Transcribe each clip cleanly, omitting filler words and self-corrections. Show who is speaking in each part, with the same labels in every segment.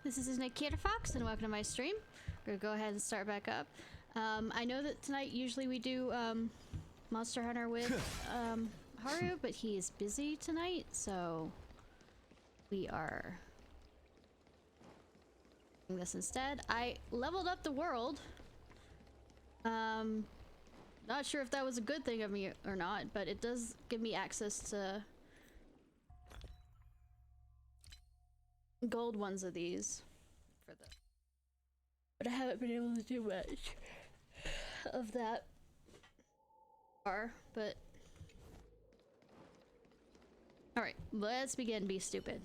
Speaker 1: this is Ishnai Ciarfox, and welcome to my stream. We're gonna go ahead and start back up. I know that tonight usually we do Monster Hunter with Haru, but he is busy tonight, so we are doing this instead. I leveled up the world. Not sure if that was a good thing of me or not, but it does give me access to gold ones of these for the, but I haven't been able to do much of that far. But all right, let's begin. Be stupid.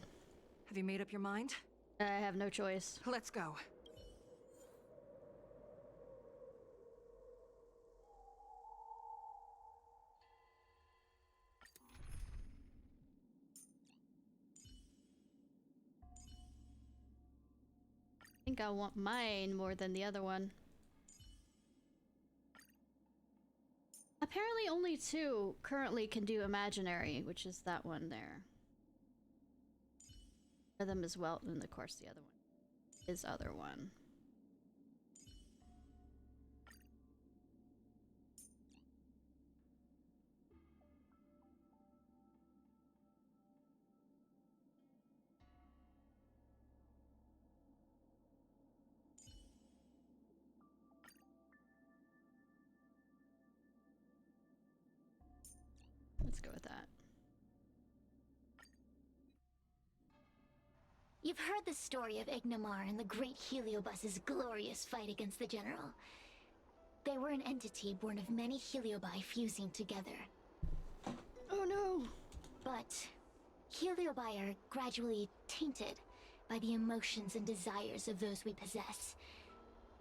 Speaker 2: Have you made up your mind?
Speaker 1: I have no choice.
Speaker 2: Let's go.
Speaker 1: I think I want mine more than the other one. Apparently only 2 currently can do imaginary, which is that one there. One of them as well, and of course the other one is other one. Let's go with that.
Speaker 3: You've heard the story of Ignamar and the great Heliobus's glorious fight against the General. They were an entity born of many Heliobi fusing together.
Speaker 1: Oh no!
Speaker 3: But Heliobi are gradually tainted by the emotions and desires of those we possess.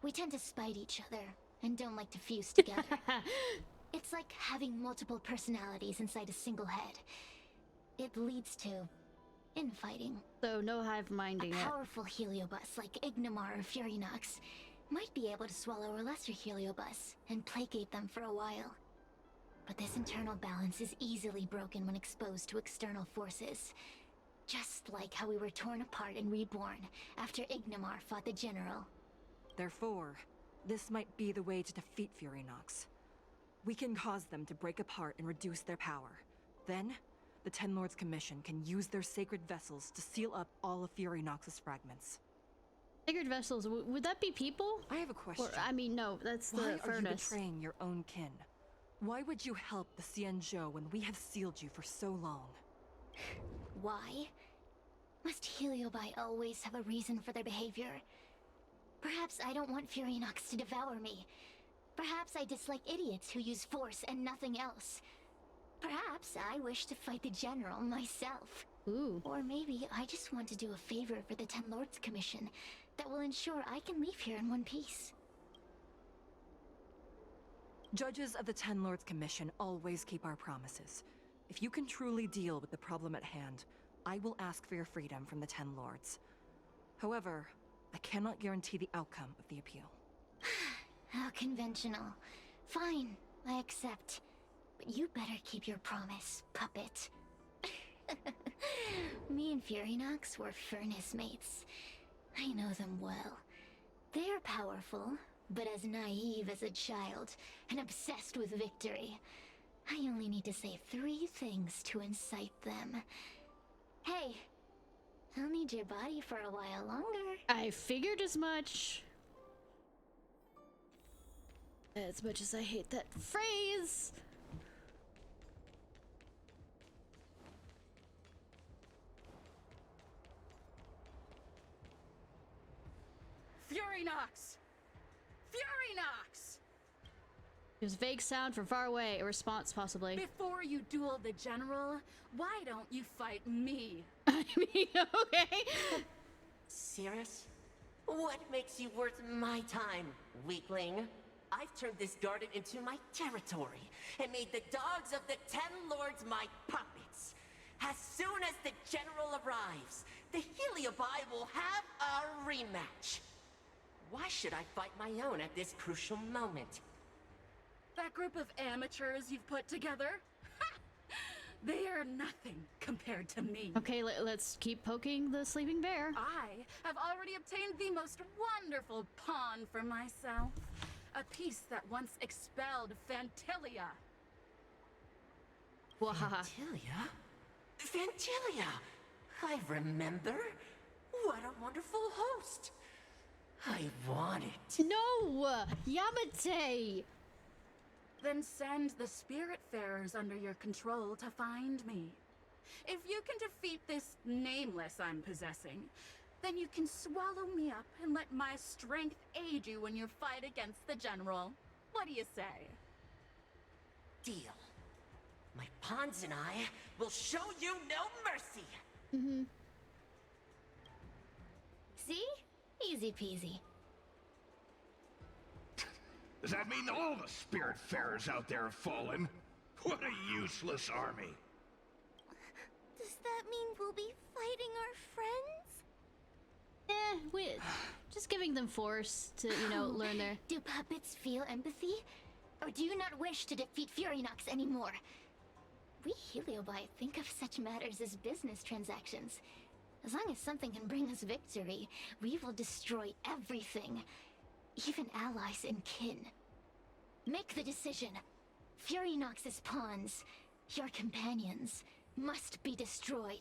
Speaker 3: We tend to spite each other and don't like to fuse together. It's like having multiple personalities inside a single head. It leads to infighting.
Speaker 1: So no hive minding
Speaker 3: A
Speaker 1: it.
Speaker 3: powerful Heliobus like Ignamar or Furinox might be able to swallow a lesser Heliobus and placate them for a while. But this internal balance is easily broken when exposed to external forces. Just like how we were torn apart and reborn after Ignamar fought the General.
Speaker 2: Therefore, this might be the way to defeat Furinox. We can cause them to break apart and reduce their power. Then, the Ten Lords Commission can use their sacred vessels to seal up all of Furinox's fragments.
Speaker 1: Sacred vessels, would that be people?
Speaker 2: I have a question.
Speaker 1: Or, I mean, no, that's the
Speaker 2: Why are
Speaker 1: furnace.
Speaker 2: you betraying your own kin? Why would you help the Xianzhou when we have sealed you for so long?
Speaker 3: Why? Must Heliobi always have a reason for their behavior? Perhaps I don't want Furinox to devour me. Perhaps I dislike idiots who use force and nothing else. Perhaps I wish to fight the General myself.
Speaker 1: Ooh.
Speaker 3: Or maybe I just want to do a favor for the Ten Lords Commission that will ensure I can leave here in one piece.
Speaker 2: Judges of the Ten Lords Commission always keep our promises. If you can truly deal with the problem at hand, I will ask for your freedom from the Ten Lords. However, I cannot guarantee the outcome of the appeal.
Speaker 3: How conventional. Fine, I accept. But you better keep your promise, puppet. Me and Furinox were furnace mates. I know them well. They're powerful, but as naive as a child, and obsessed with victory. I only need to say 3 things to incite them. Hey, I'll need your body for a while longer.
Speaker 1: I figured as much. As much as I hate that phrase.
Speaker 4: Furinox! Furinox!
Speaker 1: It was a vague sound from far away, a response possibly.
Speaker 4: Before you duel the General, why don't you fight me?
Speaker 1: I mean, okay.
Speaker 5: Serious? What makes you worth my time, weakling? I've turned this garden into my territory and made the dogs of the Ten Lords my puppets. As soon as the General arrives, the Heliobi will have a rematch. Why should I fight my own at this crucial moment?
Speaker 4: That group of amateurs you've put together? They are nothing compared to me.
Speaker 1: Okay, let's keep poking the sleeping bear.
Speaker 4: I have already obtained the most wonderful pawn for myself. A piece that once expelled Fantilia.
Speaker 1: Wahaha.
Speaker 5: Fantilia? Fantilia! I remember. What a wonderful host. I want it.
Speaker 1: No! Yamate!
Speaker 4: Then send the Spiritfarers under your control to find me. If you can defeat this nameless I'm possessing, then you can swallow me up and let my strength aid you in your fight against the General. What do you say?
Speaker 5: Deal. My pawns and I will show you no mercy.
Speaker 1: Mm-hmm.
Speaker 3: See? Easy peasy.
Speaker 6: Does that mean all the Spiritfarers out there have fallen? What a useless army.
Speaker 3: Does that mean we'll be fighting our friends?
Speaker 1: We just giving them force to, you know, learn their...
Speaker 3: Do puppets feel empathy? Or do you not wish to defeat Furynox anymore? We Heliobi think of such matters as business transactions. As long as something can bring us victory, we will destroy everything. Even allies and kin. Make the decision. Furynox's pawns, your companions, must be destroyed.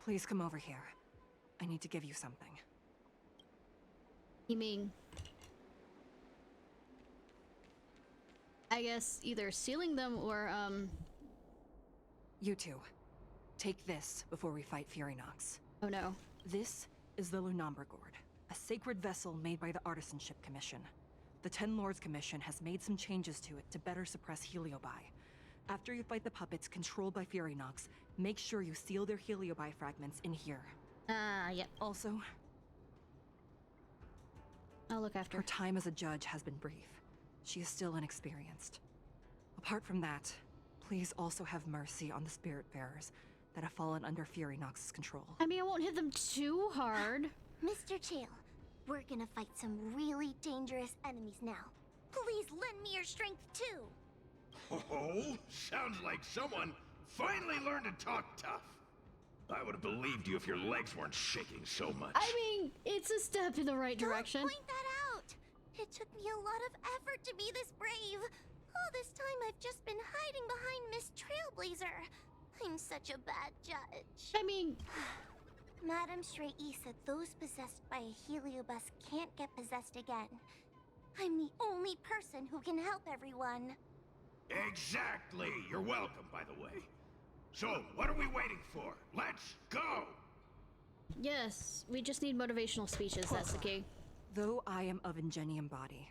Speaker 2: Please come over here. I need to give you something.
Speaker 1: You mean... I guess either sealing them or,
Speaker 2: You two, take this before we fight Furynox.
Speaker 1: Oh no.
Speaker 2: This is the Lunamber Gourd, a sacred vessel made by the Artisanship Commission. The Ten Lords Commission has made some changes to it to better suppress Heliobi. After you fight the puppets controlled by Furynox, make sure you seal their Heliobi fragments in here.
Speaker 1: Yep.
Speaker 2: Also,
Speaker 1: I'll look after
Speaker 2: her
Speaker 1: her.
Speaker 2: time as a judge has been brief. She is still inexperienced. Apart from that, please also have mercy on the Spiritfarers that have fallen under Furynox's control.
Speaker 1: I mean, I won't hit them too hard.
Speaker 7: Mr. Chael, we're gonna fight some really dangerous enemies now. Please lend me your strength too.
Speaker 6: Oh, sounds like someone finally learned to talk tough. I would have believed you if your legs weren't shaking so much.
Speaker 1: I mean, it's a step in the right direction.
Speaker 7: Don't point that out! It took me a lot of effort to be this brave. All this time I've just been hiding behind Miss Trailblazer. I'm such a bad judge.
Speaker 1: I mean,
Speaker 7: Madame Straight-E said those possessed by a Heliobus can't get possessed again. I'm the only person who can help everyone.
Speaker 6: Exactly. You're welcome, by the way. So, what are we waiting for? Let's go!
Speaker 1: yes, we just need motivational speeches, that's the key.
Speaker 2: Though I am of Ingenium body,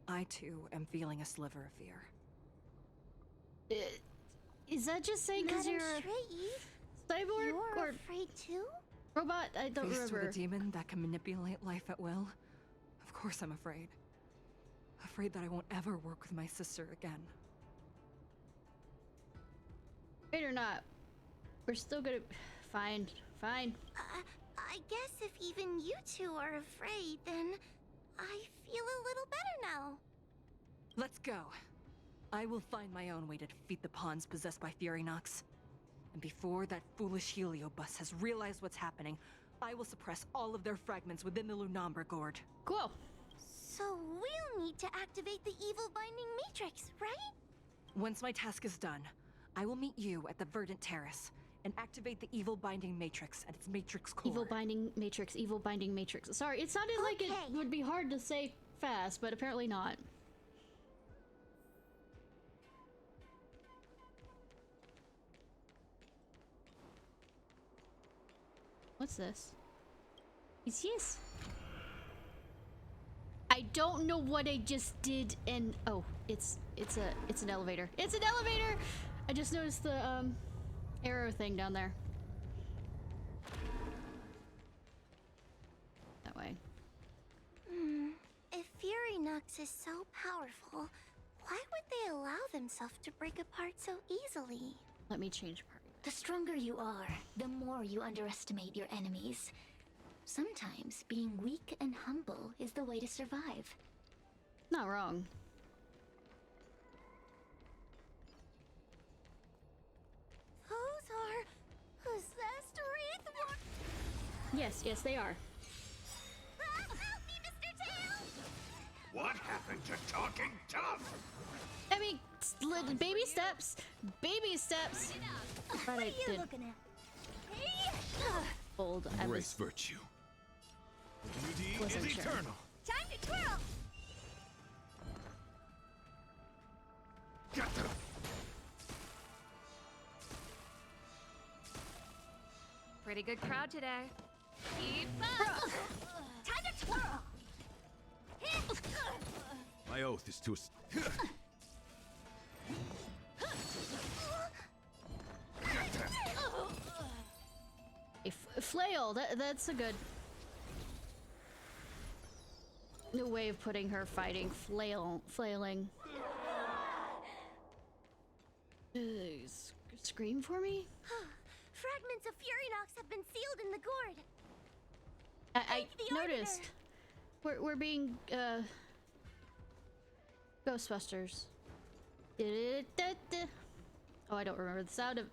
Speaker 2: I too am feeling a sliver of fear.
Speaker 1: Is that just saying because
Speaker 7: Madame
Speaker 1: you're
Speaker 7: Straight-E,
Speaker 1: a cyborg
Speaker 7: you're
Speaker 1: or
Speaker 7: afraid too?
Speaker 1: robot? I don't
Speaker 2: Faced
Speaker 1: remember.
Speaker 2: with a demon that can manipulate life at will, of course I'm afraid. Afraid that I won't ever work with my sister again.
Speaker 1: Right or not, we're still gonna... Fine, fine.
Speaker 7: I guess if even you two are afraid, then I feel a little better now.
Speaker 2: Let's go. I will find my own way to defeat the pawns possessed by Furynox. And before that foolish Heliobus has realized what's happening, I will suppress all of their fragments within the Lunamber Gourd.
Speaker 1: Cool.
Speaker 7: So we'll need to activate the evil binding matrix, right?
Speaker 2: Once my task is done, I will meet you at the Verdant Terrace and activate the evil binding matrix at its matrix core.
Speaker 1: Evil binding matrix, evil binding matrix. Sorry, it sounded like it
Speaker 7: Okay.
Speaker 1: would be hard to say fast, but apparently not. What's this? Is this? I don't know what I just did, and oh, it's an elevator. It's an elevator. I just noticed the arrow thing down there. That way.
Speaker 7: If Furynox is so powerful, why would they allow themselves to break apart so easily?
Speaker 1: Let me change part.
Speaker 3: The stronger you are, the more you underestimate your enemies. Sometimes being weak and humble is the way to survive.
Speaker 1: Not wrong. Yes, yes, they are.
Speaker 7: Help me, Mr. Tail!
Speaker 6: What happened to talking tough?
Speaker 1: I mean, baby steps. Baby steps. But
Speaker 7: What
Speaker 1: I
Speaker 7: are you
Speaker 1: did
Speaker 7: looking at? Hey!
Speaker 1: bold. I
Speaker 8: Embrace
Speaker 1: was
Speaker 8: virtue. Duty
Speaker 1: Wasn't
Speaker 8: is
Speaker 1: sure.
Speaker 8: eternal.
Speaker 7: Time to twirl!
Speaker 6: Get them.
Speaker 9: Pretty good crowd today.
Speaker 7: Keep up! Time to twirl!
Speaker 8: My oath is to.
Speaker 1: a flail. That's a good new way of putting her fighting. Flailing. Scream for me?
Speaker 7: Fragments of Furynox have been sealed in the gourd.
Speaker 1: I
Speaker 7: Thank the
Speaker 1: noticed. We're being Ghostbusters. Oh, I don't remember the sound of.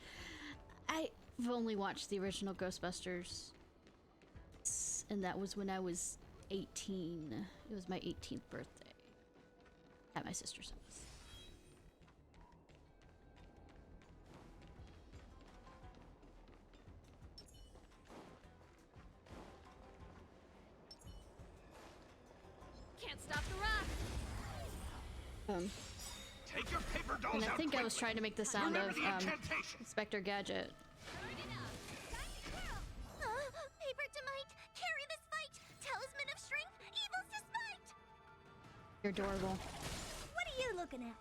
Speaker 1: I've only watched the original Ghostbusters, and that was when I was 18. It was my 18th birthday at my sister's house.
Speaker 9: Can't stop the rock.
Speaker 6: Take your paper dolls
Speaker 1: And I
Speaker 6: out
Speaker 1: think I was
Speaker 6: quickly.
Speaker 1: trying to make the sound
Speaker 6: Remember
Speaker 1: of
Speaker 6: the incantation.
Speaker 1: Inspector Gadget.
Speaker 7: Paper to might, carry this fight. Talisman of strength, evils to smite.
Speaker 1: You're adorable.
Speaker 7: What are you looking at?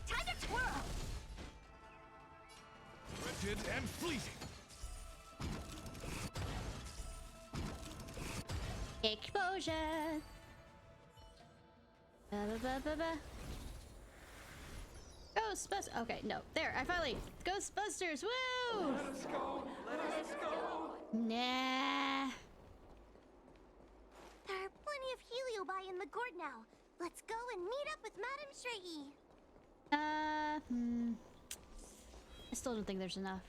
Speaker 7: Time to twirl.
Speaker 8: Wretched and fleeting.
Speaker 1: Explosion! Ghostbusters! Okay, no. There, I finally... Ghostbusters! Woo! Let us go! Let us go! Nah.
Speaker 7: There are plenty of heliobi in the gourd now. Let's go and meet up with Madame Straighty.
Speaker 1: I still don't think there's enough.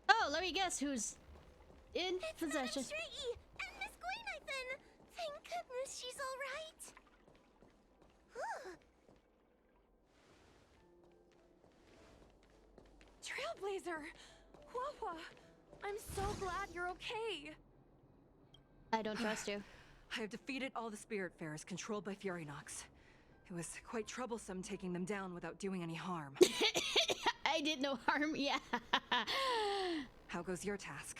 Speaker 1: Oh, let me guess who's in
Speaker 7: It's Madame
Speaker 1: possession.
Speaker 7: Straighty and Miss Gwaynithan. Thank goodness she's all right.
Speaker 9: Trailblazer! Wawa! I'm so glad you're okay.
Speaker 1: I don't trust you.
Speaker 2: I have defeated all the Spiritfarers controlled by Furynox. It was quite troublesome taking them down without doing any harm.
Speaker 1: I did no harm, yeah.
Speaker 2: How goes your task?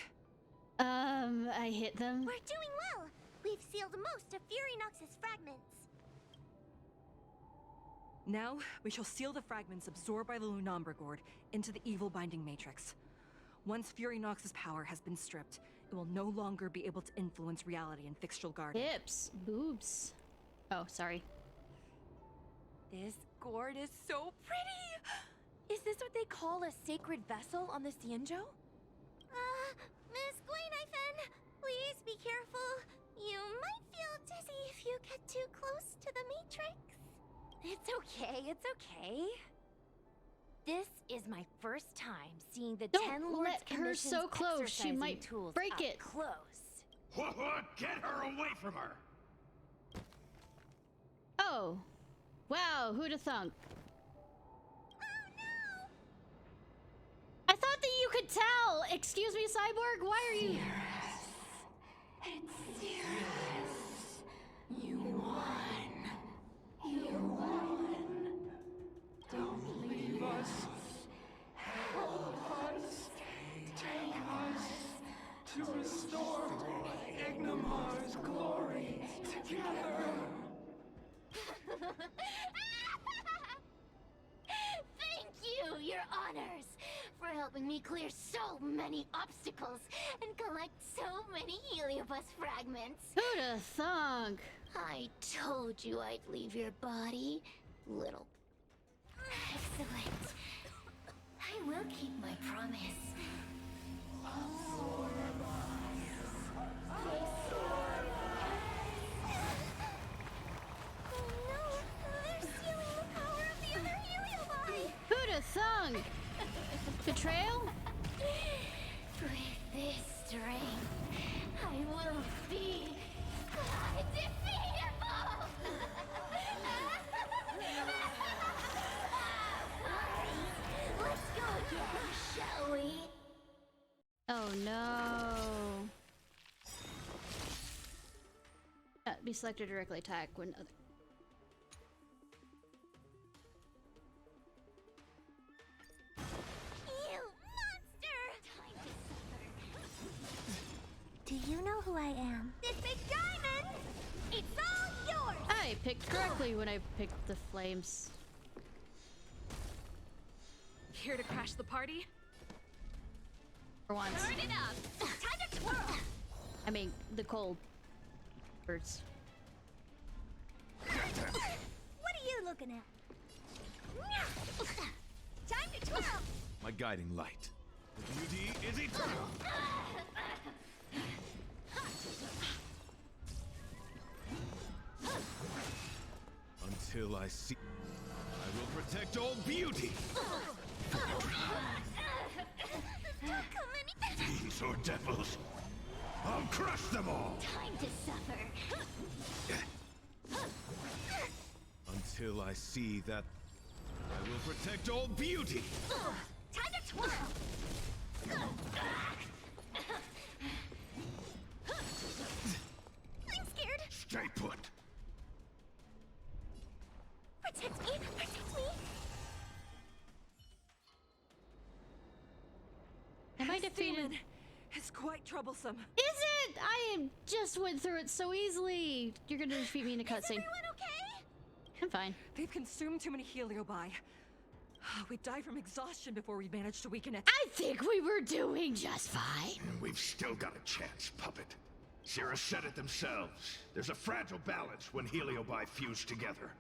Speaker 1: I hit them.
Speaker 7: We're doing well. We've sealed most of Furynox's fragments.
Speaker 2: Now, we shall seal the fragments absorbed by the Lunombra Gourd into the evil binding matrix. Once Furynox's power has been stripped, it will no longer be able to influence reality in Fixtral Garden.
Speaker 1: Hips. Boobs. Oh, sorry.
Speaker 9: This gourd is so pretty! Is this what they call a sacred vessel on the Xianzhou?
Speaker 7: Miss Gwaynithan, please be careful. You might feel dizzy if you get too close to the matrix.
Speaker 9: It's okay, it's okay. This is my first time seeing the
Speaker 1: Don't
Speaker 9: 10 Lords
Speaker 1: let her
Speaker 9: Commission's
Speaker 1: so close, she
Speaker 9: exercising
Speaker 1: might
Speaker 9: tools
Speaker 1: break
Speaker 9: up
Speaker 1: it.
Speaker 9: close.
Speaker 6: What? Get her away from her.
Speaker 1: Oh. Wow, who'da thunk?
Speaker 7: Oh no!
Speaker 1: I thought that you could tell! Excuse me, Cyborg, why are you...
Speaker 3: Thank you, Your Honors, for helping me clear so many obstacles and collect so many heliobus fragments.
Speaker 1: Who'da thunk?
Speaker 3: I told you I'd leave your body, little... Excellent. I will keep my promise.
Speaker 7: Oh no! They're stealing the power of the other heliobi!
Speaker 1: Who'da thunk? trail?
Speaker 3: With this strength, I will be undefeatable! Let's go again, shall we?
Speaker 1: Oh no. Be selected to directly attack when other.
Speaker 7: You monster! Time to suffer. Do you know who I am? This big diamond! It's all yours!
Speaker 1: I picked correctly when I picked the flames.
Speaker 9: Here to crash the party?
Speaker 1: For once.
Speaker 7: Turn it up! Time to twirl!
Speaker 1: I mean, the cold birds.
Speaker 7: What are you looking at? Time to twirl!
Speaker 8: My guiding light. The beauty is eternal. Until I see, I will protect all beauty.
Speaker 6: Fiends or devils, I'll crush them all!
Speaker 3: Time to suffer.
Speaker 8: Until I see that, I will protect all beauty.
Speaker 7: Time to twirl! I'm scared!
Speaker 6: Stay put!
Speaker 7: Protect me! Protect me!
Speaker 1: Am I defeated?
Speaker 2: It's quite troublesome.
Speaker 1: Is it? I just went through it so easily. You're gonna defeat me in a cutscene.
Speaker 7: Everyone okay?
Speaker 1: I'm fine.
Speaker 2: They've consumed too many heliobi. We died from exhaustion before we managed to weaken it.
Speaker 1: I think we were doing just fine.
Speaker 6: We've still got a chance, puppet. Sierra said it themselves. There's a fragile balance when heliobi fuse together.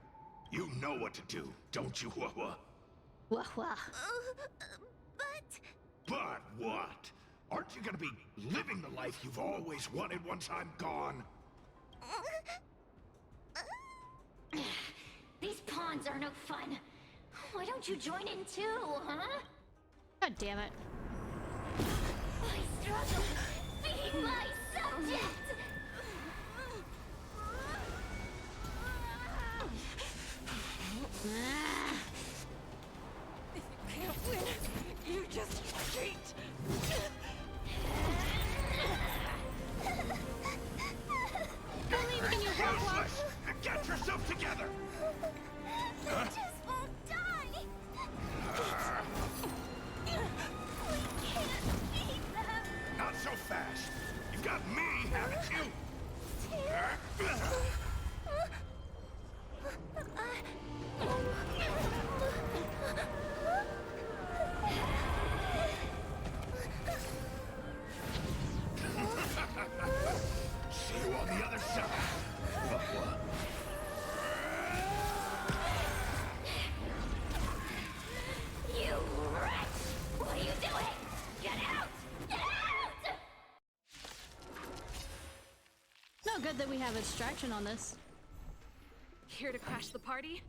Speaker 6: You know what to do, don't you, Wawa?
Speaker 1: Wah wah.
Speaker 7: But...
Speaker 6: But what? Aren't you gonna be living the life you've always wanted once I'm gone?
Speaker 3: These pawns are no fun. Why don't you join in too, huh?
Speaker 1: God damn it.
Speaker 3: I struggle. Be my subject!
Speaker 1: Ah.
Speaker 2: If you can't win, you just cheat.
Speaker 1: Believe in you, Wah wah.
Speaker 6: Useless! Get yourself together!
Speaker 7: I just won't die! We can't beat them!
Speaker 6: Not so fast! You've got me, haven't you? See you on the other side.
Speaker 3: You wretch! What are you doing? Get out! Get out!
Speaker 1: No, good that we have a distraction on this.
Speaker 9: Here to crash the party?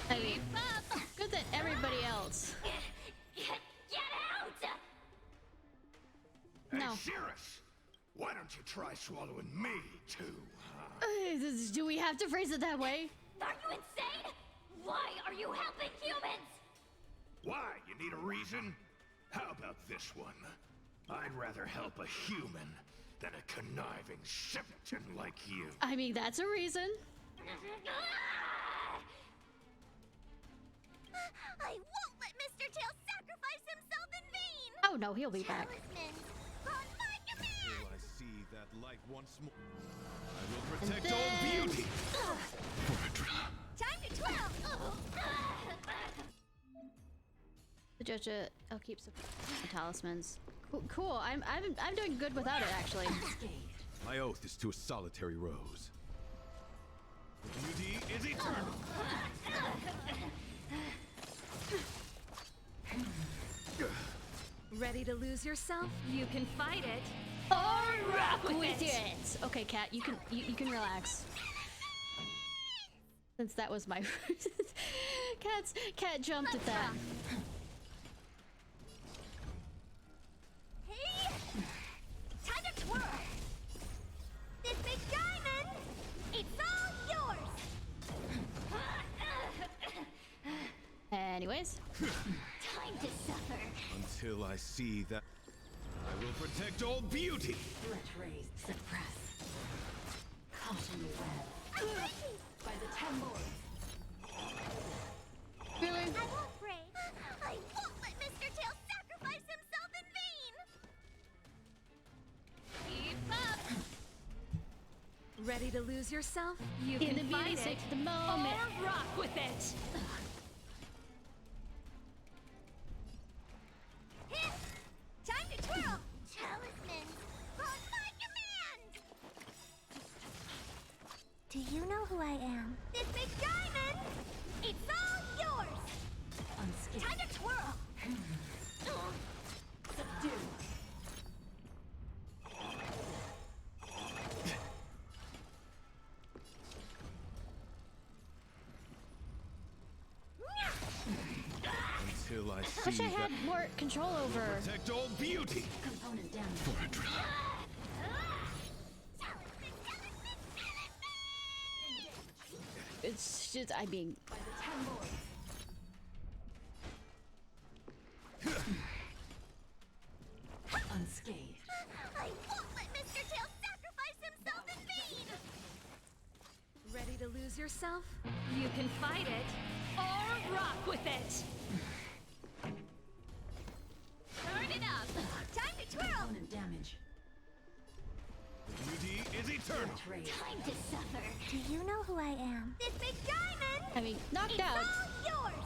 Speaker 1: I mean, good that everybody else.
Speaker 3: Get out!
Speaker 6: Hey,
Speaker 1: No.
Speaker 6: Cirrus! Why don't you try swallowing me, too?
Speaker 1: Do we have to phrase it that way?
Speaker 3: Are you insane? Why are you helping humans?
Speaker 6: Why? You need a reason? How about this one? I'd rather help a human than a conniving simpleton like you.
Speaker 1: I mean, that's a reason.
Speaker 7: I won't let Mr. Tail sacrifice himself in vain!
Speaker 1: Oh no, he'll be back.
Speaker 7: Talismans, on my command!
Speaker 8: Till I see that light once more, I will protect all beauty.
Speaker 7: Time to twirl!
Speaker 1: The judge, I'll keep some talismans. Cool. I'm doing good without it actually.
Speaker 8: My oath is to a solitary rose. The beauty is eternal.
Speaker 9: Ready to lose yourself? You can fight it.
Speaker 1: Rock with it. Okay, Cat, you can relax. Since that was my Cat jumped at that.
Speaker 3: Time to suffer.
Speaker 8: Until I see that I will protect all beauty.
Speaker 5: Threat raised. Suppress. Caught in the web. By the 10 lords.
Speaker 1: Really?
Speaker 7: I won't break. I won't let Mr. Tail sacrifice himself in vain.
Speaker 1: Keep up.
Speaker 9: Ready to lose yourself? You
Speaker 1: In the
Speaker 9: can
Speaker 1: beauty
Speaker 9: fight
Speaker 1: sake
Speaker 9: it
Speaker 1: of the moment.
Speaker 9: or rock with it.
Speaker 7: Time to twirl. Talismans on my command. Do you know who I am? This big diamond. It's all yours.
Speaker 5: Unscathed.
Speaker 7: Time to twirl.
Speaker 5: Subdue.
Speaker 8: Until I see
Speaker 1: Wish I had
Speaker 8: that
Speaker 1: more control over.
Speaker 8: protect all beauty.
Speaker 5: Component damage.
Speaker 8: For a drop.
Speaker 1: It's just, I mean,
Speaker 5: By the 10 lords. Unscathed.
Speaker 7: I won't let Mr. Tail sacrifice himself in vain.
Speaker 9: Ready to lose yourself? You can fight it or rock with it.
Speaker 7: Turn it up. Time to twirl.
Speaker 5: Component damage.
Speaker 8: Beauty is eternal.
Speaker 5: Threat raised.
Speaker 3: Time to suffer.
Speaker 7: Do you know who I am? This big diamond.
Speaker 1: I mean, knocked
Speaker 7: It's
Speaker 1: out.
Speaker 7: all yours.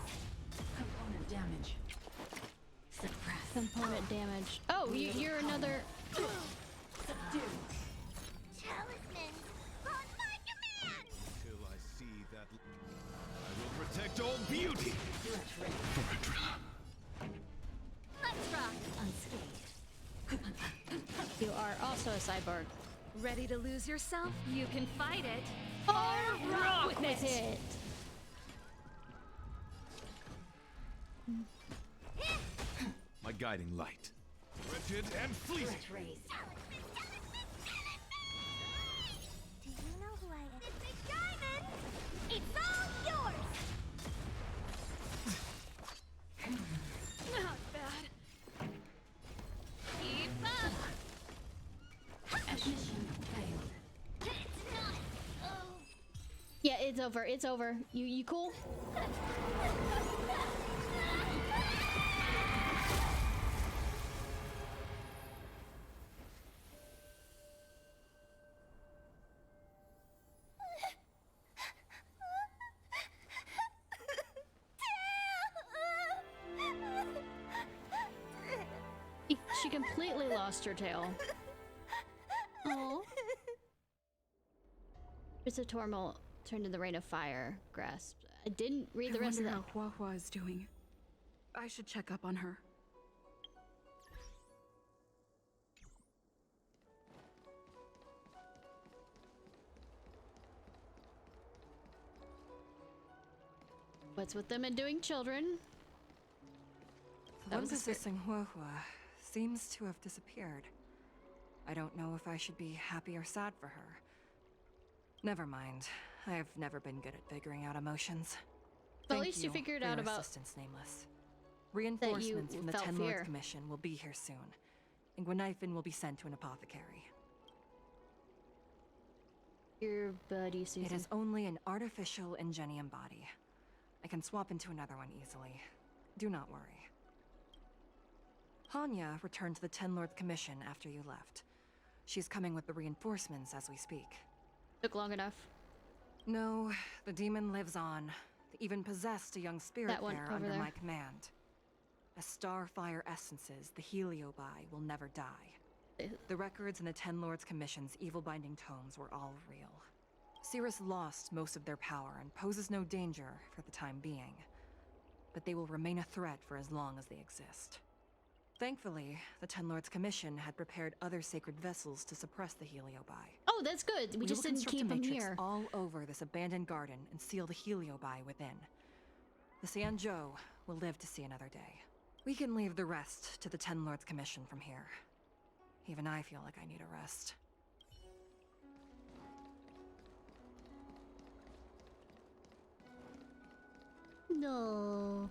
Speaker 5: Component damage. Suppress.
Speaker 1: Component damage. Oh, you're another.
Speaker 5: Subdue.
Speaker 7: Talismans on my command.
Speaker 8: Till I see that I will protect all beauty.
Speaker 5: Threat raised.
Speaker 8: For a drop.
Speaker 7: Let's rock.
Speaker 5: Unscathed.
Speaker 1: You are also a cyborg.
Speaker 9: Ready to lose yourself? You can fight it
Speaker 1: Or rock with it.
Speaker 8: My guiding light. Wretched and fleeting.
Speaker 5: Threat raised.
Speaker 7: Do you know who I am? This big diamond. It's all yours.
Speaker 9: Not bad.
Speaker 1: Keep up.
Speaker 5: Mission failed.
Speaker 3: It's not. Oh.
Speaker 1: Yeah, it's over. It's over. You cool? She completely lost her tail. Oh. It's a Tormal turned in the rain of fire, grasped. I didn't read the rest of
Speaker 4: I
Speaker 1: that.
Speaker 4: wonder how Huahua is doing. I should check up on her.
Speaker 1: What's with them and doing children?
Speaker 2: The
Speaker 1: That
Speaker 2: one
Speaker 1: was a
Speaker 2: possessing Huahua seems to have disappeared. I don't know if I should be happy or sad for her. Never mind. I've never been good at figuring out emotions.
Speaker 1: Well, at
Speaker 2: Thank
Speaker 1: least you figured
Speaker 2: for
Speaker 1: out
Speaker 2: your
Speaker 1: about
Speaker 2: assistance, Nameless. Reinforcements from the
Speaker 1: felt
Speaker 2: 10
Speaker 1: fear.
Speaker 2: Lords Commission will be here soon, and Gwenifin will be sent to an apothecary.
Speaker 1: your buddy Susan.
Speaker 2: It is only an artificial Ingenium body. I can swap into another one easily. Do not worry. Hanya returned to the 10 Lords Commission after you left. She's coming with the reinforcements as we speak.
Speaker 1: Took long enough.
Speaker 2: No, the demon lives on. They even possessed a young spirit
Speaker 1: That one
Speaker 2: there
Speaker 1: over
Speaker 2: under
Speaker 1: there.
Speaker 2: my command. As starfire essences, the HelioBi will never die. The records in the 10 Lords Commission's evil-binding tomes were all real. Cirrus lost most of their power and poses no danger for the time being. But they will remain a threat for as long as they exist. Thankfully, the 10 Lords Commission had prepared other sacred vessels to suppress the HelioBi.
Speaker 1: Oh, that's good. We just
Speaker 2: will
Speaker 1: didn't
Speaker 2: construct
Speaker 1: keep
Speaker 2: a
Speaker 1: them
Speaker 2: matrix
Speaker 1: here.
Speaker 2: all over this abandoned garden and seal the HelioBi within. The Sanzhou will live to see another day. We can leave the rest to the 10 Lords Commission from here. Even I feel like I need a rest.
Speaker 1: No.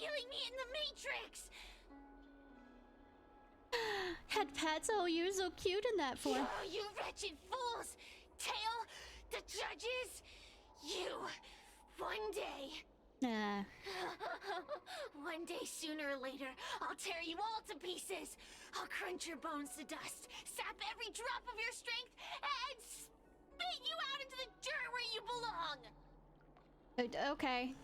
Speaker 3: killing me in the Matrix!
Speaker 1: Head pats, oh, you're so cute in that form.
Speaker 3: Oh, you wretched fools! Tail, the judges, you, one day. One day, sooner or later, I'll tear you all to pieces. I'll crunch your bones to dust, sap every drop of your strength, and spit you out into the dirt where you belong.
Speaker 1: Okay.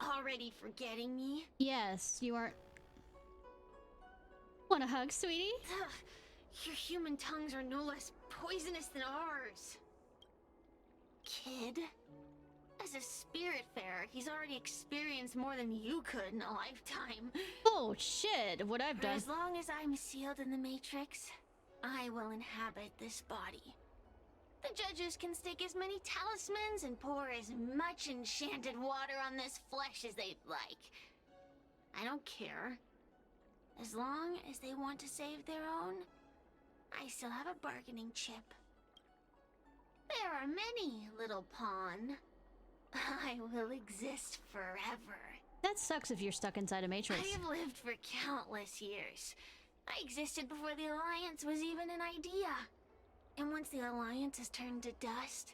Speaker 3: Already forgetting me?
Speaker 1: Yes, you aren't. Want a hug, sweetie?
Speaker 3: Ugh, your human tongues are no less poisonous than ours. Kid, as a spiritfarer, he's already experienced more than you could in a lifetime.
Speaker 1: Oh shit, what I've
Speaker 3: For
Speaker 1: done.
Speaker 3: as long as I'm sealed in the Matrix, I will inhabit this body. The judges can stick as many talismans and pour as much enchanted water on this flesh as they'd like. I don't care. As long as they want to save their own, I still have a bargaining chip. There are many, little pawn. I will exist forever.
Speaker 1: That sucks if you're stuck inside a Matrix.
Speaker 3: I have lived for countless years. I existed before the Alliance was even an idea. And once the Alliance has turned to dust,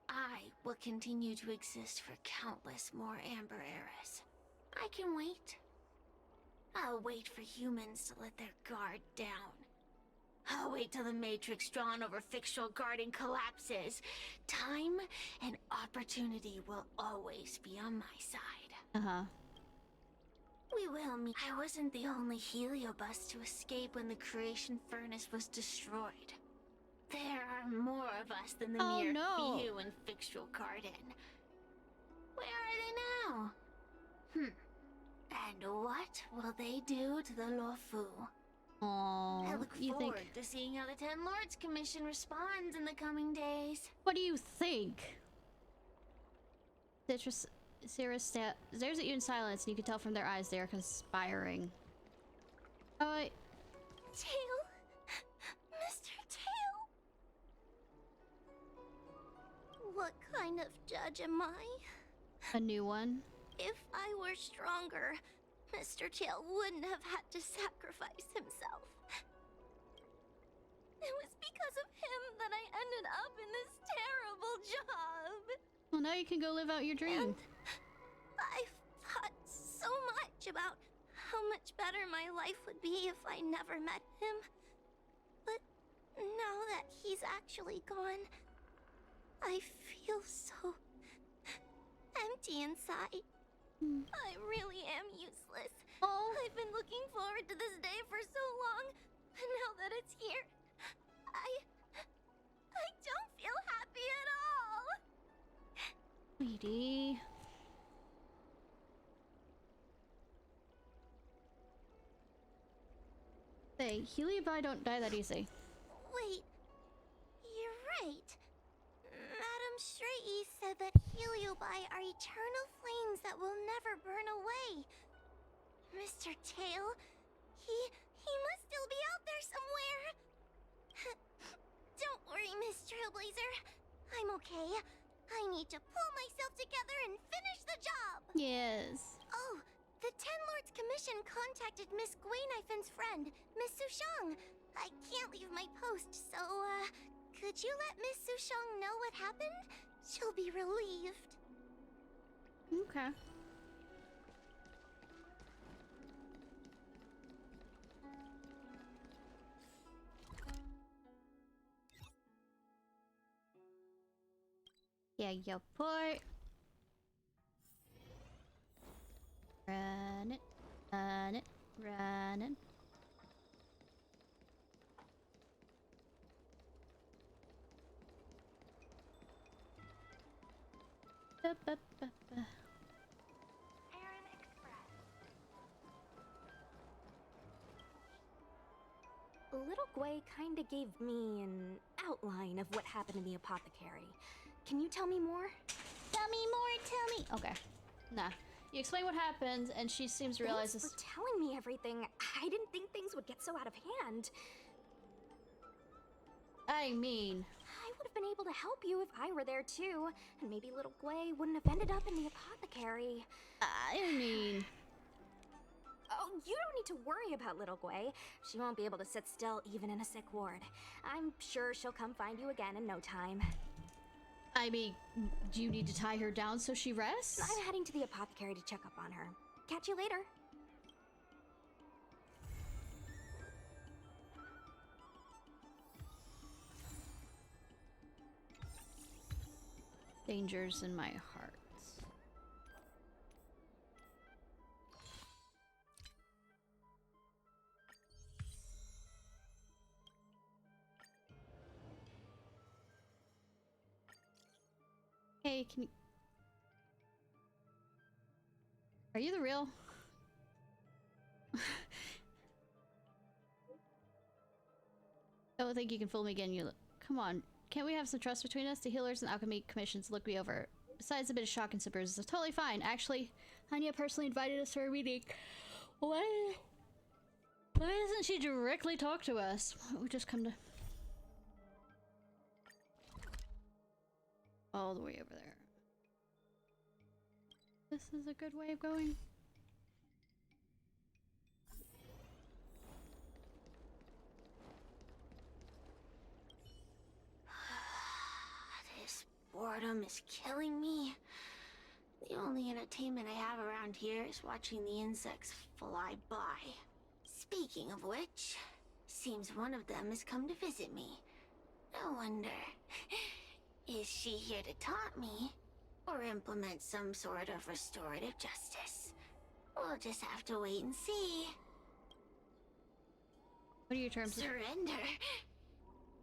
Speaker 3: I will continue to exist for countless more Amber eras. I can wait. I'll wait for humans to let their guard down. I'll wait till the Matrix drawn over fictional garden collapses. Time and opportunity will always be on my side.
Speaker 1: Uh-huh.
Speaker 3: We will meet. I wasn't the only heliobus to escape when the creation furnace was destroyed. There are more of us than the mere few in fictional garden. Where are they now? And what will they do to the Luofu?
Speaker 1: Aww,
Speaker 3: I look forward to seeing how the Ten Lords Commission responds in the coming days.
Speaker 1: What do you think? Citrus, Sarah stares at you in silence, and you can tell from their eyes they are conspiring. Oh, wait.
Speaker 7: Tail! Mr. Tail! What kind of judge am I?
Speaker 1: A new one?
Speaker 7: If I were stronger, Mr. Tail wouldn't have had to sacrifice himself. It was because of him that I ended up in this terrible job.
Speaker 1: Well, now you can go live out your dream.
Speaker 7: And I've thought so much about how much better my life would be if I never met him. But now that he's actually gone, I feel so empty inside. I really am useless.
Speaker 1: Oh.
Speaker 7: I've been looking forward to this day for so long, and now that it's here, I don't feel happy at all.
Speaker 1: Sweetie. Hey, Heliobi don't die that easy.
Speaker 7: Wait, you're right. Madame Straight said that Heliobi are eternal flames that will never burn away. Mr. Tail, he must still be out there somewhere. Don't worry, Miss Trailblazer. I'm okay. I need to pull myself together and finish the job.
Speaker 1: Yes.
Speaker 7: Oh, the Ten Lords Commission contacted Miss Guinaifin's friend, Miss Sushang. I can't leave my post, so, could you let Miss Sushang know what happened? She'll be relieved.
Speaker 1: Okay. Yeah, yo, port. Run it, run it, run it. Ba-ba-ba-ba.
Speaker 9: Little Gwei kinda gave me an outline of what happened in the apothecary. Can you tell me more?
Speaker 1: Tell me more, tell me. Okay. Nah. You explain what happened, and she seems to realize
Speaker 9: Thanks
Speaker 1: this.
Speaker 9: for telling me everything. I didn't think things would get so out of hand.
Speaker 1: I mean,
Speaker 7: I
Speaker 10: would have been able to help you if I were there too, and maybe little Gwei wouldn't have ended up in the apothecary.
Speaker 1: I mean...
Speaker 10: Oh, you don't need to worry about little Gwei. She won't be able to sit still even in a sick ward. I'm sure she'll come find you again in no time.
Speaker 1: I mean, do you need to tie her down so she rests?
Speaker 10: I'm heading to the apothecary to check up on her. Catch you later.
Speaker 1: Dangers in my heart. Hey, can you... Are you the real? Don't think you can fool me again. You look... Come on. Can't we have some trust between us? The healers and alchemy commissions look me over. Besides a bit of shock and some bruises, it's totally fine. Actually, Anya personally invited us for a meeting. Why doesn't she directly talk to us? Why don't we just come to... all the way over there. This is a good way of going.
Speaker 3: This boredom is killing me. The only entertainment I have around here is watching the insects fly by. Speaking of which, seems one of them has come to visit me. I wonder, is she here to taunt me? Or implement some sort of restorative justice? We'll just have to wait and see.
Speaker 1: What are your terms?
Speaker 3: Surrender?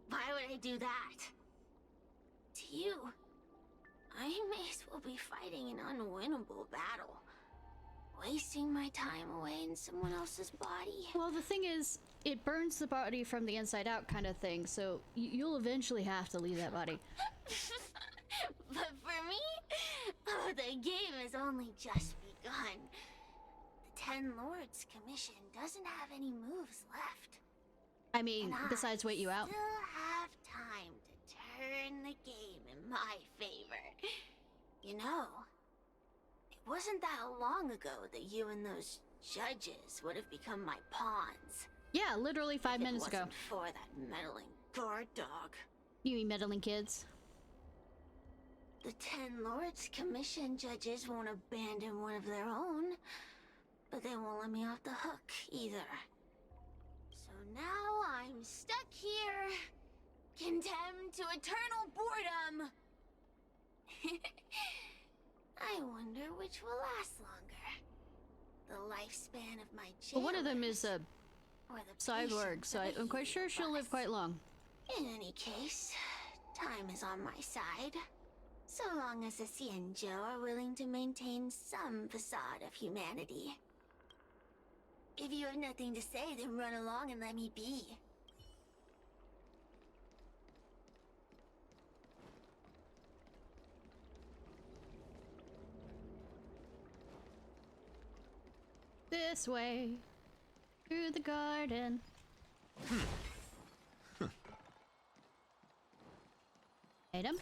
Speaker 3: Why would I do that? To you, I may as well be fighting an unwinnable battle. Wasting my time away in someone else's body.
Speaker 1: Well, the thing is, it burns the body from the inside out kind of thing, so you'll eventually have to leave that body.
Speaker 3: But for me, oh, the game has only just begun. The Ten Lords Commission doesn't have any moves left.
Speaker 1: I mean,
Speaker 3: And
Speaker 1: besides wait you out.
Speaker 3: Still have time to turn the game in my favor. You know, it wasn't that long ago that you and those judges would have become my pawns.
Speaker 1: Yeah, literally 5 minutes ago.
Speaker 3: If it wasn't for that meddling guard dog.
Speaker 1: You mean meddling kids?
Speaker 3: The Ten Lords Commission judges won't abandon one of their own, but they won't let me off the hook either. So now I'm stuck here, condemned to eternal boredom. I wonder which will last longer. The lifespan of my jailers,
Speaker 1: Well, one of them is a
Speaker 3: or the
Speaker 1: cyborg, so I'm quite sure she'll live quite long.
Speaker 3: In any case, time is on my side. So long as the Xianzhou are willing to maintain some facade of humanity. If you have nothing to say, then run along and let me be.
Speaker 1: This way. Through the garden. Item.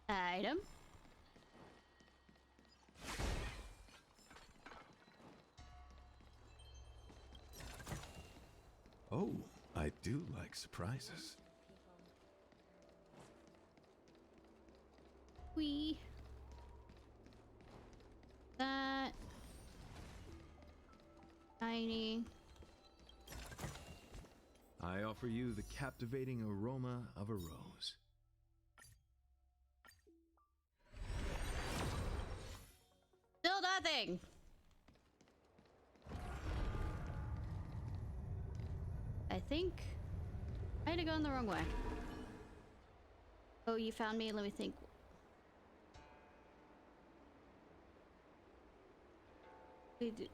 Speaker 1: Item.
Speaker 8: Oh, I do like surprises.
Speaker 1: That. Tiny.
Speaker 8: I offer you the captivating aroma of a rose.
Speaker 1: Still nothing. I think I had to go the wrong way. Oh, you found me. Let me think. We did.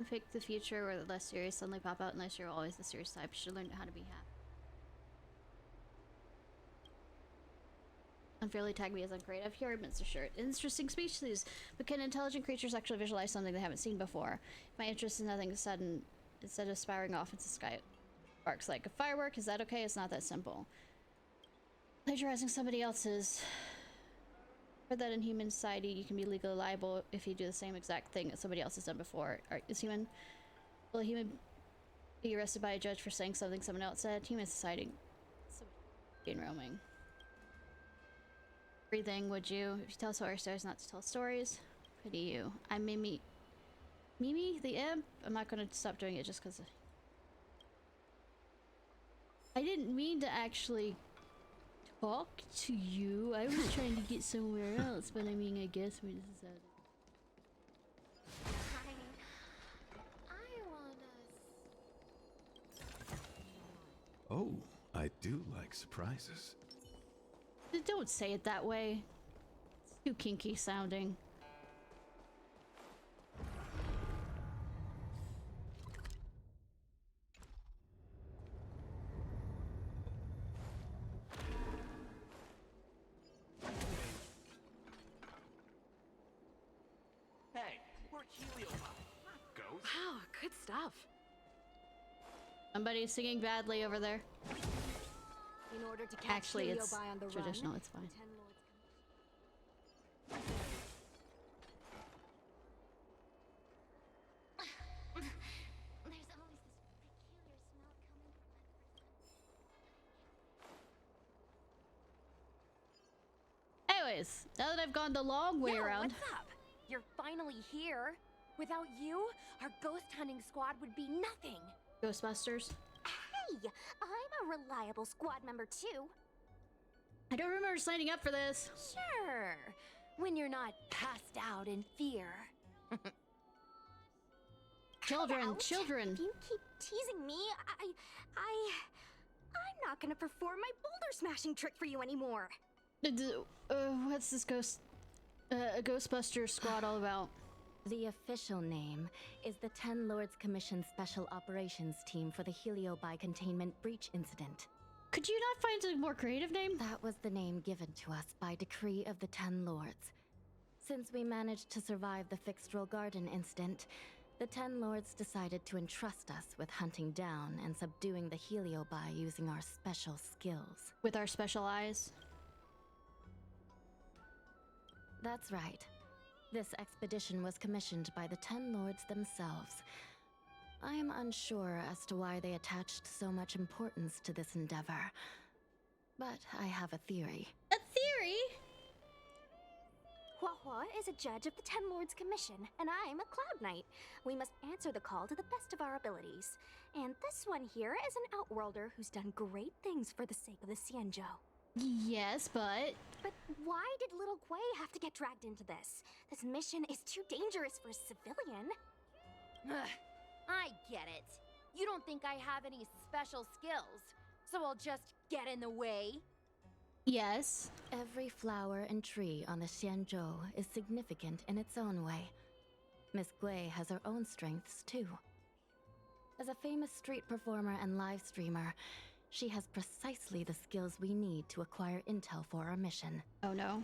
Speaker 1: Pick the future where the less serious suddenly pop out unless you're always the serious type. You should learn how to be happy. Unfairly tag me as uncreative. Here, Mr. Shirt. Interesting species, but can intelligent creatures actually visualize something they haven't seen before? My interest is nothing sudden. Instead of spiraling off into sky sparks like a firework, is that okay? It's not that simple. Plagiarizing somebody else's. Heard that in human society, you can be legally liable if you do the same exact thing that somebody else has done before. Will a human be arrested by a judge for saying something someone else said? Human society. In roaming. Everything, would you? If you tell horror stories, not to tell stories. Pity you. I'm Mimi. Mimi, the imp? I'm not gonna stop doing it just because I didn't mean to actually talk to you. I was trying to get somewhere else, but I mean, I guess we decided.
Speaker 8: Oh, I do like surprises.
Speaker 1: Don't say it that way. It's too kinky sounding.
Speaker 5: Hey, we're HelioBy, not ghosts.
Speaker 9: Wow, good stuff.
Speaker 1: Somebody's singing badly over there.
Speaker 9: In order to catch
Speaker 1: Actually, it's
Speaker 9: HelioBy on the
Speaker 1: traditional,
Speaker 9: run,
Speaker 1: it's fine.
Speaker 9: the Ten Lords
Speaker 3: There's always this peculiar smell coming from my
Speaker 1: Anyways, now that I've gone the long way around.
Speaker 10: What's up? You're finally here. Without you, our ghost hunting squad would be nothing.
Speaker 1: Ghostbusters.
Speaker 10: Hey, I'm a reliable squad member too.
Speaker 1: I don't remember signing up for this.
Speaker 10: Sure, when you're not passed out in fear.
Speaker 1: Children, children.
Speaker 10: If you keep teasing me, I'm not gonna perform my boulder smashing trick for you anymore.
Speaker 1: What's this Ghostbuster squad all about?
Speaker 11: The official name is the Ten Lords Commission Special Operations Team for the HelioBy Containment Breach Incident.
Speaker 1: Could you not find a more creative name?
Speaker 11: That was the name given to us by decree of the Ten Lords. Since we managed to survive the Fixedral Garden incident, the Ten Lords decided to entrust us with hunting down and subduing the HelioBy using our special skills.
Speaker 1: With our special eyes?
Speaker 11: That's right. This expedition was commissioned by the Ten Lords themselves. I am unsure as to why they attached so much importance to this endeavor, but I have a theory.
Speaker 1: A theory?
Speaker 10: HoYo is a judge of the Ten Lords Commission, and I'm a Cloud Knight. We must answer the call to the best of our abilities. And this one here is an Outworlder who's done great things for the sake of the Xianzhou.
Speaker 1: Yes, but
Speaker 10: why did little Gui have to get dragged into this? This mission is too dangerous for a civilian.
Speaker 9: Ugh, I get it. You don't think I have any special skills, so I'll just get in the way?
Speaker 1: yes.
Speaker 11: Every flower and tree on the Xianzhou is significant in its own way. Miss Gui has her own strengths, too. As a famous street performer and live streamer, she has precisely the skills we need to acquire intel for our mission.
Speaker 1: Oh no.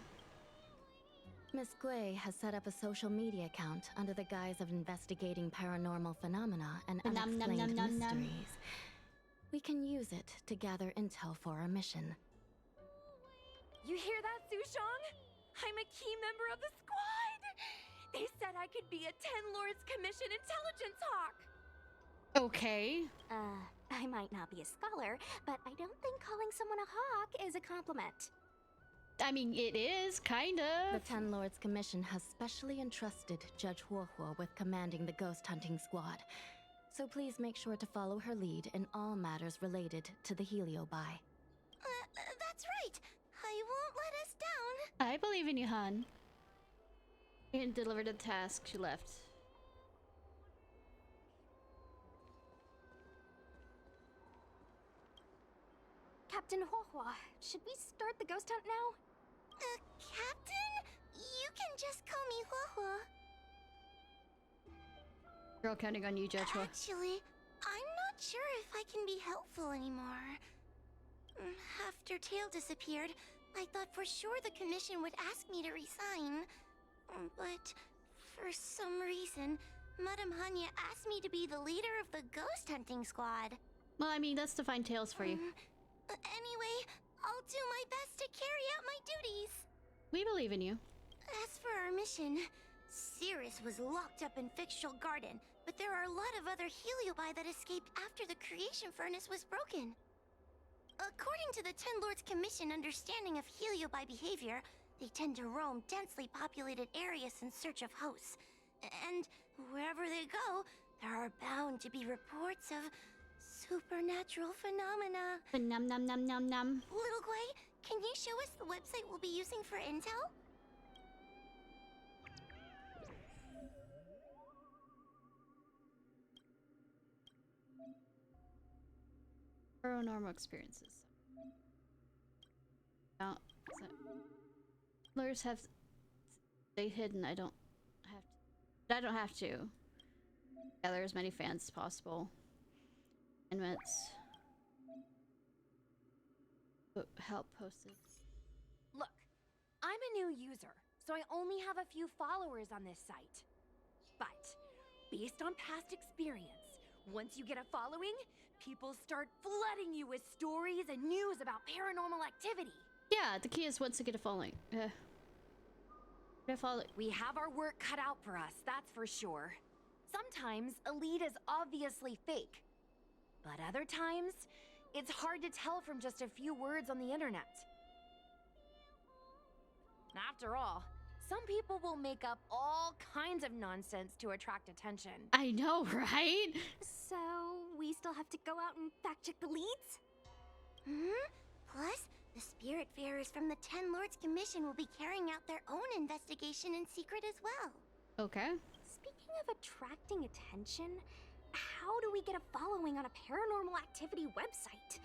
Speaker 11: Miss Gui has set up a social media account under the guise of investigating paranormal phenomena and unexplained mysteries. We can use it to gather intel for our mission.
Speaker 9: You hear that, Sushong? I'm a key member of the squad! They said I could be a Ten Lords Commission intelligence hawk!
Speaker 1: Okay.
Speaker 10: I might not be a scholar, but I don't think calling someone a hawk is a compliment.
Speaker 1: I mean, it is, kind of.
Speaker 11: The Ten Lords Commission has specially entrusted Judge HoYo with commanding the ghost hunting squad. So please make sure to follow her lead in all matters related to the HelioBy.
Speaker 7: That's right. I won't let us down.
Speaker 1: I believe in you, hon. And delivered the task, she left.
Speaker 10: Captain HoYo, should we start the ghost hunt now?
Speaker 7: Captain? You can just call me HoYo.
Speaker 1: Girl counting on you, Joshua.
Speaker 7: Actually, I'm not sure if I can be helpful anymore. After Tail disappeared, I thought for sure the commission would ask me to resign. But for some reason, Madame Hanya asked me to be the leader of the ghost hunting squad.
Speaker 1: Well, I mean, that's to find tails for you.
Speaker 7: Anyway, I'll do my best to carry out my duties.
Speaker 1: We believe in you.
Speaker 7: As for our mission, Cirrus was locked up in Fictional Garden, but there are a lot of other Heliobi that escaped after the creation furnace was broken. According to the Ten Lords Commission understanding of Heliobi behavior, they tend to roam densely populated areas in search of hosts. And wherever they go, there are bound to be reports of supernatural phenomena.
Speaker 1: Num num num num num.
Speaker 7: Little Gwei, can you show us the website we'll be using for intel?
Speaker 1: Paranormal experiences. Oh, Lures have stayed hidden. I don't have to. Gather as many fans as possible. Inmates. Help posted.
Speaker 9: Look, I'm a new user, so I only have a few followers on this site. But, based on past experience, once you get a following, people start flooding you with stories and news about paranormal activity.
Speaker 1: Yeah, the key is once you get a following.
Speaker 9: We have our work cut out for us, that's for sure. Sometimes a lead is obviously fake. But other times, it's hard to tell from just a few words on the internet. After all, some people will make up all kinds of nonsense to attract attention.
Speaker 1: I know, right?
Speaker 10: So, we still have to go out and fact check the leads?
Speaker 7: Plus, the Spiritfarers from the Ten Lords Commission will be carrying out their own investigation in secret as well.
Speaker 1: Okay.
Speaker 10: Speaking of attracting attention, how do we get a following on a paranormal activity website?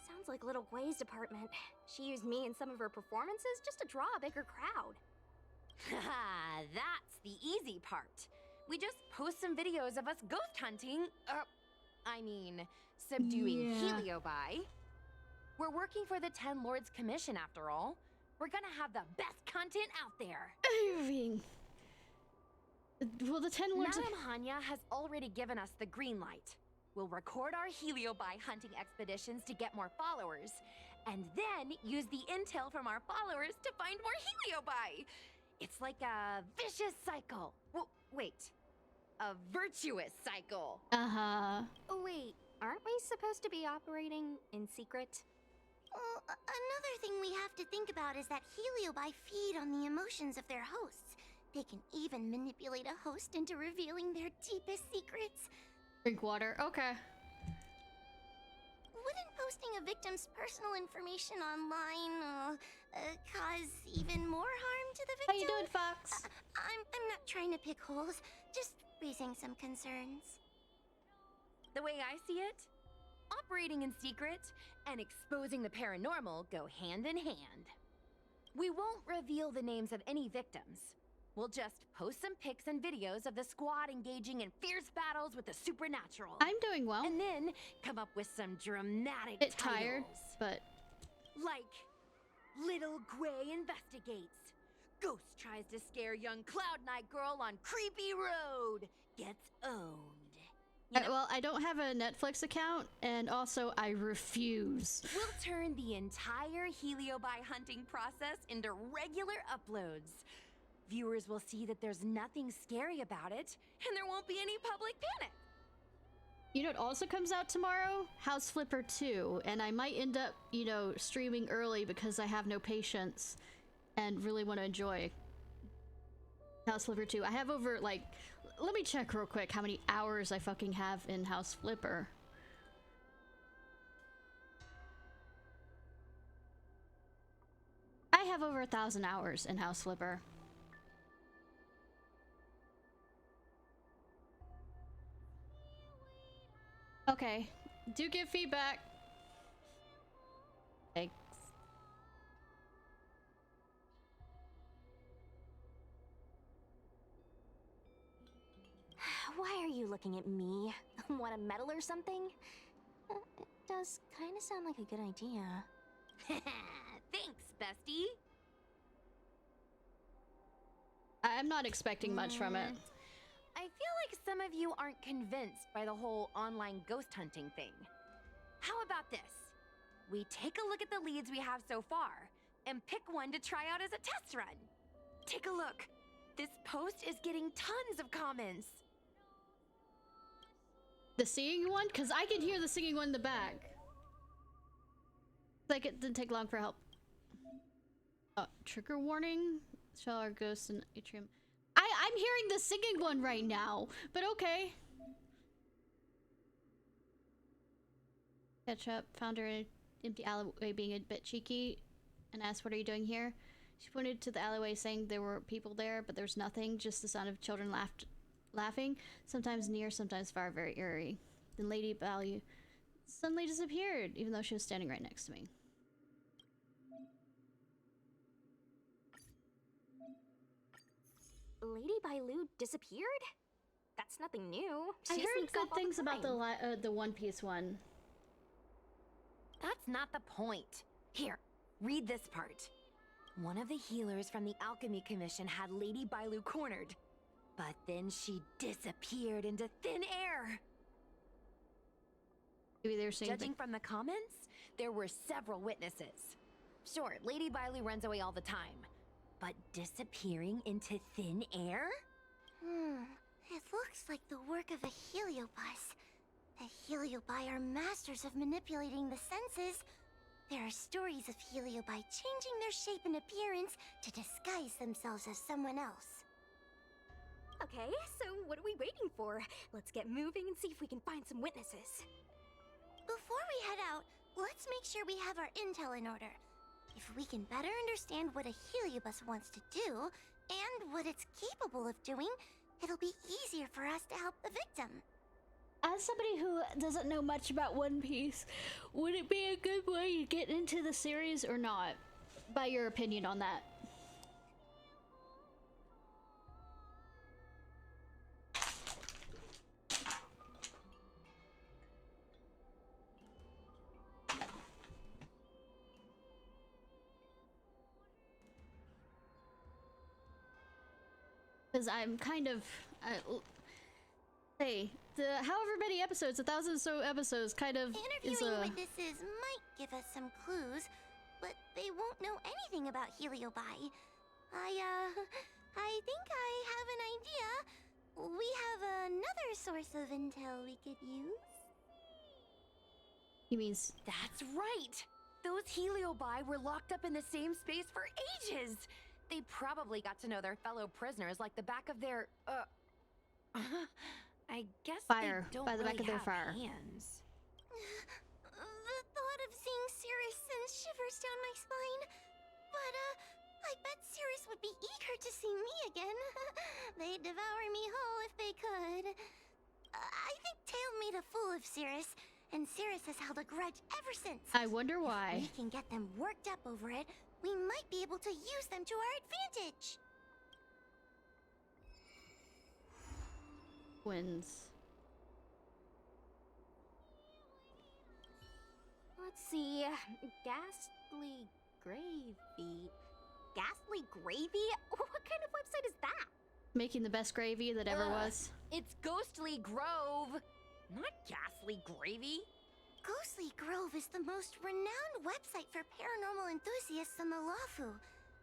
Speaker 10: Sounds like Little Gwei's department. She used me in some of her performances just to draw a bigger crowd.
Speaker 9: Haha, that's the easy part. We just post some videos of us ghost hunting, subduing Heliobi. We're working for the Ten Lords Commission after all. We're gonna have the best content out there.
Speaker 1: Well, the Ten Lords...
Speaker 9: Madame Hanya has already given us the green light. We'll record our Heliobi hunting expeditions to get more followers, and then use the intel from our followers to find more Heliobi. It's like a vicious cycle. Wait, a virtuous cycle.
Speaker 10: Oh, wait, aren't we supposed to be operating in secret?
Speaker 7: Well, another thing we have to think about is that Heliobi feed on the emotions of their hosts. They can even manipulate a host into revealing their deepest secrets.
Speaker 1: Drink water. Okay.
Speaker 7: Wouldn't posting a victim's personal information online cause even more harm to the victim?
Speaker 1: How you doing, Fox?
Speaker 7: I'm not trying to pick holes, just raising some concerns.
Speaker 9: The way I see it, operating in secret and exposing the paranormal go hand in hand. We won't reveal the names of any victims. We'll just post some pics and videos of the squad engaging in fierce battles with the supernatural.
Speaker 1: I'm doing well.
Speaker 9: And then come up with some dramatic
Speaker 1: Bit
Speaker 9: titles.
Speaker 1: tired, but...
Speaker 9: Like, Little Gwei investigates. Ghost tries to scare young Cloud Knight girl on creepy road. Gets owned.
Speaker 1: Well, I don't have a Netflix account, and also I refuse.
Speaker 9: We'll turn the entire Heliobi hunting process into regular uploads. Viewers will see that there's nothing scary about it, and there won't be any public panic.
Speaker 1: You know what also comes out tomorrow? House Flipper 2, and I might end up, streaming early because I have no patience and really want to enjoy House Flipper 2. I have over, let me check real quick how many hours I fucking have in House Flipper. I have over 1,000 hours in House Flipper. Okay, do give feedback. Thanks.
Speaker 10: Why are you looking at me? Want a medal or something? It does kind of sound like a good idea.
Speaker 9: Thanks, bestie.
Speaker 1: I'm not expecting much from it.
Speaker 9: I feel like some of you aren't convinced by the whole online ghost hunting thing. How about this? We take a look at the leads we have so far and pick one to try out as a test run. Take a look. This post is getting tons of comments.
Speaker 1: The singing one? Because I can hear the singing one in the back. Like, it didn't take long for help. Trigger warning? Shall our ghosts in atrium? I'm hearing the singing one right now, but okay. Catch up. Found her in an empty alleyway being a bit cheeky and asked, "What are you doing here?" She pointed to the alleyway saying there were people there, but there was nothing, just the sound of children laughing, sometimes near, sometimes far, very eerie. Then Lady Baloo suddenly disappeared, even though she was standing right next to me.
Speaker 10: Lady Bailu disappeared? That's nothing new.
Speaker 1: I
Speaker 10: She
Speaker 1: heard
Speaker 10: sneaks
Speaker 1: good
Speaker 10: off all the
Speaker 1: things about
Speaker 10: time.
Speaker 1: the One Piece one.
Speaker 9: That's not the point. Here, read this part. One of the healers from the Alchemy Commission had Lady Bailu cornered, but then she disappeared into thin air.
Speaker 1: Maybe they're saying
Speaker 9: Judging from the comments, there were several witnesses. Sure, Lady Bailu runs away all the time, but disappearing into thin air?
Speaker 7: It looks like the work of a heliobus. The heliobi are masters of manipulating the senses. There are stories of heliobi changing their shape and appearance to disguise themselves as someone else.
Speaker 10: Okay, so what are we waiting for? Let's get moving and see if we can find some witnesses.
Speaker 7: Before we head out, let's make sure we have our intel in order. If we can better understand what a heliobus wants to do, and what it's capable of doing, it'll be easier for us to help the victim.
Speaker 1: As somebody who doesn't know much about One Piece, would it be a good way to get into the series or not? By your opinion on that. Because I'm kind of... hey, however many episodes, 1,000 or so episodes, kind of is
Speaker 7: Interviewing
Speaker 1: a...
Speaker 7: witnesses might give us some clues, but they won't know anything about heliobi. I think I have an idea. We have another source of intel we could use.
Speaker 1: He means...
Speaker 9: That's right! Those heliobi were locked up in the same space for ages! They probably got to know their fellow prisoners like the back of their, I guess
Speaker 1: fire,
Speaker 9: they don't
Speaker 1: by the back
Speaker 9: really
Speaker 1: of their
Speaker 9: have
Speaker 1: fire.
Speaker 9: hands.
Speaker 7: The thought of seeing Cirrus sends shivers down my spine. But, I bet Cirrus would be eager to see me again. They'd devour me whole if they could. I think Tail made a fool of Cirrus, and Cirrus has held a grudge ever since.
Speaker 1: I wonder why.
Speaker 7: If we can get them worked up over it, we might be able to use them to our advantage.
Speaker 1: Twins.
Speaker 10: Let's see. Ghastly Gravy. Ghastly Gravy? What kind of website is that?
Speaker 1: Making the best gravy that ever was.
Speaker 9: It's Ghostly Grove, not Ghastly Gravy.
Speaker 7: Ghostly Grove is the most renowned website for paranormal enthusiasts on the Lawfu.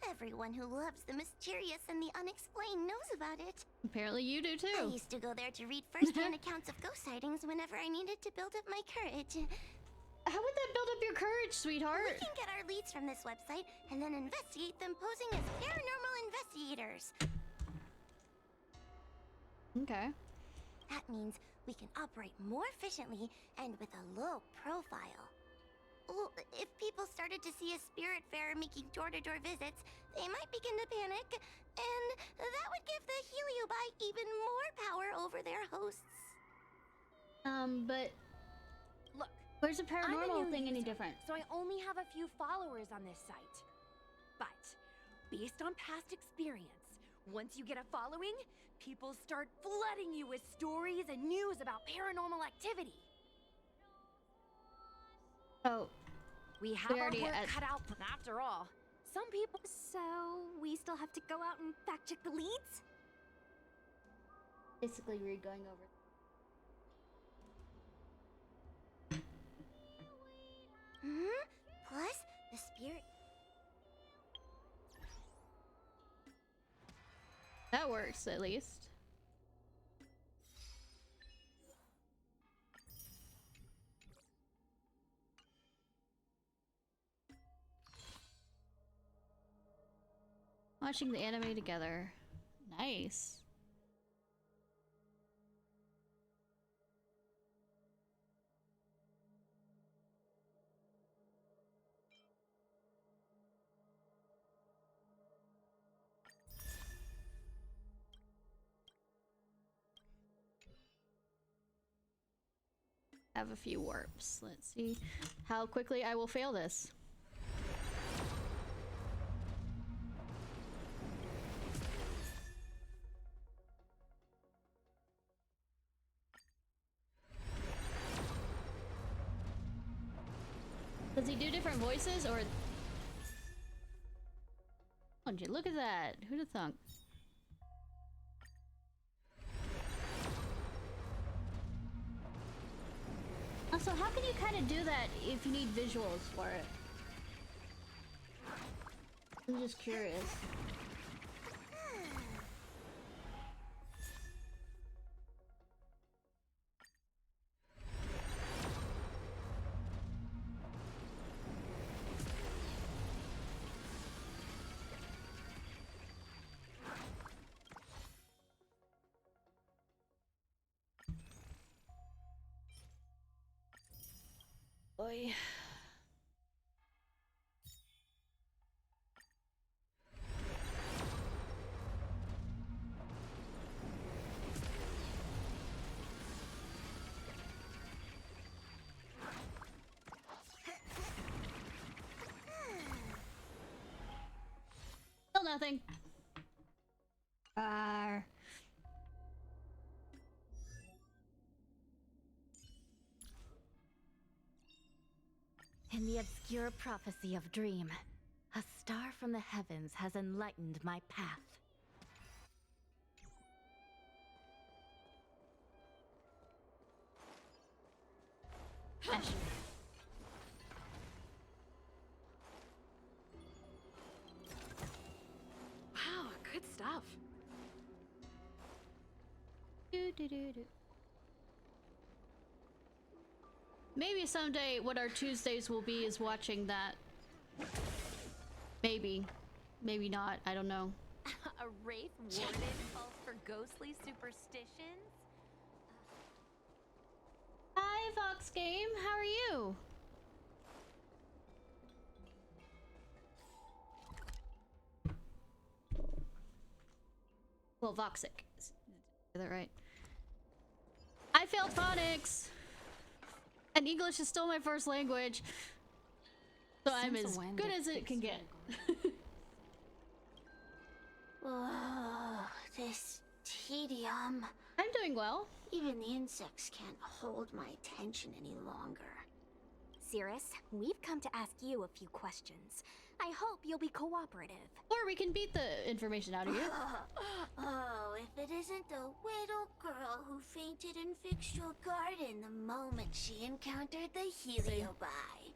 Speaker 7: Everyone who loves the mysterious and the unexplained knows about it.
Speaker 1: Apparently you do
Speaker 7: I
Speaker 1: too.
Speaker 7: used to go there to read first-hand accounts of ghost sightings whenever I needed to build up my courage.
Speaker 1: How would that build up your courage, sweetheart?
Speaker 7: We can get our leads from this website and then investigate them posing as paranormal investigators.
Speaker 1: Okay.
Speaker 7: That means we can operate more efficiently and with a low profile. Well, if people started to see a spirit fair making door-to-door visits, they might begin to panic, and that would give the heliobi even more power over their hosts.
Speaker 1: But
Speaker 9: Look,
Speaker 1: where's the
Speaker 9: I'm a
Speaker 1: paranormal
Speaker 9: new
Speaker 1: thing any
Speaker 9: user,
Speaker 1: different?
Speaker 9: So I only have a few followers on this site. But based on past experience, Once you get a following, people start flooding you with stories and news about paranormal activity.
Speaker 1: Oh,
Speaker 9: We have our
Speaker 1: already
Speaker 9: work
Speaker 1: at-
Speaker 9: cut out. After all, some people.
Speaker 10: So, we still have to go out and fact check the leads?
Speaker 1: basically we're going over.
Speaker 7: Plus, the spirit.
Speaker 1: That works at least. Watching the anime together. Nice. Have a few warps. Let's see how quickly I will fail this. Does he do different voices or? Oh, gee, look at that! Who'd have thunk? Also, how can you kind of do that if you need visuals for it? I'm just curious. Boy. Still nothing.
Speaker 11: In the obscure prophecy of Dream, a star from the heavens has enlightened my path.
Speaker 1: Ash.
Speaker 4: Wow, good stuff.
Speaker 1: Maybe someday what our Tuesdays will be is watching that. Maybe. Maybe not. I don't know.
Speaker 9: A wraith warden falls for ghostly superstitions?
Speaker 1: Hi, Vox Game. How are you? Well, Voxic. Is that right? I failed phonics! And English is still my first language. So I'm as good as it can get.
Speaker 7: Oh, this tedium.
Speaker 1: I'm doing well.
Speaker 7: Even the insects can't hold my attention any longer.
Speaker 10: Cirrus, we've come to ask you a few questions. I hope you'll be cooperative.
Speaker 1: Or we can beat the information out of you.
Speaker 7: Oh, if it isn't the little girl who fainted and fixed your garden the moment she encountered the HelioBi.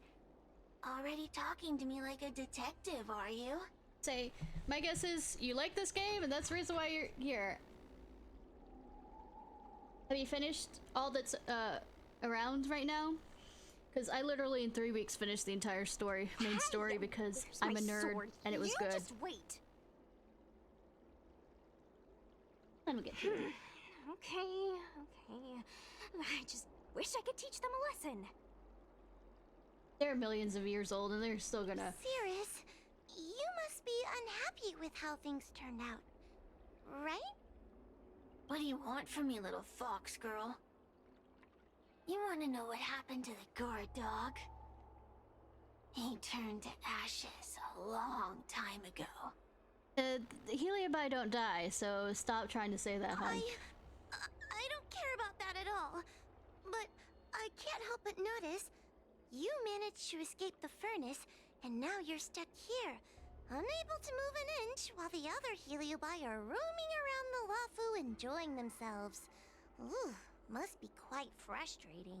Speaker 7: Already talking to me like a detective, are you?
Speaker 1: Say, my guess is you like this game and that's the reason why you're here. Have you finished all that's around right now? Because I literally in 3 weeks finished the entire story, main story, because I'm a nerd and it was good.
Speaker 10: Just wait.
Speaker 1: Let me get to it.
Speaker 10: Okay. I just wish I could teach them a lesson.
Speaker 1: They're millions of years old and they're still gonna...
Speaker 7: Cirrus, you must be unhappy with how things turned out, right? What do you want from me, little fox girl? You want to know what happened to the guard dog? He turned to ashes a long time ago.
Speaker 1: Heliobi don't die, so stop trying to say that, hon.
Speaker 7: I don't care about that at all. But I can't help but notice you managed to escape the furnace, and now you're stuck here, unable to move an inch, while the other Heliobi are roaming around the Lafu enjoying themselves. Ooh, must be quite frustrating.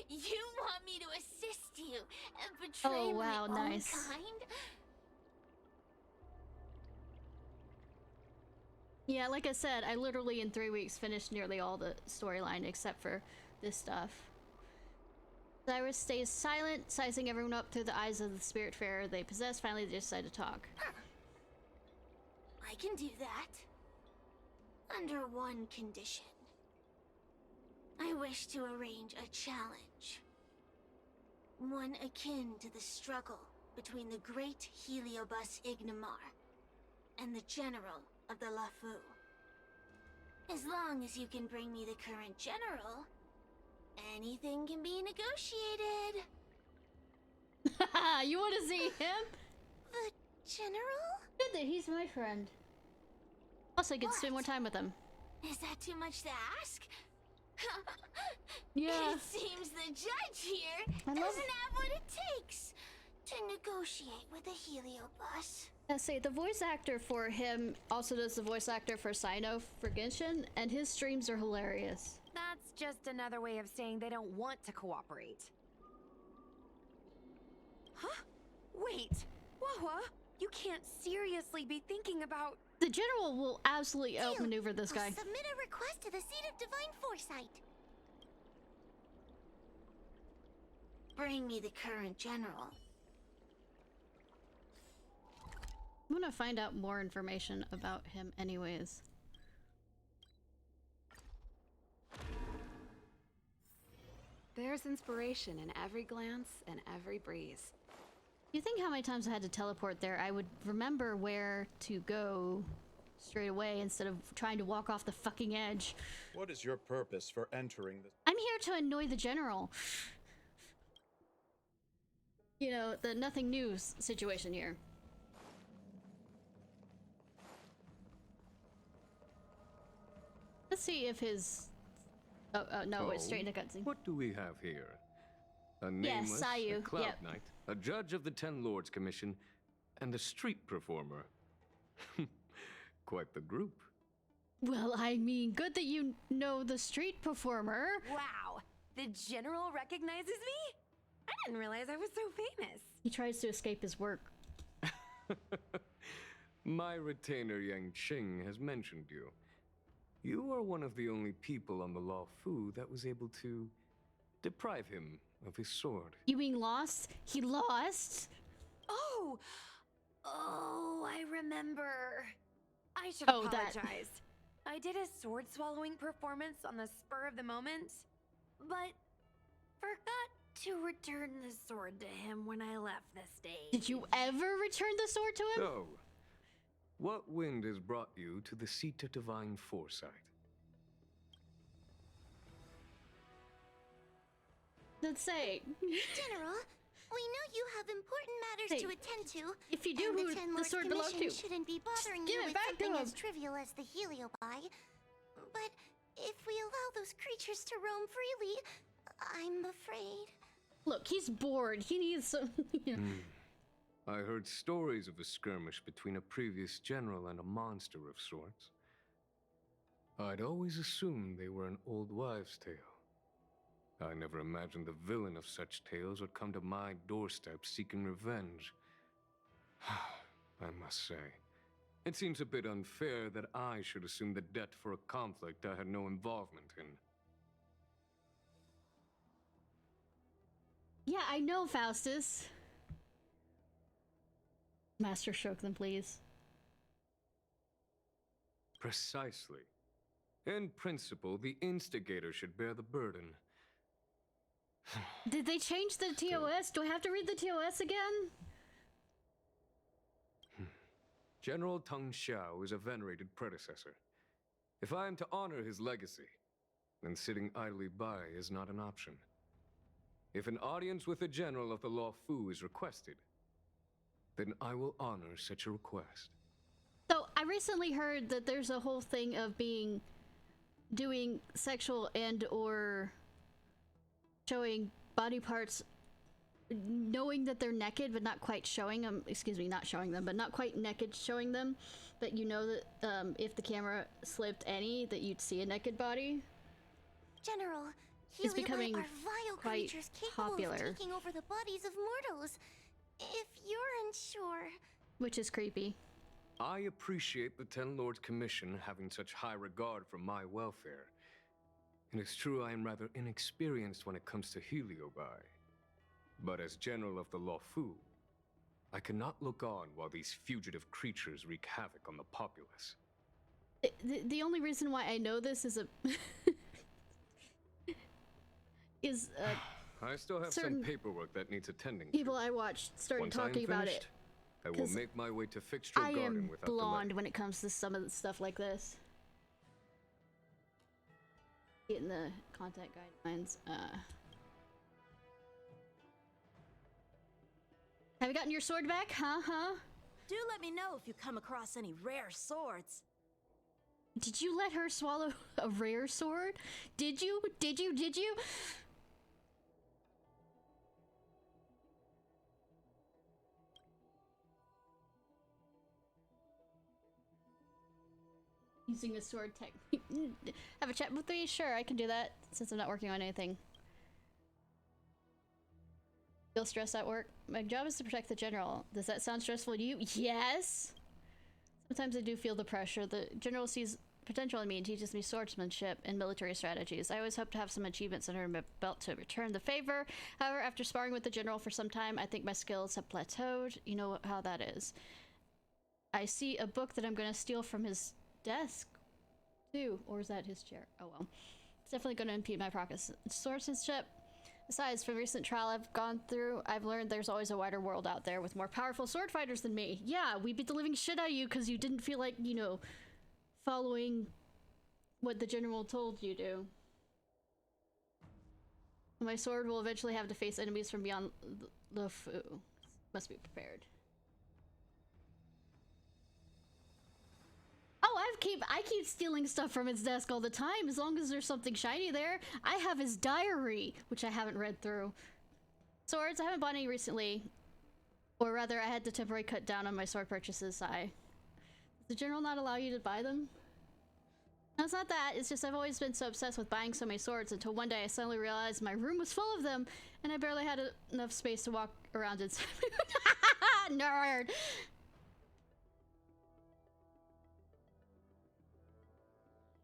Speaker 3: You want me to assist you and betray my own
Speaker 1: nice.
Speaker 3: kind?
Speaker 1: Yeah, like I said, I literally in 3 weeks finished nearly all the storyline except for this stuff. Cyrus stays silent, sizing everyone up through the eyes of the Spiritfarer they possess. Finally, they decide to talk.
Speaker 3: Huh. I can do that. Under one condition. I wish to arrange a challenge. One akin to the struggle between the great Heliobus Ignamar and the general of the Lafu. As long as you can bring me the current general, anything can be negotiated.
Speaker 1: You want to see him?
Speaker 7: The general?
Speaker 1: Good that he's my friend. Also, I can spend more time with him.
Speaker 3: Is that too much to ask?
Speaker 1: Yeah.
Speaker 3: It seems the judge here doesn't have what it takes to negotiate with the Heliobus.
Speaker 1: I say the voice actor for him also does the voice actor for Sino for Genshin, and his streams are hilarious.
Speaker 9: That's just another way of saying they don't want to cooperate. Huh? Wait, Wawa, you can't seriously be thinking about...
Speaker 1: The general will absolutely outmaneuver this guy.
Speaker 7: I'll submit a request to the Seat of Divine Foresight.
Speaker 3: Bring me the current general.
Speaker 1: I'm gonna find out more information about him anyways.
Speaker 12: There's inspiration in every glance and every breeze.
Speaker 1: You think how many times I had to teleport there, I would remember where to go straight away instead of trying to walk off the fucking edge.
Speaker 13: What is your purpose for entering this?
Speaker 1: I'm here to annoy the general. You know, the nothing new situation here. Let's see if his... Oh, no, it's straight into cutscene.
Speaker 14: What do we have here? A nameless,
Speaker 1: Sayu,
Speaker 14: a Cloud
Speaker 1: yep.
Speaker 14: Knight, a judge of the Ten Lords Commission, and a street performer. Quite the group.
Speaker 1: Well, I mean, good that you know the street performer.
Speaker 9: Wow, the general recognizes me? I didn't realize I was so famous.
Speaker 1: He tries to escape his work.
Speaker 14: My retainer Yang Qing has mentioned you. You are one of the only people on the Law Fu that was able to deprive him of his sword.
Speaker 1: You mean lost? He lost?
Speaker 9: Oh, I remember. I should
Speaker 1: Oh, that-
Speaker 9: apologize. I did a sword swallowing performance on the spur of the moment, but forgot to return the sword to him when I left the stage.
Speaker 1: Did you ever return the sword to him?
Speaker 14: So, what wind has brought you to the Seat of Divine Foresight?
Speaker 1: Let's say.
Speaker 7: General, we know you have important matters
Speaker 1: Hey,
Speaker 7: to attend to.
Speaker 1: if you do,
Speaker 7: and
Speaker 1: who
Speaker 7: the Ten
Speaker 1: the
Speaker 7: Lords
Speaker 1: sword belong
Speaker 7: Commission
Speaker 1: to?
Speaker 7: shouldn't be bothering
Speaker 1: give
Speaker 7: you
Speaker 1: it
Speaker 7: with
Speaker 1: back to
Speaker 7: something
Speaker 1: him.
Speaker 7: as trivial as the Heliobi. But if we allow those creatures to roam freely, I'm afraid.
Speaker 1: Look, he's bored. He needs some. You know.
Speaker 14: I heard stories of a skirmish between a previous general and a monster of sorts. I'd always assumed they were an old wives' tale. I never imagined the villain of such tales would come to my doorstep seeking revenge. I must say, it seems a bit unfair that I should assume the debt for a conflict I had no involvement in.
Speaker 1: Yeah, I know, Faustus. Master stroke them, please.
Speaker 14: Precisely. In principle, the instigator should bear the burden.
Speaker 1: Did they change the TOS? Do I have to read the TOS again?
Speaker 14: General Teng Xiao is a venerated predecessor. If I am to honor his legacy, then sitting idly by is not an option. If an audience with the general of the Law Fu is requested, then I will honor such a request.
Speaker 1: So I recently heard that there's a whole thing of doing sexual and or showing body parts, knowing that they're naked but not quite showing them. Excuse me, not showing them, but not quite naked showing them. But you know that if the camera slipped any, that you'd see a naked body.
Speaker 7: General,
Speaker 1: It's becoming
Speaker 7: Heliolite are vile
Speaker 1: quite
Speaker 7: creatures capable
Speaker 1: popular.
Speaker 7: of taking over the bodies of mortals. If you're unsure...
Speaker 1: Which is creepy.
Speaker 14: I appreciate the Ten Lords Commission having such high regard for my welfare. And it's true I am rather inexperienced when it comes to Heliobi. But as General of the Lawfu, I cannot look on while these fugitive creatures wreak havoc on the populace.
Speaker 1: The only reason why I know this is
Speaker 14: I still have some
Speaker 1: certain
Speaker 14: paperwork that needs attending to.
Speaker 1: people I watched started
Speaker 14: Once
Speaker 1: talking
Speaker 14: I am
Speaker 1: about
Speaker 14: finished,
Speaker 1: it.
Speaker 14: I will
Speaker 1: 'Cause
Speaker 14: make my way to Fixtral
Speaker 1: I
Speaker 14: Garden
Speaker 1: am
Speaker 14: without
Speaker 1: blonde
Speaker 14: delay.
Speaker 1: when it comes to some of the stuff like this. Getting the content guidelines. Have you gotten your sword back? Huh?
Speaker 15: Do let me know if you come across any rare swords.
Speaker 1: Did you let her swallow a rare sword? Did you? Using a sword technique. Have a chat with me? Sure, I can do that since I'm not working on anything. Feel stressed at work? My job is to protect the general. Does that sound stressful to you? Yes! Sometimes I do feel the pressure. The general sees potential in me and teaches me swordsmanship and military strategies. I always hope to have some achievements under my belt to return the favor. However, after sparring with the general for some time, I think my skills have plateaued. You know how that is. I see a book that I'm going to steal from his desk, too. Or is that his chair? Oh well. It's definitely going to impede my progress. Swordsmanship. Besides, from recent trial I've gone through, I've learned there's always a wider world out there with more powerful sword fighters than me. Yeah, we beat the living shit out of you because you didn't feel like, you know, following what the general told you to. My sword will eventually have to face enemies from beyond the Fu. Must be prepared. Oh, I keep stealing stuff from his desk all the time, as long as there's something shiny there. I have his diary, which I haven't read through. Swords, I haven't bought any recently. Or rather, I had to temporarily cut down on my sword purchases. Does the general not allow you to buy them? No, it's not that. It's just I've always been so obsessed with buying so many swords until one day I suddenly realized my room was full of them, and I barely had enough space to walk around inside. Nerd!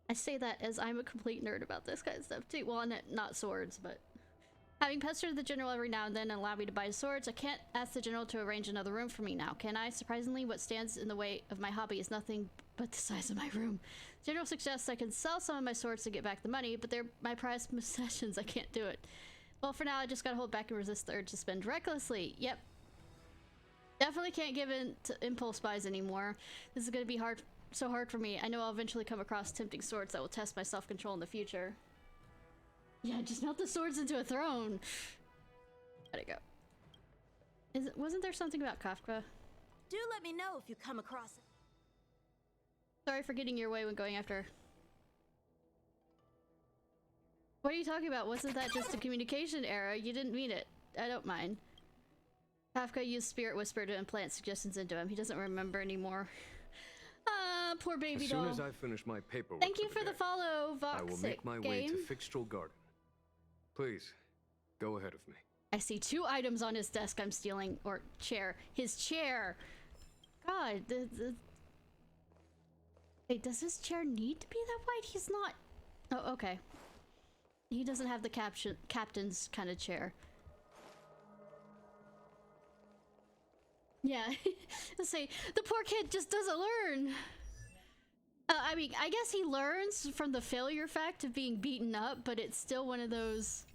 Speaker 1: I say that as I'm a complete nerd about this kind of stuff too. Well, not swords, but... Having pestered the general every now and then and allowed me to buy swords, I can't ask the general to arrange another room for me now, can I? Surprisingly, what stands in the way of my hobby is nothing but the size of my room. The general suggests I can sell some of my swords to get back the money, but they're my prized possessions. I can't do it. Well, for now, I just gotta hold back and resist the urge to spend recklessly. Yep. Definitely can't give in to impulse buys anymore. This is gonna be so hard for me. I know I'll eventually come across tempting swords that will test my self-control in the future. Yeah, just melt the swords into a throne. Let it go. Wasn't there something about Kafka?
Speaker 15: Do let me know if you come across it.
Speaker 1: Sorry for getting your way when going after. What are you talking about? Wasn't that just a communication error? You didn't mean it. I don't mind. Kafka used Spirit Whisper to implant suggestions into him. He doesn't remember anymore. Poor baby doll.
Speaker 14: As soon as I finish my paperwork
Speaker 1: Thank you for the
Speaker 14: day,
Speaker 1: follow, Voxic
Speaker 14: I will make my way to Fixtral Garden. Please, go ahead of me.
Speaker 1: I see 2 items on his desk I'm stealing, or chair. His chair. God, Wait, does his chair need to be that wide? He's not... Oh, okay. He doesn't have the captain's kind of chair. Yeah, let's say the poor kid just doesn't learn. I mean, I guess he learns from the failure fact of being beaten up, but it's still one of those...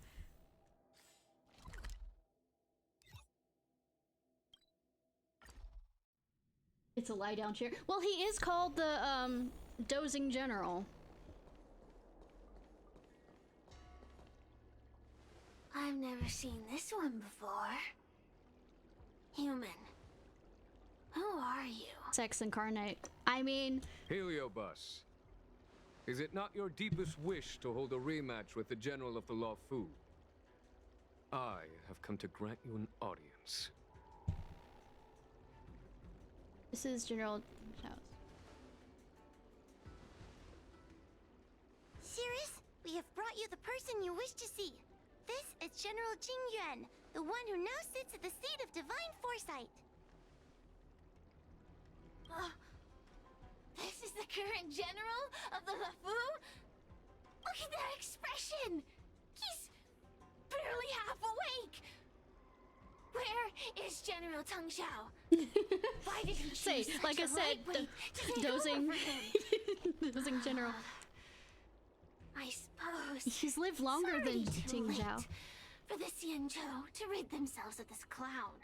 Speaker 1: It's a lie-down chair. Well, he is called the, dozing general.
Speaker 7: I've never seen this one before. Human.
Speaker 3: Who are you?
Speaker 1: Sex incarnate. I mean...
Speaker 14: Heliobus, is it not your deepest wish to hold a rematch with the General of the Law Fu? I have come to grant you an audience.
Speaker 1: This is General Chaos.
Speaker 7: Cirrus, we have brought you the person you wish to see. This is General Jingyuan, the one who now sits at the seat of divine foresight.
Speaker 3: This is the current general of the LeFou? Look at that expression! He's barely half awake! Where is General Teng Xiao? Why did he choose such
Speaker 1: like I
Speaker 3: a
Speaker 1: said,
Speaker 3: lightweight to take
Speaker 1: dozing,
Speaker 3: over for him?
Speaker 1: dozing general.
Speaker 3: I suppose
Speaker 1: He's lived longer
Speaker 3: it's
Speaker 1: than
Speaker 3: already too
Speaker 1: Ting
Speaker 3: late
Speaker 1: Zhao.
Speaker 3: for the Xianzhou to rid themselves of this clown.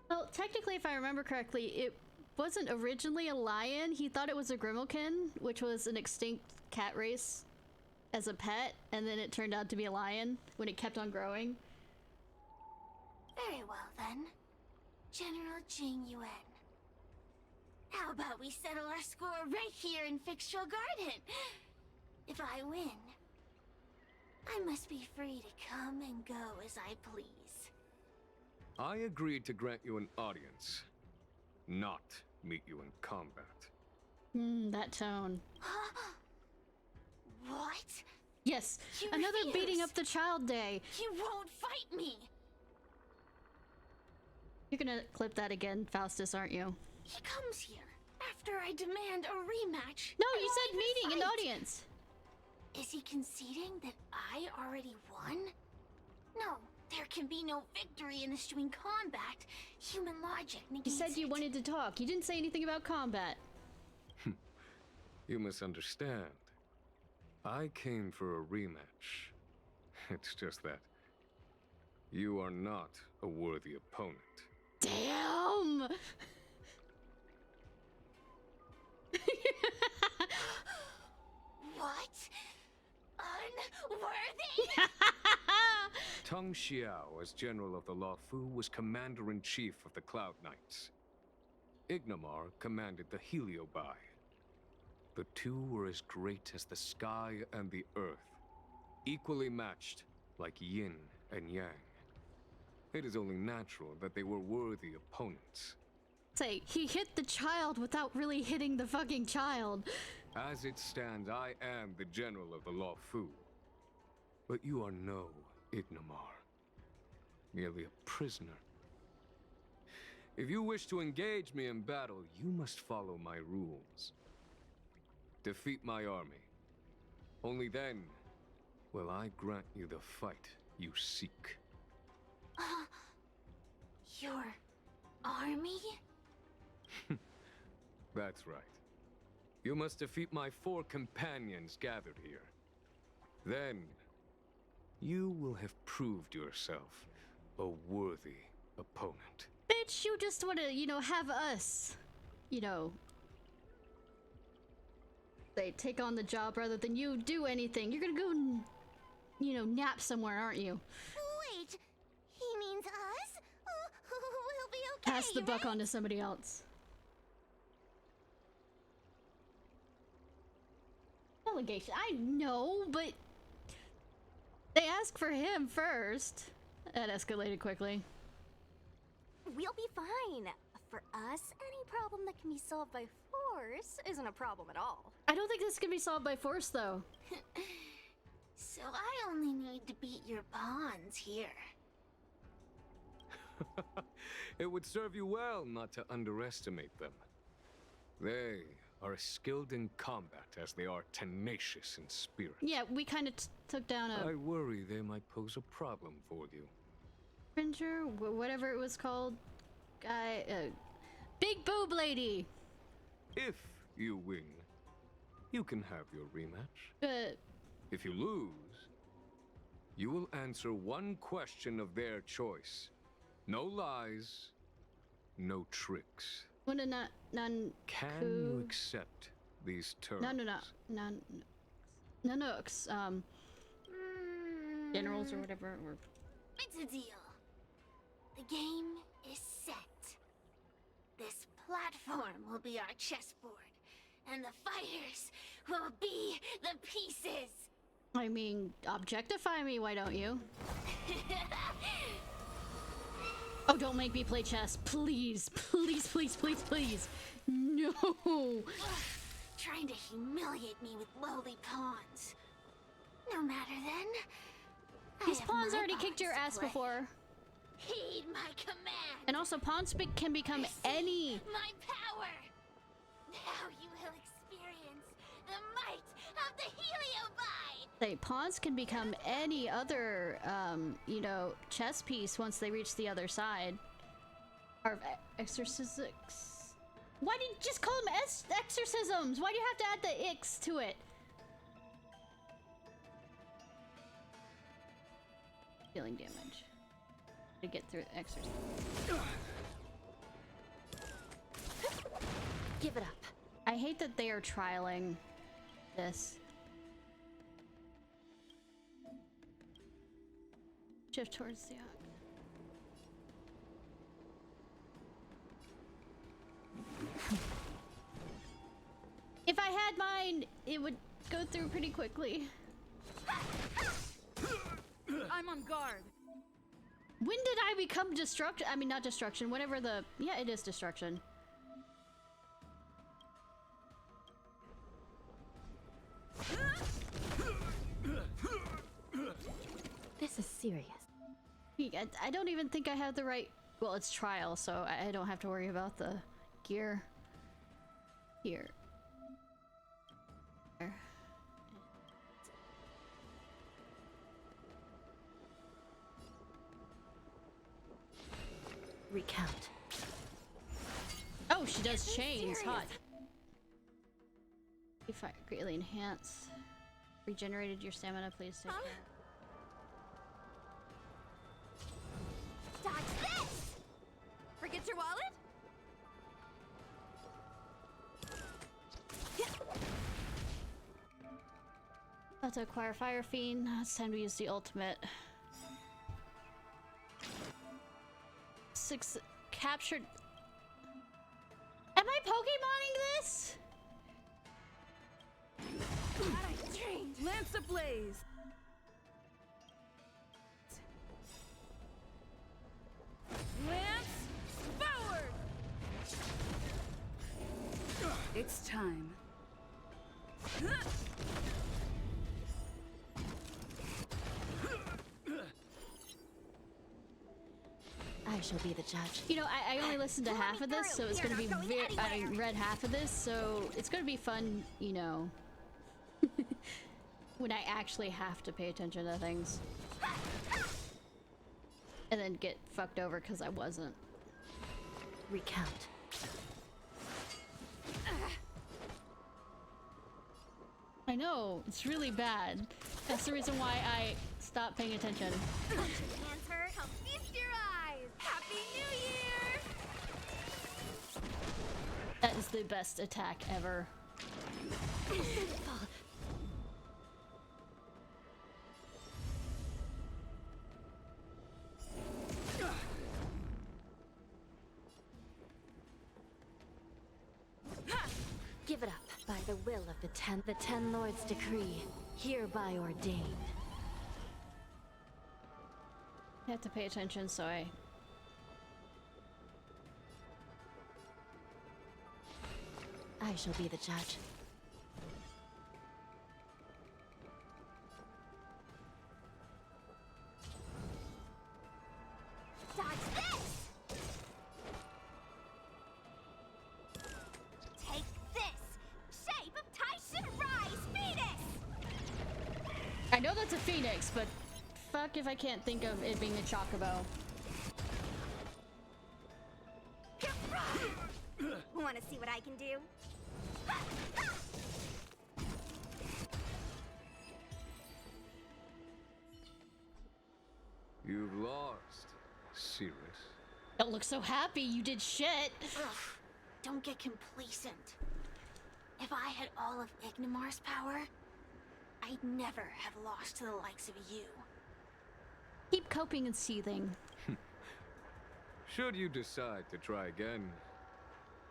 Speaker 1: Well, technically, if I remember correctly, it wasn't originally a lion. He thought it was a Grimalkin, which was an extinct cat race, as a pet, and then it turned out to be a lion when it kept on growing.
Speaker 3: Very well then, General Jing Yuan. How about we settle our score right here in Fixtural Garden? If I win, I must be free to come and go as I please.
Speaker 14: I agreed to grant you an audience, not meet you in combat.
Speaker 1: That tone.
Speaker 3: What?
Speaker 1: Yes,
Speaker 3: You
Speaker 1: another
Speaker 3: refuse.
Speaker 1: beating up the child day.
Speaker 3: You won't fight me!
Speaker 1: You're gonna clip that again, Faustus, aren't you?
Speaker 3: He comes here after I demand a rematch.
Speaker 1: No,
Speaker 3: I
Speaker 1: you
Speaker 3: won't
Speaker 1: said
Speaker 3: even
Speaker 1: meeting an
Speaker 3: fight.
Speaker 1: audience.
Speaker 3: Is he conceding that I already won? No, there can be no victory in eschewing combat. Human logic
Speaker 1: You
Speaker 3: negates
Speaker 1: said you
Speaker 3: it.
Speaker 1: wanted to talk. You didn't say anything about combat.
Speaker 14: You misunderstand. I came for a rematch. It's just that you are not a worthy opponent.
Speaker 1: Damn!
Speaker 3: What? Unworthy?
Speaker 14: Teng Xiao, as General of the Law Fu, was Commander-in-Chief of the Cloud Knights. Ignamar commanded the Heliobai. The two were as great as the sky and the earth, equally matched like yin and yang. It is only natural that they were worthy opponents.
Speaker 1: Say, he hit the child without really hitting the fucking child.
Speaker 14: As it stands, I am the General of the Law Fu. But you are no Ignamar, merely a prisoner. If you wish to engage me in battle, you must follow my rules. Defeat my army. Only then will I grant you the fight you seek.
Speaker 3: Your army?
Speaker 14: That's right. You must defeat my 4 companions gathered here. Then, you will have proved yourself a worthy opponent.
Speaker 1: Bitch, you just want to, have us, they take on the job rather than you do anything. You're gonna go and, nap somewhere, aren't you?
Speaker 7: Wait, he means us? We'll be okay,
Speaker 1: Pass the buck
Speaker 7: right?
Speaker 1: on to somebody else. Delegation, I know, but they asked for him first. That escalated quickly.
Speaker 10: We'll be fine. For us, any problem that can be solved by force isn't a problem at all.
Speaker 1: I don't think this can be solved by force, though.
Speaker 3: So I only need to beat your pawns here.
Speaker 14: It would serve you well not to underestimate them. They are as skilled in combat as they are tenacious in spirit.
Speaker 1: Yeah, we kind of took down a
Speaker 14: I worry they might pose a problem for you.
Speaker 1: Cringer, whatever it was called. Guy, big boob lady.
Speaker 14: If you win, you can have your rematch. If you lose, you will answer one question of their choice. No lies, no tricks.
Speaker 1: None.
Speaker 14: Can you accept these terms?
Speaker 1: None. Generals or whatever. Or
Speaker 3: It's a deal. The game is set. This platform will be our chessboard, and the fighters will be the pieces.
Speaker 1: I mean, objectify me, why don't you? Oh, don't make me play chess. Please, please, please, please, please. No.
Speaker 3: Trying to humiliate me with lowly pawns. No matter then.
Speaker 1: These pawns already kicked your ass before.
Speaker 3: Heed my command.
Speaker 1: And also, pawns can become any.
Speaker 3: My power. Now you will experience the might of the HelioBite.
Speaker 1: Say, pawns can become any other, you know, chess piece once they reach the other side. Or exorcisms. Why did you just call them exorcisms? Why do you have to add the X to it? Dealing damage. To get through exorcism.
Speaker 11: Give it up.
Speaker 1: I hate that they are trialing this. Shift towards the ox. If I had mine, it would go through pretty quickly.
Speaker 15: I'm on guard.
Speaker 1: When did I become destruction? I mean, not destruction, whatever the... Yeah, it is destruction.
Speaker 11: This is serious.
Speaker 1: I don't even think I have the right... Well, it's trial, so I don't have to worry about the gear. Here. There.
Speaker 11: Recount.
Speaker 1: Oh, she does chains. Hot. If I greatly enhance. Regenerated your stamina, please take care.
Speaker 9: Dodge this! Forget your wallet?
Speaker 1: About to acquire Fire Fiend. Now it's time to use the ultimate. 6 captured. Am I Pokemoning this?
Speaker 15: Lance ablaze. Lance forward.
Speaker 4: It's time.
Speaker 11: I shall be the judge.
Speaker 1: You know, I only listened to half of this, so it's gonna be very. I read half of this, so it's gonna be fun, you know, when I actually have to pay attention to things. And then get fucked over because I wasn't.
Speaker 11: Recount.
Speaker 1: I know, it's really bad. That's the reason why I stopped paying attention.
Speaker 10: Answer, help feast your eyes. Happy New Year!
Speaker 1: That is the best attack ever.
Speaker 11: Give it up by the will of the Ten Lords' decree, hereby ordained.
Speaker 1: I have to pay attention, so I
Speaker 11: shall be the judge.
Speaker 10: Dodge this! Take this! Shape of Taishin Rise Phoenix!
Speaker 1: I know that's a phoenix, but fuck if I can't think of it being a chocobo.
Speaker 10: Want to see what I can do?
Speaker 14: You've lost, Cirrus.
Speaker 1: Don't look so happy, you did shit.
Speaker 3: Ugh, don't get complacent. If I had all of Ignimar's power, I'd never have lost to the likes of you.
Speaker 1: Keep coping and seething.
Speaker 14: Should you decide to try again,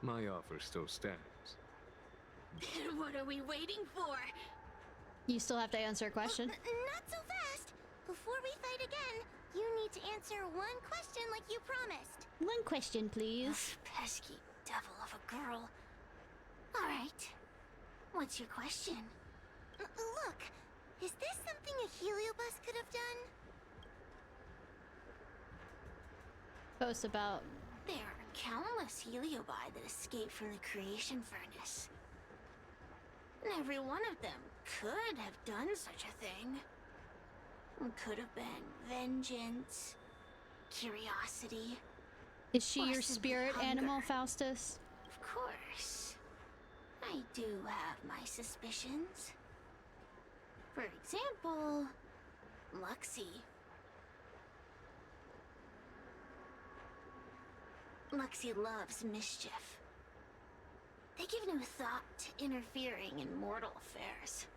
Speaker 14: my offer still stands.
Speaker 3: What are we waiting for?
Speaker 1: You still have to answer a question.
Speaker 7: Not so fast. Before we fight again, you need to answer one question like you promised.
Speaker 1: One question, please.
Speaker 3: Pesky devil of a girl. All right. What's your question?
Speaker 7: Look, is this something a Heliobus could have done?
Speaker 1: Post about...
Speaker 3: There are countless Heliobi that escaped from the creation furnace. And every one of them could have done such a thing. It could have been vengeance, curiosity.
Speaker 1: Is she
Speaker 3: or
Speaker 1: your
Speaker 3: simply
Speaker 1: spirit
Speaker 3: hunger.
Speaker 1: animal, Faustus?
Speaker 3: Of course. I do have my suspicions. For example, Luxie. Luxie loves mischief. They give no thought to interfering in mortal affairs.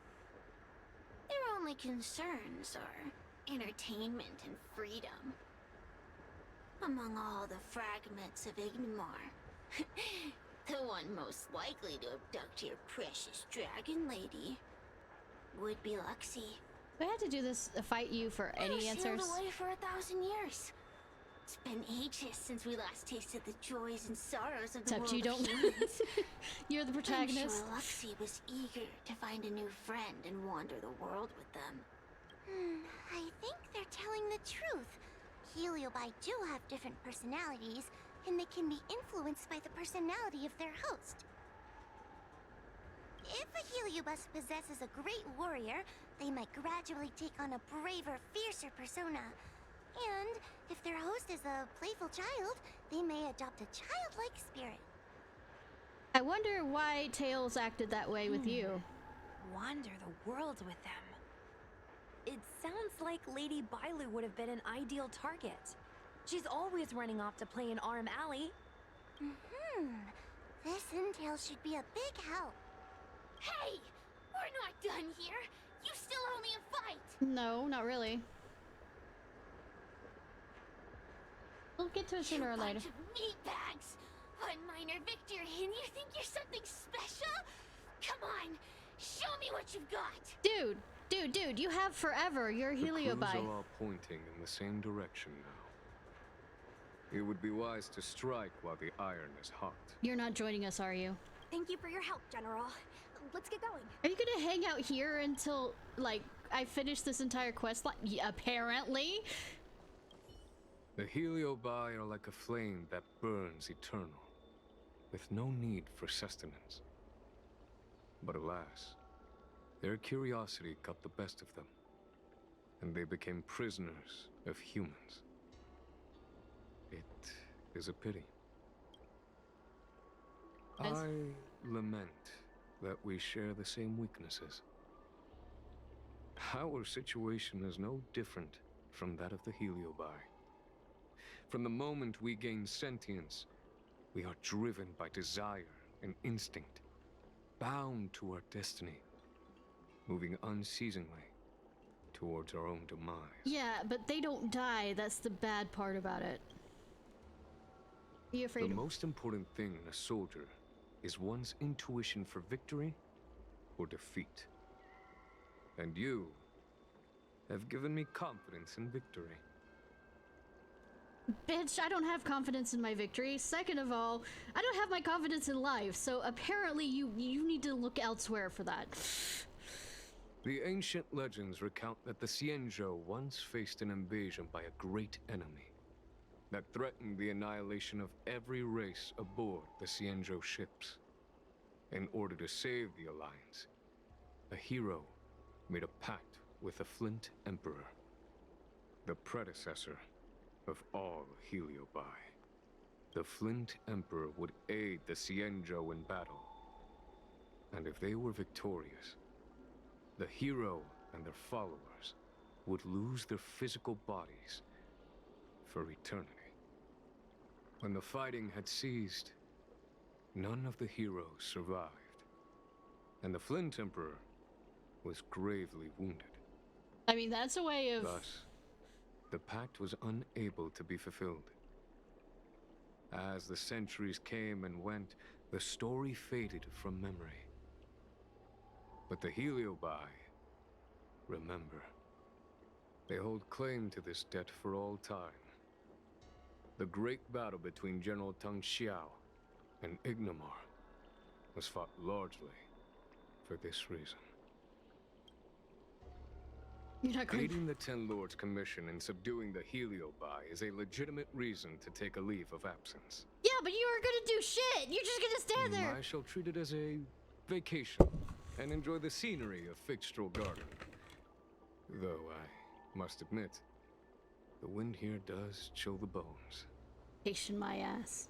Speaker 3: Their only concerns are entertainment and freedom. Among all the fragments of Ignimar, the one most likely to abduct your precious dragon lady would be Luxie.
Speaker 1: We had to do this, fight you for any answers.
Speaker 3: Sailed away for 1,000 years. It's been ages since we last tasted the joys and sorrows of the
Speaker 1: Except
Speaker 3: world
Speaker 1: you don't.
Speaker 3: of humans.
Speaker 1: You're the protagonist.
Speaker 3: I'm sure Luxie was eager to find a new friend and wander the world with them.
Speaker 7: I think they're telling the truth. Heliobi do have different personalities, and they can be influenced by the personality of their host. If a Heliobus possesses a great warrior, they might gradually take on a braver, fiercer persona. And if their host is a playful child, they may adopt a childlike spirit.
Speaker 1: I wonder why Tails acted that way with you.
Speaker 9: Wander the world with them. It sounds like Lady Bailu would have been an ideal target. She's always running off to play in Arm Alley.
Speaker 7: This intel should be a big help.
Speaker 3: Hey! We're not done here! You still owe me a fight!
Speaker 1: No, not really. We'll get to it sooner or later.
Speaker 3: Bunch of meatbags! One minor victory and you think you're something special? Come on! Show me what you've got!
Speaker 1: Dude, you have forever. You're
Speaker 14: The crews
Speaker 1: Heliobi.
Speaker 14: are all pointing in the same direction now. It would be wise to strike while the iron is hot.
Speaker 1: You're not joining us, are you?
Speaker 10: Thank you for your help, General. Let's get going.
Speaker 1: Are you gonna hang out here until, like, I finish this entire quest line? Yeah, apparently.
Speaker 14: The Heliobi are like a flame that burns eternal, with no need for sustenance. But alas, their curiosity got the best of them, and they became prisoners of humans. It is a pity. I lament that we share the same weaknesses. Our situation is no different from that of the Heliobi. From the moment we gain sentience, we are driven by desire and instinct, bound to our destiny, moving unceasingly towards our own demise.
Speaker 1: Yeah, but they don't die. That's the bad part about it. Are you afraid?
Speaker 14: The most important thing in a soldier is one's intuition for victory or defeat. And you have given me confidence in victory.
Speaker 1: Bitch, I don't have confidence in my victory. Second of all, I don't have my confidence in life, so apparently you need to look elsewhere for that.
Speaker 14: The ancient legends recount that the Xianzhou once faced an invasion by a great enemy that threatened the annihilation of every race aboard the Xianzhou ships. In order to save the Alliance, a hero made a pact with the Flint Emperor, the predecessor of all Heliobi. The Flint Emperor would aid the Xianzhou in battle, and if they were victorious, the hero and their followers would lose their physical bodies for eternity. When the fighting had ceased, none of the heroes survived, and the Flint Emperor was gravely wounded.
Speaker 1: I mean, that's a way of...
Speaker 14: Thus, the pact was unable to be fulfilled. As the centuries came and went, the story faded from memory. But the HelioBai remember. They hold claim to this debt for all time. The great battle between General Tang Xiao and Ignamar was fought largely for this reason.
Speaker 1: You're not going
Speaker 14: Aiding the Ten Lords' commission in subduing the HelioBai is a legitimate reason to take a leave of absence.
Speaker 1: Yeah, but you aren't gonna do shit! You're just gonna stand there!
Speaker 14: I shall treat it as a vacation and enjoy the scenery of Fixtral Garden. Though I must admit, the wind here does chill the bones.
Speaker 1: Vacation my ass.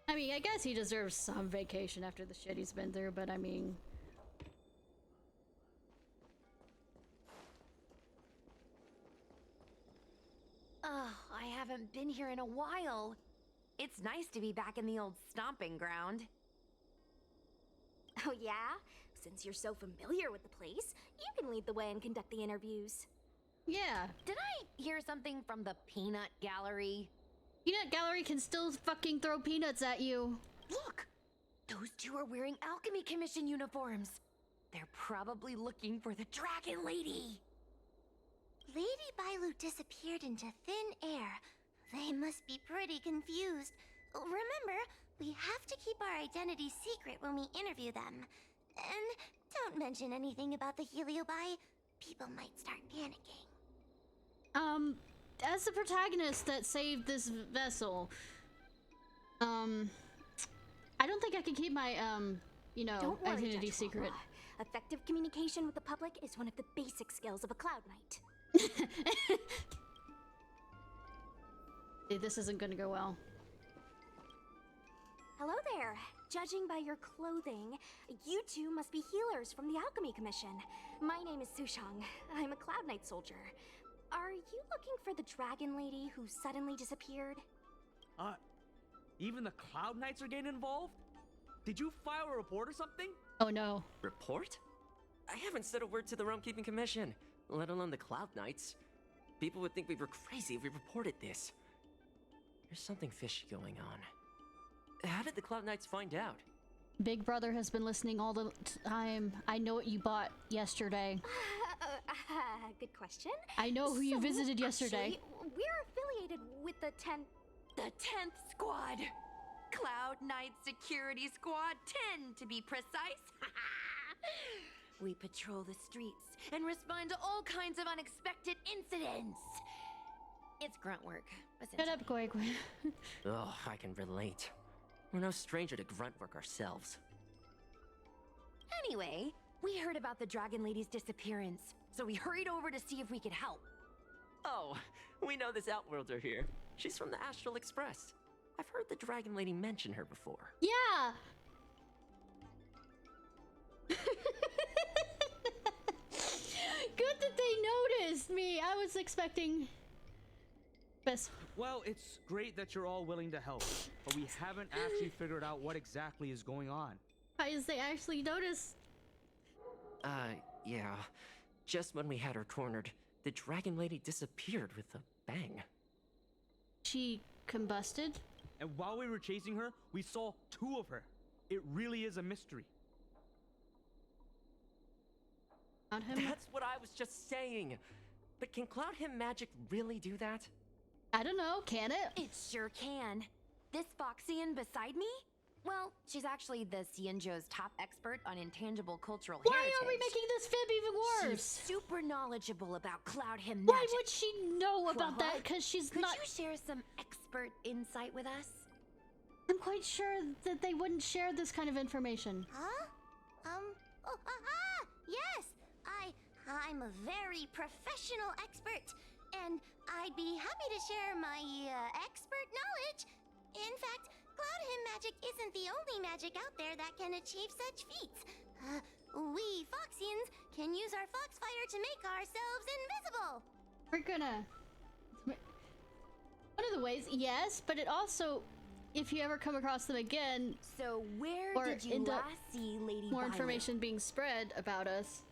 Speaker 1: I mean, I guess he deserves some vacation after the shit he's been through, but I mean...
Speaker 9: Oh, I haven't been here in a while. It's nice to be back in the old stomping ground.
Speaker 10: Oh yeah? Since you're so familiar with the place, you can lead the way and conduct the interviews.
Speaker 1: Yeah.
Speaker 9: Did I hear something from the Peanut Gallery?
Speaker 1: Peanut Gallery can still fucking throw peanuts at you.
Speaker 9: Look! Those two are wearing Alchemy Commission uniforms. They're probably looking for the Dragon Lady.
Speaker 7: Lady Bailu disappeared into thin air. They must be pretty confused. Remember, we have to keep our identity secret when we interview them. And don't mention anything about the HelioBai. People might start panicking.
Speaker 1: As the protagonist that saved this vessel, I don't think I can keep my, you know,
Speaker 10: Don't worry,
Speaker 1: identity
Speaker 10: Judge
Speaker 1: secret.
Speaker 10: Wallah. Effective communication with the public is one of the basic skills of a Cloud Knight.
Speaker 1: This isn't gonna go well.
Speaker 10: Hello there. Judging by your clothing, you two must be healers from the Alchemy Commission. My name is Sushang. I'm a Cloud Knight soldier. Are you looking for the Dragon Lady who suddenly disappeared?
Speaker 16: Even the Cloud Knights are getting involved? Did you file a report or something?
Speaker 1: Oh no.
Speaker 5: Report? I haven't said a word to the Realm Keeping Commission, let alone the Cloud Knights. People would think we were crazy if we reported this. There's something fishy going on. How did the Cloud Knights find out?
Speaker 1: Big Brother has been listening all the time. I know what you bought yesterday.
Speaker 10: Good question.
Speaker 1: I know who you visited yesterday.
Speaker 10: Actually, we're affiliated with the
Speaker 9: 10th Squad. Cloud Knight Security Squad 10, to be precise. We patrol the streets and respond to all kinds of unexpected incidents. It's grunt work,
Speaker 1: Shut up, Quake.
Speaker 5: Oh, I can relate. We're no stranger to grunt work ourselves.
Speaker 9: Anyway, we heard about the Dragon Lady's disappearance, so we hurried over to see if we could help.
Speaker 5: Oh, we know this Outworlder here. She's from the Astral Express. I've heard the Dragon Lady mention her before.
Speaker 1: Yeah! Good that they noticed me. I was expecting... best.
Speaker 16: Well, it's great that you're all willing to help, but we haven't actually figured out what exactly is going on.
Speaker 1: Why is they actually notice?
Speaker 5: Yeah. Just when we had her cornered, the Dragon Lady disappeared with a bang.
Speaker 1: She combusted?
Speaker 16: And while we were chasing her, we saw two of her. It really is a mystery.
Speaker 1: Cloud Him?
Speaker 5: That's what I was just saying. But can Cloud Him magic really do that?
Speaker 1: I don't know, can it?
Speaker 9: It sure can. This Foxian beside me? Well, she's actually the Xianzhou's top expert on intangible cultural heritage.
Speaker 1: Why are we making this fib even worse?
Speaker 9: She's super knowledgeable about Cloud Him magic.
Speaker 1: Why would she know about that? Because she's
Speaker 9: Could
Speaker 1: not...
Speaker 9: you share some expert insight with us?
Speaker 1: I'm quite sure that they wouldn't share this kind of information.
Speaker 7: Huh? Yes! I'm a very professional expert, and I'd be happy to share my, expert knowledge. In fact, Cloud Him magic isn't the only magic out there that can achieve such feats. We Foxians can use our Foxfire to make ourselves invisible.
Speaker 1: We're gonna... One of the ways, yes, but it also... if you ever come across them again,
Speaker 9: so where
Speaker 1: or
Speaker 9: did you
Speaker 1: end up
Speaker 9: last see Lady
Speaker 1: more
Speaker 9: Violet?
Speaker 1: information being spread about us,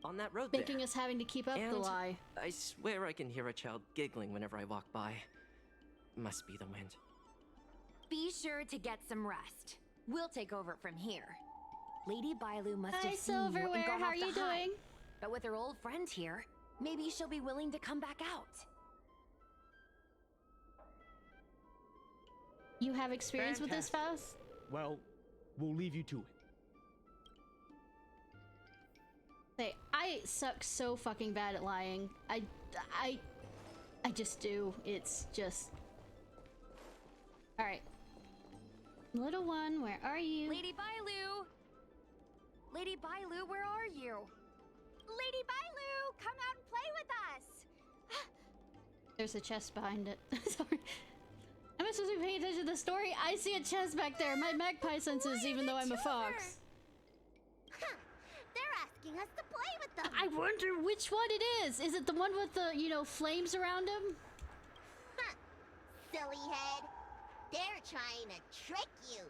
Speaker 5: On that road
Speaker 1: making
Speaker 5: there.
Speaker 1: us having to keep up the
Speaker 5: And
Speaker 1: lie.
Speaker 5: I swear I can hear a child giggling whenever I walk by. Must be the wind.
Speaker 9: Be sure to get some rest. We'll take over from here. Lady Bailu must
Speaker 1: Hi,
Speaker 9: have seen you and
Speaker 1: Silverware.
Speaker 9: gone
Speaker 1: How
Speaker 9: off
Speaker 1: are
Speaker 9: to
Speaker 1: you
Speaker 9: hide.
Speaker 1: doing?
Speaker 9: But with her old friend here, maybe she'll be willing to come back out.
Speaker 1: You have experience with this, Faust?
Speaker 16: Well, we'll leave you to it.
Speaker 1: Say, I suck so fucking bad at lying. I just do. It's just... Alright. Little one, where are you?
Speaker 9: Lady Bailu! Lady Bailu, where are you? Lady Bailu, come out and play with us!
Speaker 1: There's a chest behind it. Sorry. Am I supposed to be paying attention to the story? I see a chest back there. My magpie senses, even though I'm a fox.
Speaker 7: They're asking us to play with them.
Speaker 1: I wonder which one it is. Is it the one with the, you know, flames around him?
Speaker 3: Silly head. They're trying to trick you.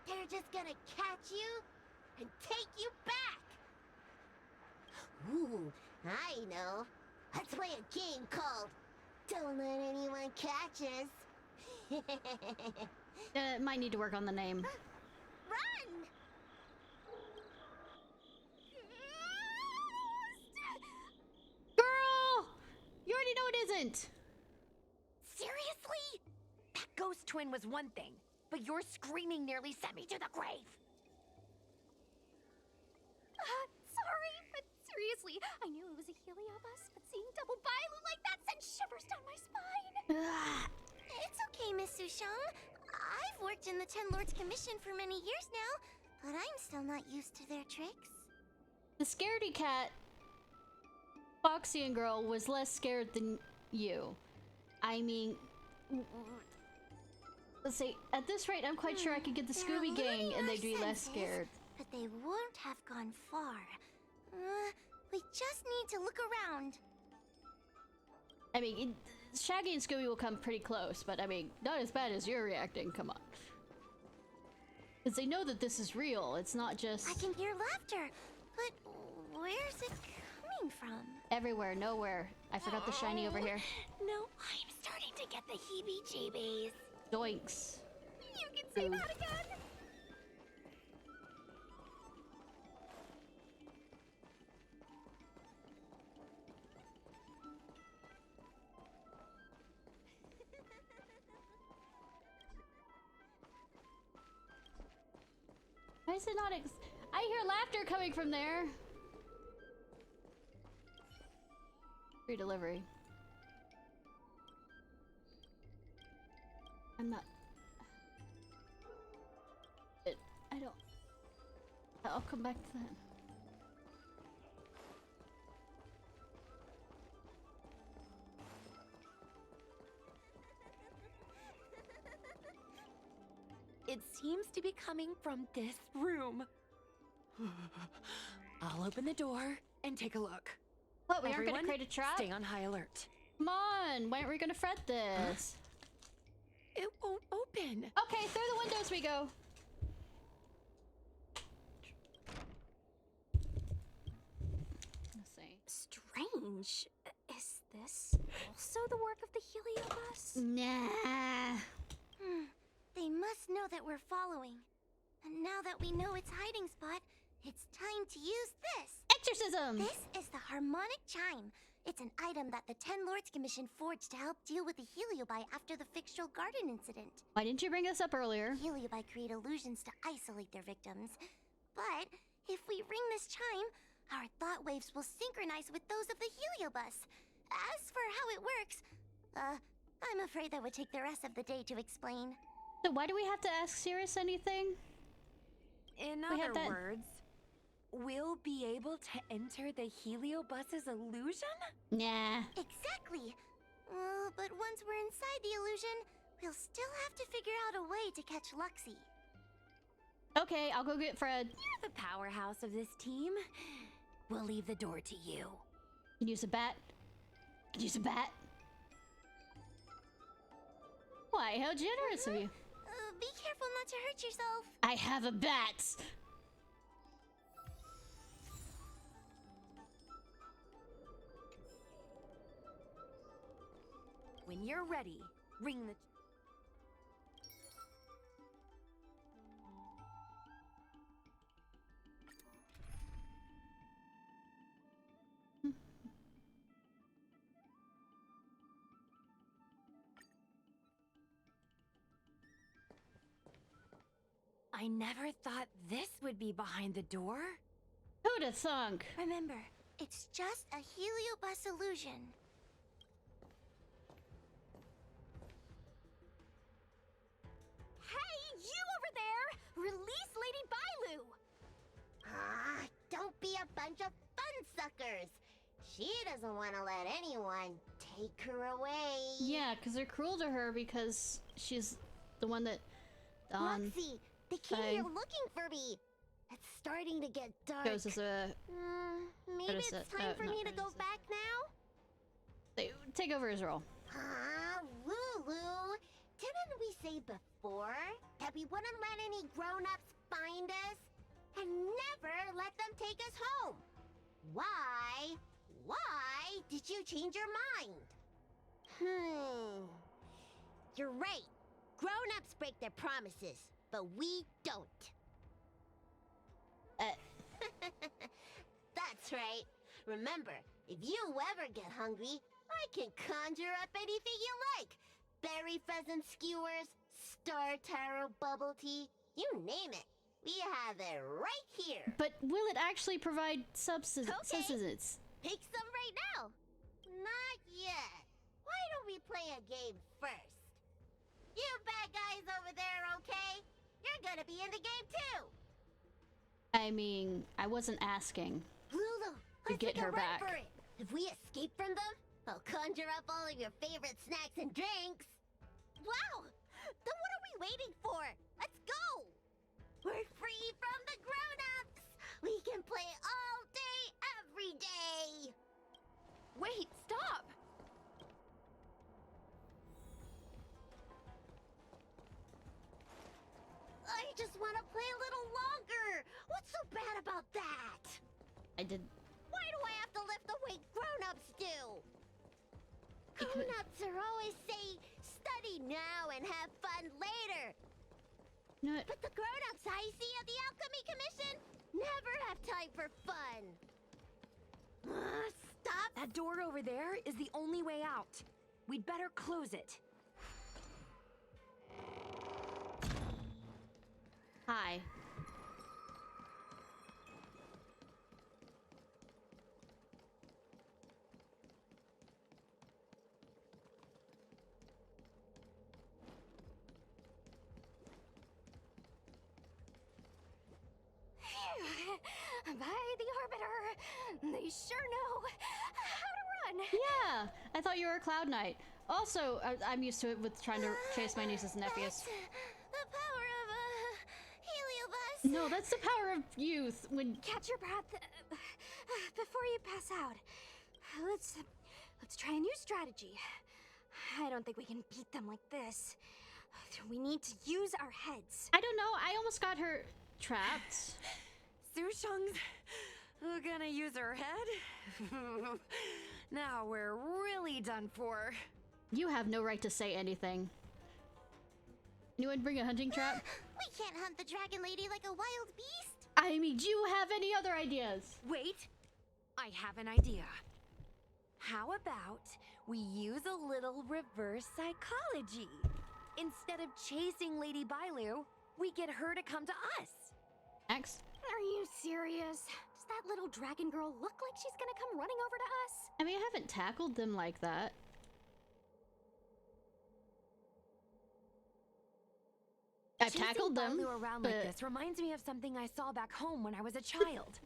Speaker 3: They're just gonna catch you and take you back. Ooh, I know. Let's play a game called Don't Let Anyone Catch Us.
Speaker 1: Might need to work on the name.
Speaker 3: Run!
Speaker 1: Girl! You already know it isn't.
Speaker 9: Seriously? That ghost twin was one thing, but your screaming nearly sent me to the grave.
Speaker 10: Sorry, but seriously, I knew it was a Heliobus, but seeing double Bailu like that sent shivers down my spine.
Speaker 7: It's okay, Miss Sushang. I've worked in the Ten Lords Commission for many years now, but I'm still not used to their tricks.
Speaker 1: The scaredy cat, Foxian girl, was less scared than you. I mean... Let's see, at this rate, I'm quite sure I could get the
Speaker 7: They're
Speaker 1: Scooby Gang
Speaker 7: learning
Speaker 1: and
Speaker 7: our
Speaker 1: they'd be less
Speaker 7: senses,
Speaker 1: scared.
Speaker 7: But they won't have gone far. We just need to look around.
Speaker 1: I mean, Shaggy and Scooby will come pretty close, but I mean, not as bad as you're reacting, come on. Because they know that this is real, it's not just...
Speaker 7: I can hear laughter, but where's it coming from?
Speaker 1: Everywhere, nowhere. I forgot the shiny over here.
Speaker 9: No, I'm starting to get the heebie-jeebies.
Speaker 1: Doinks.
Speaker 10: You can say that again.
Speaker 1: Why is it not I hear laughter coming from there. Free delivery. I'm not... I don't... I'll come back to that.
Speaker 9: It seems to be coming from this room. I'll open the door and take a look.
Speaker 1: What, we aren't
Speaker 9: Everyone,
Speaker 1: gonna create a trap?
Speaker 9: stay on high alert.
Speaker 1: Come on, why aren't we gonna fret this?
Speaker 9: It won't open.
Speaker 1: Okay, through the windows we go. Let's see.
Speaker 10: Strange. Is this also the work of the Heliobus?
Speaker 1: Nah.
Speaker 7: They must know that we're following. And now that we know its hiding spot, it's time to use this.
Speaker 1: Exorcism!
Speaker 7: This is the harmonic chime. It's an item that the Ten Lords Commission forged to help deal with the Heliobi after the Fictional Garden incident.
Speaker 1: Why didn't you bring this up earlier?
Speaker 7: Heliobi create illusions to isolate their victims. But if we ring this chime, our thought waves will synchronize with those of the Heliobus. As for how it works, I'm afraid that would take the rest of the day to explain.
Speaker 1: So why do we have to ask Cirrus anything?
Speaker 9: In
Speaker 1: We have
Speaker 9: other
Speaker 1: that-
Speaker 9: words, we'll be able to enter the Heliobus's illusion?
Speaker 1: Nah.
Speaker 7: Exactly. But once we're inside the illusion, we'll still have to figure out a way to catch Luxie.
Speaker 1: Okay, I'll go get Fred.
Speaker 9: You're the powerhouse of this team. We'll leave the door to you.
Speaker 1: Can use a bat. Can use a bat. Why, how generous of you.
Speaker 7: Be careful not to hurt yourself.
Speaker 1: I have a bat.
Speaker 9: When you're ready, ring the... I never thought this would be behind the door.
Speaker 1: Who'd have thunk?
Speaker 7: Remember, it's just a heliobus illusion.
Speaker 10: Hey, you over there! Release Lady Bailu!
Speaker 17: Ah, don't be a bunch of fun suckers. She doesn't want to let anyone take her away.
Speaker 1: Yeah, because they're cruel to her because she's the one that
Speaker 17: Roxy, they came here looking for me. It's starting to get dark.
Speaker 1: goes as a...
Speaker 17: Maybe it's time for me to go back now?
Speaker 1: They take over his role.
Speaker 17: Ah, Lulu. Didn't we say before that we wouldn't let any grown-ups find us? And never let them take us home? Why? Why did you change your mind? You're right. Grown-ups break their promises, but we don't. That's right. Remember, if you ever get hungry, I can conjure up anything you like. Berry pheasant skewers, star taro bubble tea, you name it. We have it right here.
Speaker 1: But will it actually provide sustenance?
Speaker 17: Pick some right now. Not yet. Why don't we play a game first? You bad guys over there, okay? You're gonna be in the game too.
Speaker 1: I mean, I wasn't asking
Speaker 17: Lulu,
Speaker 1: to get her back.
Speaker 17: For it. If we escape from them, I'll conjure up all of your favorite snacks and drinks. Wow! Then what are we waiting for? Let's go! We're free from the grown-ups! We can play all day, every day!
Speaker 9: Wait, stop!
Speaker 17: I just want to play a little longer! What's so bad about that?
Speaker 1: I did...
Speaker 17: Why do I have to lift the weight grown-ups do? Grown-ups are always saying, study now and have fun later.
Speaker 1: No,
Speaker 17: but the grown-ups I see at the Alchemy Commission never have time for fun. Stop!
Speaker 9: That door over there is the only way out. We'd better close it.
Speaker 1: Hi.
Speaker 10: By the Arbiter, they sure know how to run.
Speaker 1: Yeah, I thought you were a Cloud Knight. Also, I'm used to it with trying to chase my nieces and nephews.
Speaker 7: The power of a heliobus.
Speaker 1: No, that's the power of youth. When
Speaker 10: catch your breath before you pass out. Let's try a new strategy. I don't think we can beat them like this. We need to use our heads.
Speaker 1: I don't know. I almost got her trapped.
Speaker 9: Susheng's gonna use her head? Now we're really done for.
Speaker 1: You have no right to say anything. Anyone bring a hunting trap?
Speaker 7: We can't hunt the dragon lady like a wild beast.
Speaker 1: I mean, do you have any other ideas?
Speaker 9: Wait, I have an idea. How about we use a little reverse psychology? Instead of chasing Lady Bailu, we get her to come to us.
Speaker 1: X?
Speaker 10: Are you serious? Does that little dragon girl look like she's gonna come running over to us?
Speaker 1: I mean, I haven't tackled them like that. I've tackled them,
Speaker 9: Bailu around like this reminds me of something I saw back home when I was a child.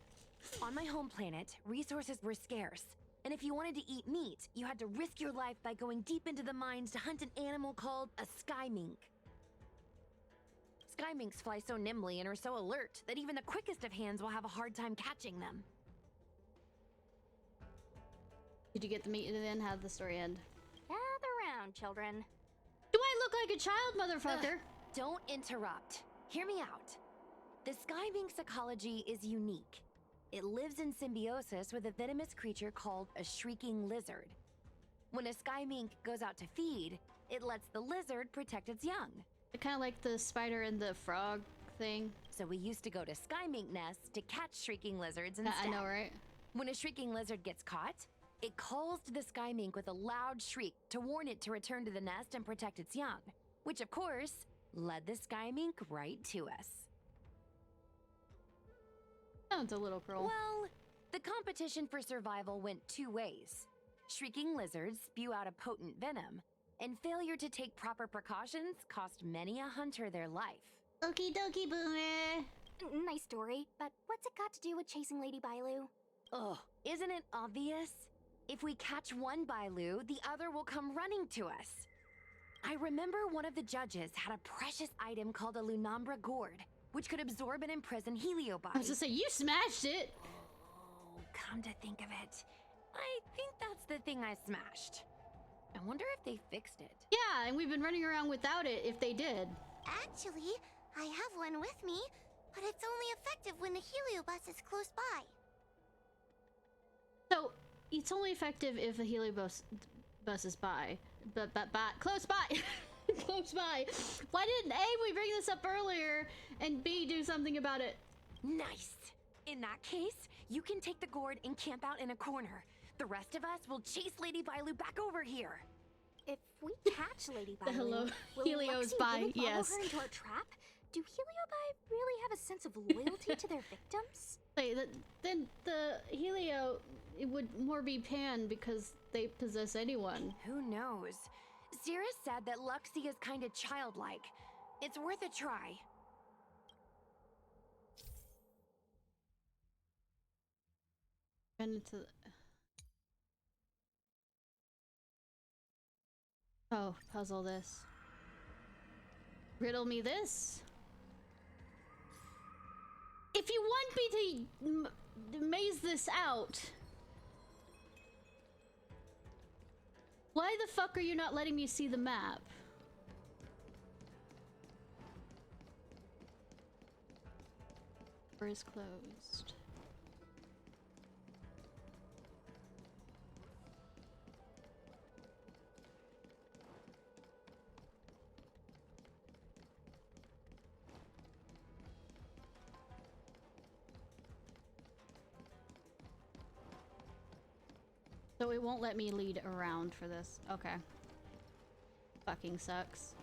Speaker 9: On my home planet, resources were scarce. And if you wanted to eat meat, you had to risk your life by going deep into the mines to hunt an animal called a sky mink. Sky minks fly so nimbly and are so alert that even the quickest of hands will have a hard time catching them.
Speaker 1: Did you get the meat and then have the story end?
Speaker 10: Gather round, children.
Speaker 1: Do I look like a child, motherfucker.
Speaker 9: Don't interrupt. Hear me out. The sky mink's ecology is unique. It lives in symbiosis with a venomous creature called a shrieking lizard. When a sky mink goes out to feed, it lets the lizard protect its young.
Speaker 1: Kind of like the spider and the frog thing.
Speaker 9: So we used to go to sky mink nests to catch shrieking lizards instead.
Speaker 1: I know, right?
Speaker 9: When a shrieking lizard gets caught, it calls to the sky mink with a loud shriek to warn it to return to the nest and protect its young, which of course led the sky mink right to us.
Speaker 1: Sounds a little cruel.
Speaker 9: Well, the competition for survival went two ways. Shrieking lizards spew out a potent venom, and failure to take proper precautions cost many a hunter their life.
Speaker 7: Okie dokie, Boomer.
Speaker 10: Nice story, but what's it got to do with chasing Lady Bailu?
Speaker 9: Ugh, isn't it obvious? If we catch one Bailu, the other will come running to us. I remember one of the judges had a precious item called a Lunambra gourd, which could absorb and imprison HelioBai.
Speaker 1: I was gonna say, you smashed it!
Speaker 9: Oh, come to think of it, I think that's the thing I smashed. I wonder if they fixed it.
Speaker 1: Yeah, and we've been running around without it if they did.
Speaker 7: Actually, I have one with me, but it's only effective when the heliobus is close by.
Speaker 1: So, it's only effective if the heliobus is by. But close by! Close by! Why didn't A, we bring this up earlier, and B, do something about it?
Speaker 9: Nice! In that case, you can take the gourd and camp out in a corner. The rest of us will chase Lady Bailu back over here.
Speaker 10: If we catch Lady Bailu,
Speaker 1: Hello,
Speaker 10: will
Speaker 1: Helio's
Speaker 10: Lexi
Speaker 1: by,
Speaker 10: really follow
Speaker 1: yes.
Speaker 10: her into our trap? Do HelioBai really have a sense of loyalty to their victims?
Speaker 1: Wait, then the Helio, it would more be Pan because they possess anyone.
Speaker 9: Who knows? Zira said that Luxie is kinda childlike. It's worth a try.
Speaker 1: And into oh, puzzle this. Riddle me this. If you want me to maze this out, why the fuck are you not letting me see the map? Door is closed. So it won't let me lead around for this. Okay. Fucking sucks.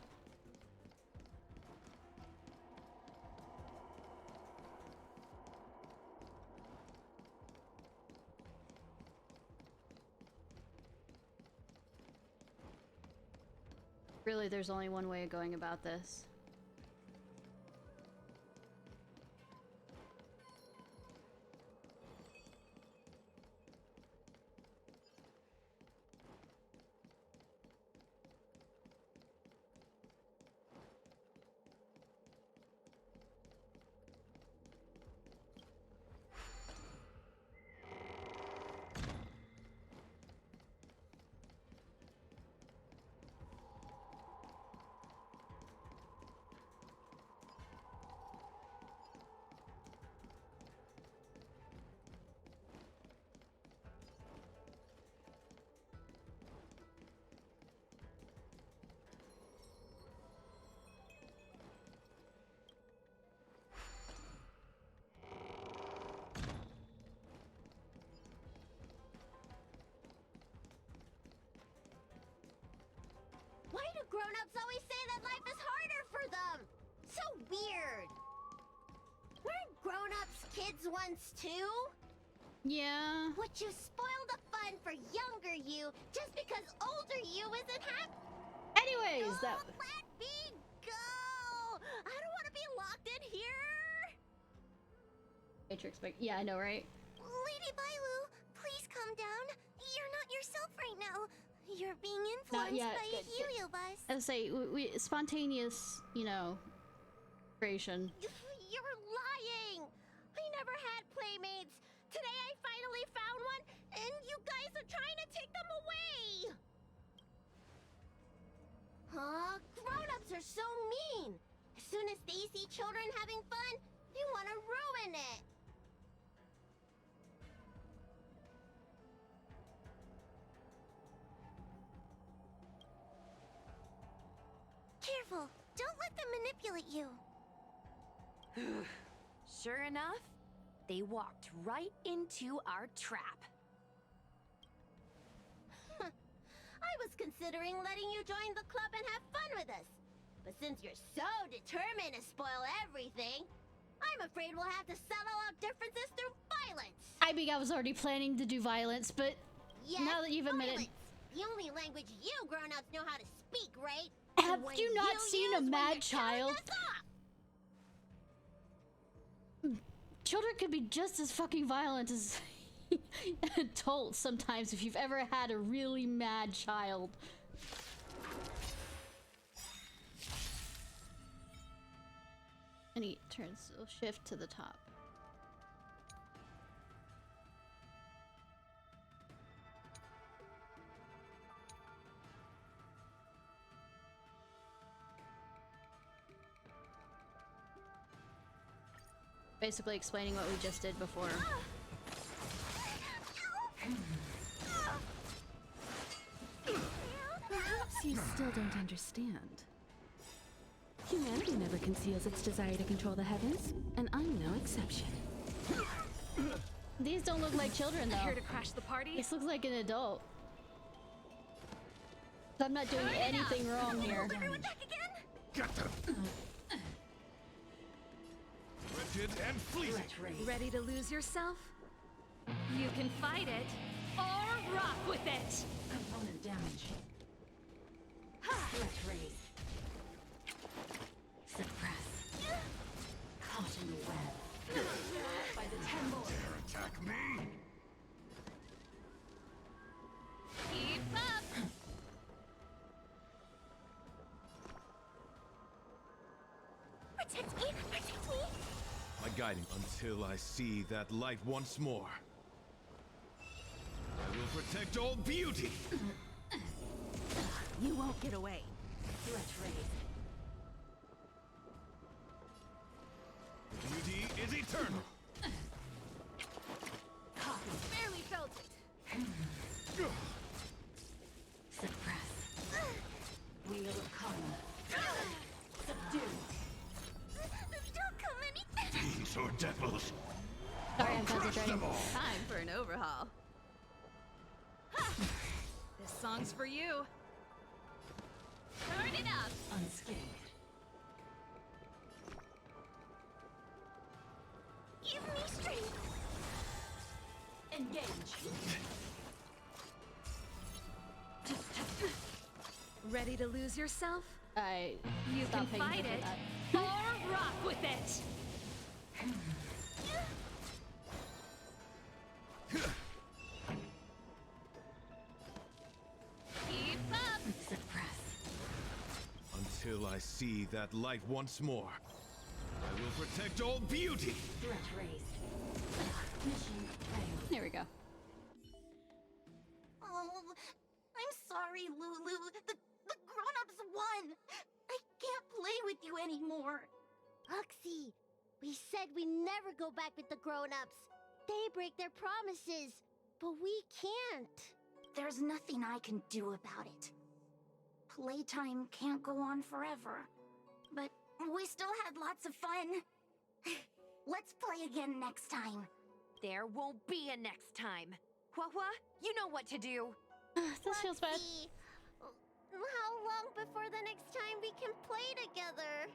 Speaker 1: Really, there's only one way of going about this.
Speaker 17: Why do grown-ups always say that life is harder for them? So weird. Weren't grown-ups kids once too?
Speaker 1: Yeah.
Speaker 17: Would you spoil the fun for younger you just because older you isn't happy?
Speaker 1: Anyways, that.
Speaker 17: Let me go! I don't want to be locked in here!
Speaker 1: Matrix, but yeah, I know, right?
Speaker 7: Lady Bailu, please calm down. You're not yourself right now. You're being
Speaker 1: Not
Speaker 7: influenced
Speaker 1: yet.
Speaker 7: by a heliobus.
Speaker 1: As I say, we spontaneous, you know, creation.
Speaker 17: You're lying! I never had playmates. Today I finally found one, and you guys are trying to take them away! Grown children having fun, you want to ruin it.
Speaker 7: Careful, don't let them manipulate you.
Speaker 9: Sure enough, they walked right into our trap.
Speaker 17: I was considering letting you join the club and have fun with us. But since you're so determined to spoil everything, I'm afraid we'll have to settle out differences through violence.
Speaker 1: I mean, I was already planning to do violence, but
Speaker 17: Yes,
Speaker 1: now that you've admitted...
Speaker 17: violence. The only language you grown-ups know how to speak, right?
Speaker 1: Have
Speaker 17: The one
Speaker 1: you not seen a
Speaker 17: use when
Speaker 1: mad
Speaker 17: you're telling
Speaker 1: child?
Speaker 17: us off.
Speaker 1: Children can be just as fucking violent as adults sometimes if you've ever had a really mad child. And he turns, he'll shift to the top. Basically explaining what we just did before.
Speaker 12: Perhaps you still don't understand. Humanity never conceals its desire to control the heavens, and I'm no exception.
Speaker 1: These don't look like children, though.
Speaker 12: Here to crash the party?
Speaker 1: This looks like an adult. I'm not doing anything wrong here.
Speaker 6: Got them. Wretched and fleeting.
Speaker 12: Ready to lose yourself? You can fight it, or rock with it!
Speaker 18: Component damage. Threat raised. Suppress. Caught in the web. By the 10 lords.
Speaker 6: Dare attack me?
Speaker 12: Keep up!
Speaker 7: Protect me! Protect me!
Speaker 8: My guiding until I see that light once more. I will protect all beauty.
Speaker 15: You won't get away.
Speaker 18: Threat raised.
Speaker 8: Beauty is eternal.
Speaker 18: Copy.
Speaker 12: Barely felt it.
Speaker 18: Suppress. Wheel of karma. Subdue.
Speaker 7: Don't come any
Speaker 6: Fiends or devils.
Speaker 1: Sorry, I'm
Speaker 6: I'll crush
Speaker 1: concentrating.
Speaker 6: them all.
Speaker 12: Time for an overhaul. This song's for you. Turn it up!
Speaker 18: Unscathed.
Speaker 7: Give me strength!
Speaker 18: Engage.
Speaker 12: Ready to lose yourself?
Speaker 1: You
Speaker 12: can fight it, or rock with it! Keep up!
Speaker 18: Suppress.
Speaker 8: Until I see that light once more. I will protect all beauty.
Speaker 18: Threat raised. Mission failed.
Speaker 1: There we go.
Speaker 7: Oh, I'm sorry, Lulu. The grown-ups won. I can't play with you anymore.
Speaker 17: Oxy, we said we never go back with the grown-ups. They break their promises, but we can't.
Speaker 3: There's nothing I can do about it. Playtime can't go on forever. But we still had lots of fun. Let's play again next time.
Speaker 9: There won't be a next time. Hua, you know what to do.
Speaker 1: This feels bad.
Speaker 17: Foxy, how long before the next time we can play together?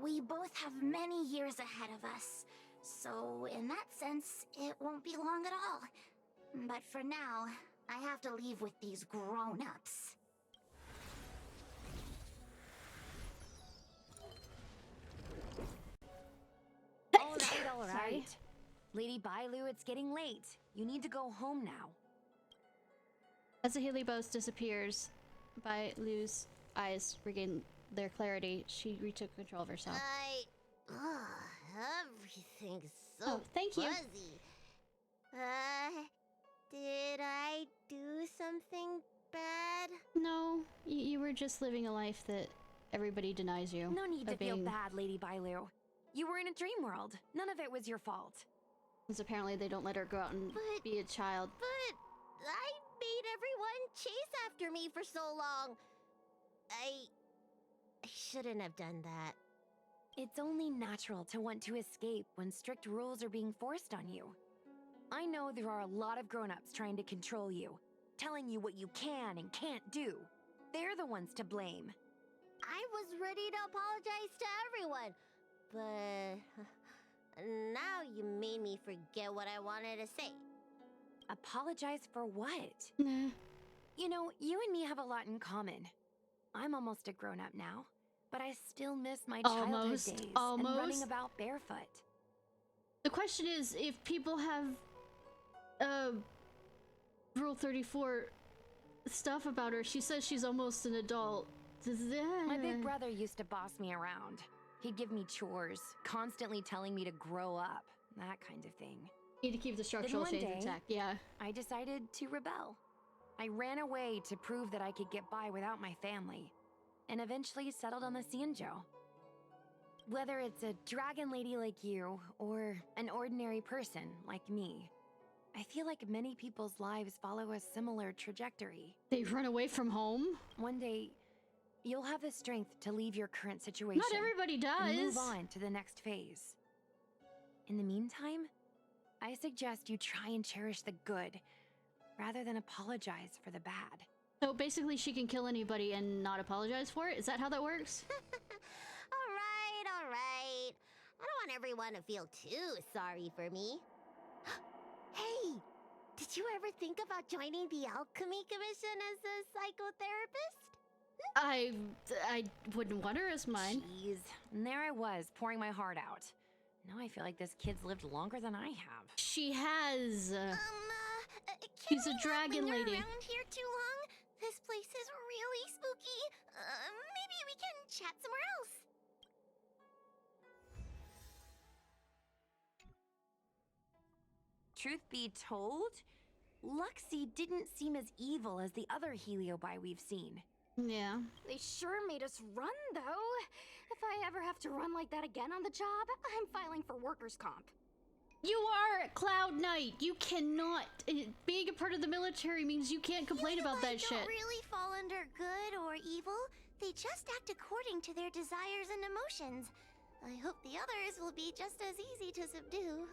Speaker 3: We both have many years ahead of us. So, in that sense, it won't be long at all. But for now, I have to leave with these grown-ups.
Speaker 9: All right. Lady Bailu, it's getting late. You need to go home now.
Speaker 1: As the Healy boast disappears, Bailu's eyes regain their clarity. She retook control of herself.
Speaker 17: Everything's so
Speaker 1: Oh, thank you.
Speaker 17: fuzzy. Did I do something bad?
Speaker 1: No, you were just living a life that everybody denies you.
Speaker 9: No need to
Speaker 1: of
Speaker 9: feel
Speaker 1: being-
Speaker 9: bad, Lady Bailu. You were in a dream world. None of it was your fault.
Speaker 1: Because apparently they don't let her go out and be a child.
Speaker 17: But I made everyone chase after me for so long. I shouldn't have done that.
Speaker 9: It's only natural to want to escape when strict rules are being forced on you. I know there are a lot of grown-ups trying to control you, telling you what you can and can't do. They're the ones to blame.
Speaker 17: I was ready to apologize to everyone, but now you made me forget what I wanted to say.
Speaker 9: Apologize for what?
Speaker 1: Nah.
Speaker 9: You know, you and me have a lot in common. I'm almost a grown-up now, but I still miss my childhood days and running about barefoot.
Speaker 1: The question is, if people have Rule 34 stuff about her, she says she's almost an adult.
Speaker 9: My big brother used to boss me around. He'd give me chores, constantly telling me to grow up, that kind of thing.
Speaker 1: Need to keep the structural change intact, yeah.
Speaker 9: I decided to rebel. I ran away to prove that I could get by without my family, and eventually settled on the Xianzhou. Whether it's a dragon lady like you, or an ordinary person like me, I feel like many people's lives follow a similar trajectory.
Speaker 1: They run away from home?
Speaker 9: One day, you'll have the strength to leave your current situation.
Speaker 1: Not everybody does.
Speaker 9: And move on to the next phase. In the meantime, I suggest you try and cherish the good, rather than apologize for the bad.
Speaker 1: So basically she can kill anybody and not apologize for it? Is that how that works?
Speaker 17: All right. I don't want everyone to feel too sorry for me. Hey, did you ever think about joining the Alchemy Commission as a psychotherapist?
Speaker 1: I wouldn't want her as mine.
Speaker 9: Jeez, and there I was, pouring my heart out. Now I feel like this kid's lived longer than I have.
Speaker 1: She has.
Speaker 7: She's
Speaker 1: a dragon lady.
Speaker 7: Around here too long? This place is really spooky. Maybe we can chat somewhere else.
Speaker 9: Truth be told, Luxie didn't seem as evil as the other Heliobi we've seen.
Speaker 1: Yeah.
Speaker 10: They sure made us run, though. If I ever have to run like that again on the job, I'm filing for workers' comp.
Speaker 1: You are Cloud Knight. You cannot. Being a part of the military means you can't complain about that shit.
Speaker 7: They don't really fall under good or evil. They just act according to their desires and emotions. I hope the others will be just as easy to subdue.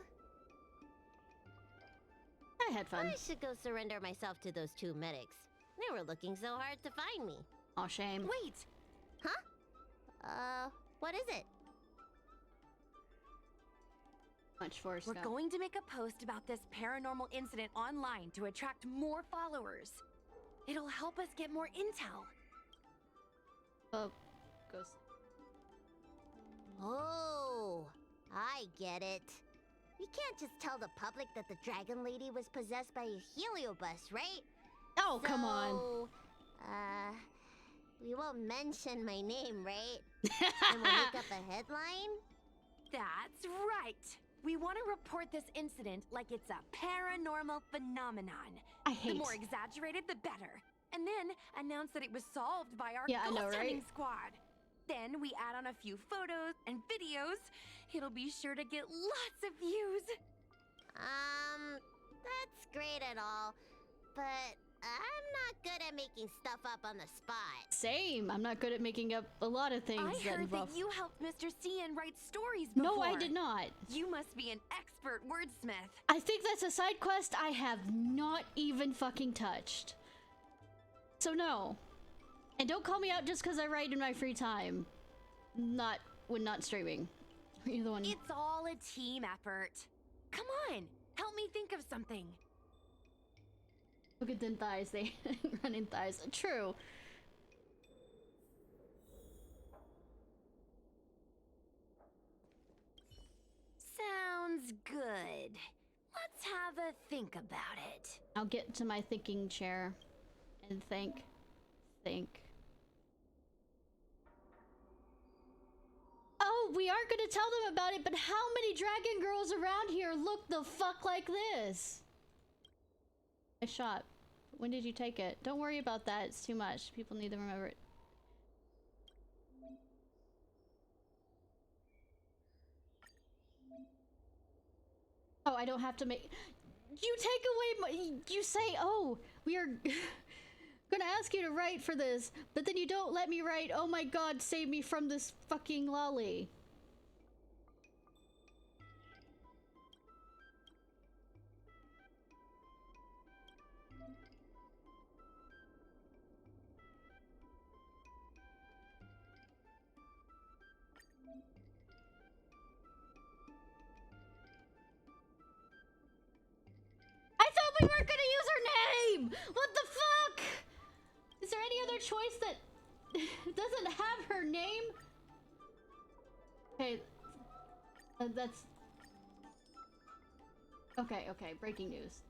Speaker 1: I had fun.
Speaker 17: I should go surrender myself to those two medics. They were looking so hard to find me.
Speaker 1: Aw, shame.
Speaker 9: Wait!
Speaker 17: Huh? What is it?
Speaker 1: Much for
Speaker 9: We're going to make a post about this paranormal incident online to attract more followers. It'll help us get more intel.
Speaker 1: Ghost.
Speaker 17: Oh, I get it. We can't just tell the public that the Dragon Lady was possessed by a heliobus, right?
Speaker 1: Oh, come on.
Speaker 17: We won't mention my name, right? And we'll make up a headline?
Speaker 9: That's right. We want to report this incident like it's a paranormal phenomenon.
Speaker 1: I hate.
Speaker 9: The more exaggerated, the better. And then announce that it was solved by our
Speaker 1: I know,
Speaker 9: ghost hunting
Speaker 1: right?
Speaker 9: squad. Then we add on a few photos and videos. It'll be sure to get lots of views.
Speaker 17: That's great and all, but I'm not good at making stuff up on the spot.
Speaker 1: Same. I'm not good at making up a lot of things.
Speaker 9: I heard that you helped Mr. Cian write stories before.
Speaker 1: No, I did not.
Speaker 9: You must be an expert wordsmith.
Speaker 1: I think that's a side quest I have not even fucking touched. So no. And don't call me out just because I write in my free time. Not when not streaming. You're the one.
Speaker 9: It's all a team effort. Come on, help me think of something.
Speaker 1: Look at them thighs. They run in thighs. True.
Speaker 9: Sounds good. Let's have a think about it.
Speaker 1: I'll get to my thinking chair and think. Oh, we aren't gonna tell them about it, but how many dragon girls around here look the fuck like this? A shot. When did you take it? Don't worry about that. It's too much. People need to remember it. Oh, I don't have to make... You take away my... You say, oh, we are gonna ask you to write for this, but then you don't let me write, oh my god, save me from this fucking lolly. I thought we weren't gonna use her name! What the fuck? Is there any other choice that doesn't have her name? Okay. That's... Okay, okay, breaking news.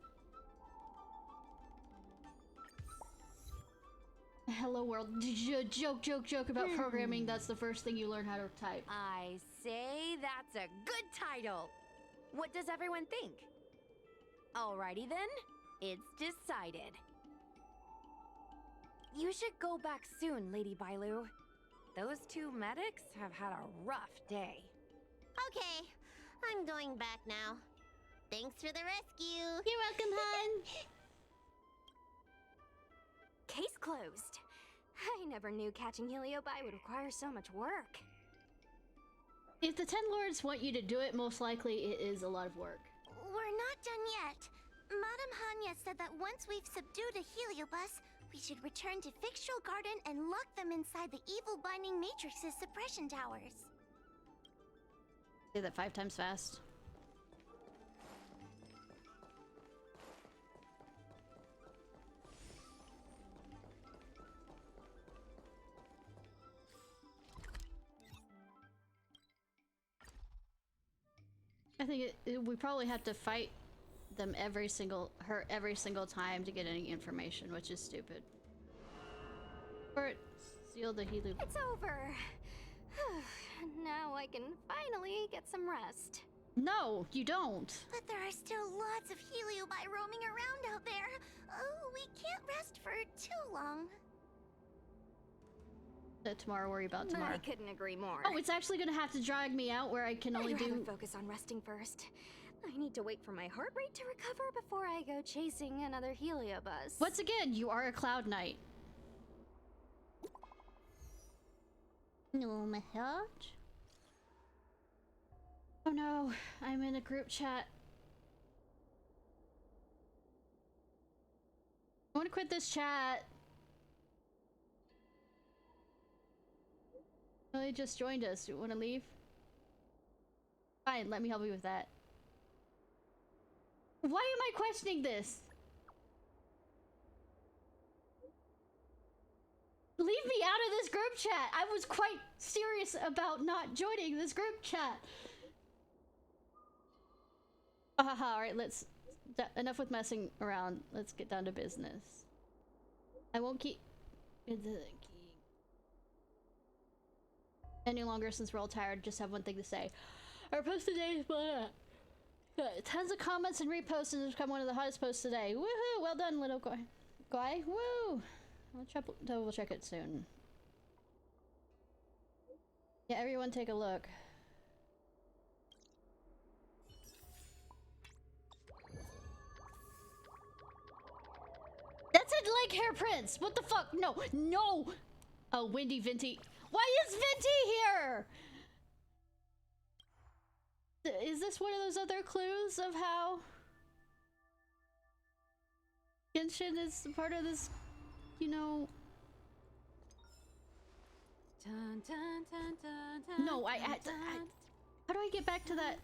Speaker 1: Hello world. Joke about programming. That's the first thing you learn how to type.
Speaker 9: I say that's a good title. What does everyone think? Alrighty then, it's decided. You should go back soon, Lady Bailu. Those two medics have had a rough day.
Speaker 17: Okay, I'm going back now. Thanks for the rescue.
Speaker 1: You're welcome, hon.
Speaker 10: Case closed. I never knew catching HelioBi would require so much work.
Speaker 1: If the Ten Lords want you to do it, most likely it is a lot of work.
Speaker 7: We're not done yet. Madame Hanya said that once we've subdued a Heliobus, we should return to Fictional Garden and lock them inside the evil binding matrix's suppression towers.
Speaker 1: Say that 5 times fast. I think we probably have to fight them every single time to get any information, which is stupid. Or seal the Helu.
Speaker 10: It's over. Now I can finally get some rest.
Speaker 1: No, you don't.
Speaker 7: But there are still lots of HelioBi roaming around out there. Oh, we can't rest for too long.
Speaker 1: Tomorrow, worry about tomorrow.
Speaker 10: I couldn't agree more.
Speaker 1: Oh, it's actually gonna have to drag me out where I can only
Speaker 10: I'd rather
Speaker 1: do...
Speaker 10: focus on resting first. I need to wait for my heart rate to recover before I go chasing another Heliobus.
Speaker 1: Once again, you are a Cloud Knight. No message. Oh no, I'm in a group chat. I wanna quit this chat. They just joined us. Do you want to leave? Fine, let me help you with that. Why am I questioning this? Leave me out of this group chat. I was quite serious about not joining this group chat. Haha, alright, let's... Enough with messing around. Let's get down to business. I won't keep... any longer since we're all tired. Just have one thing to say. Our post today is tons of comments and reposts, and it's become one of the hottest posts today. Woohoo! Well done, little guy. Woo! I'll double check it soon. Yeah, everyone take a look. That's a leg hair prince! What the fuck? No! No! Oh, Windy Venti. Why is Venti here? Is this one of those other clues of how Genshin is part of this, you know?
Speaker 12: Dun, dun, dun, dun, dun,
Speaker 1: No, how do I get back to that?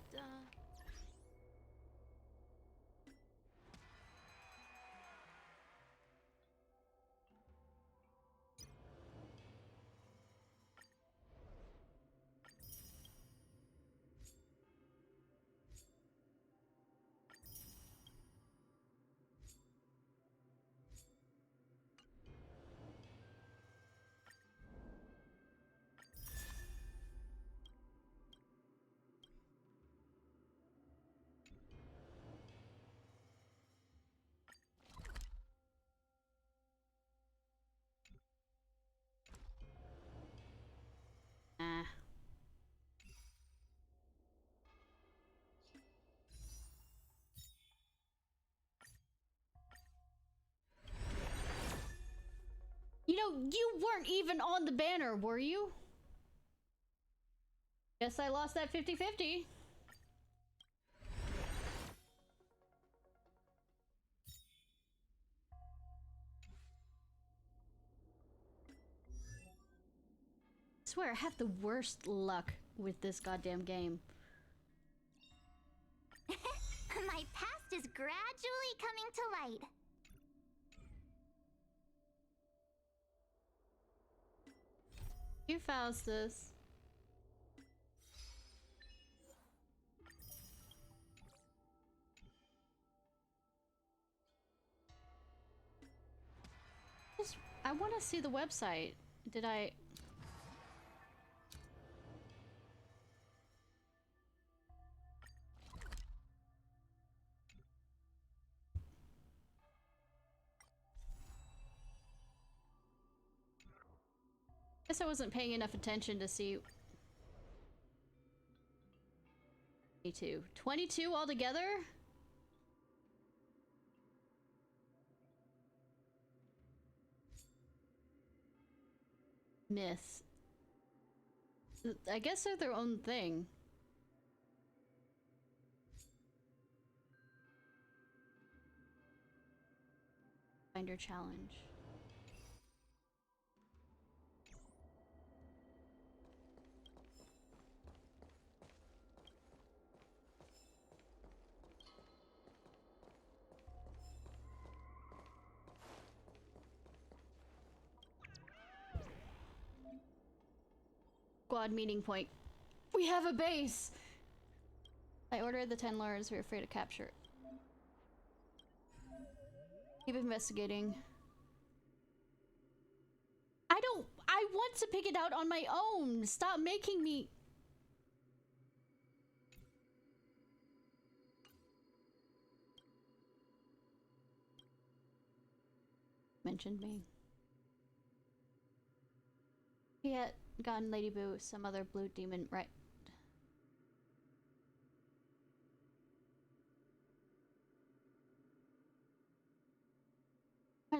Speaker 1: No, you weren't even on the banner, were you? Guess I lost that 50-50. I swear, I have the worst luck with this goddamn game.
Speaker 3: My past is gradually coming to light.
Speaker 1: You, Faustus. I want to see the website. Did I... Guess I wasn't paying enough attention to see... 22. 22 altogether? Myths. I guess they're their own thing. Finder challenge. Squad meeting point. We have a base! I ordered the 10 lords. We're afraid to capture it. Keep investigating. I want to pick it out on my own! Stop making me... Mentioned me. He had gotten Lady Boo some other blue demon, right?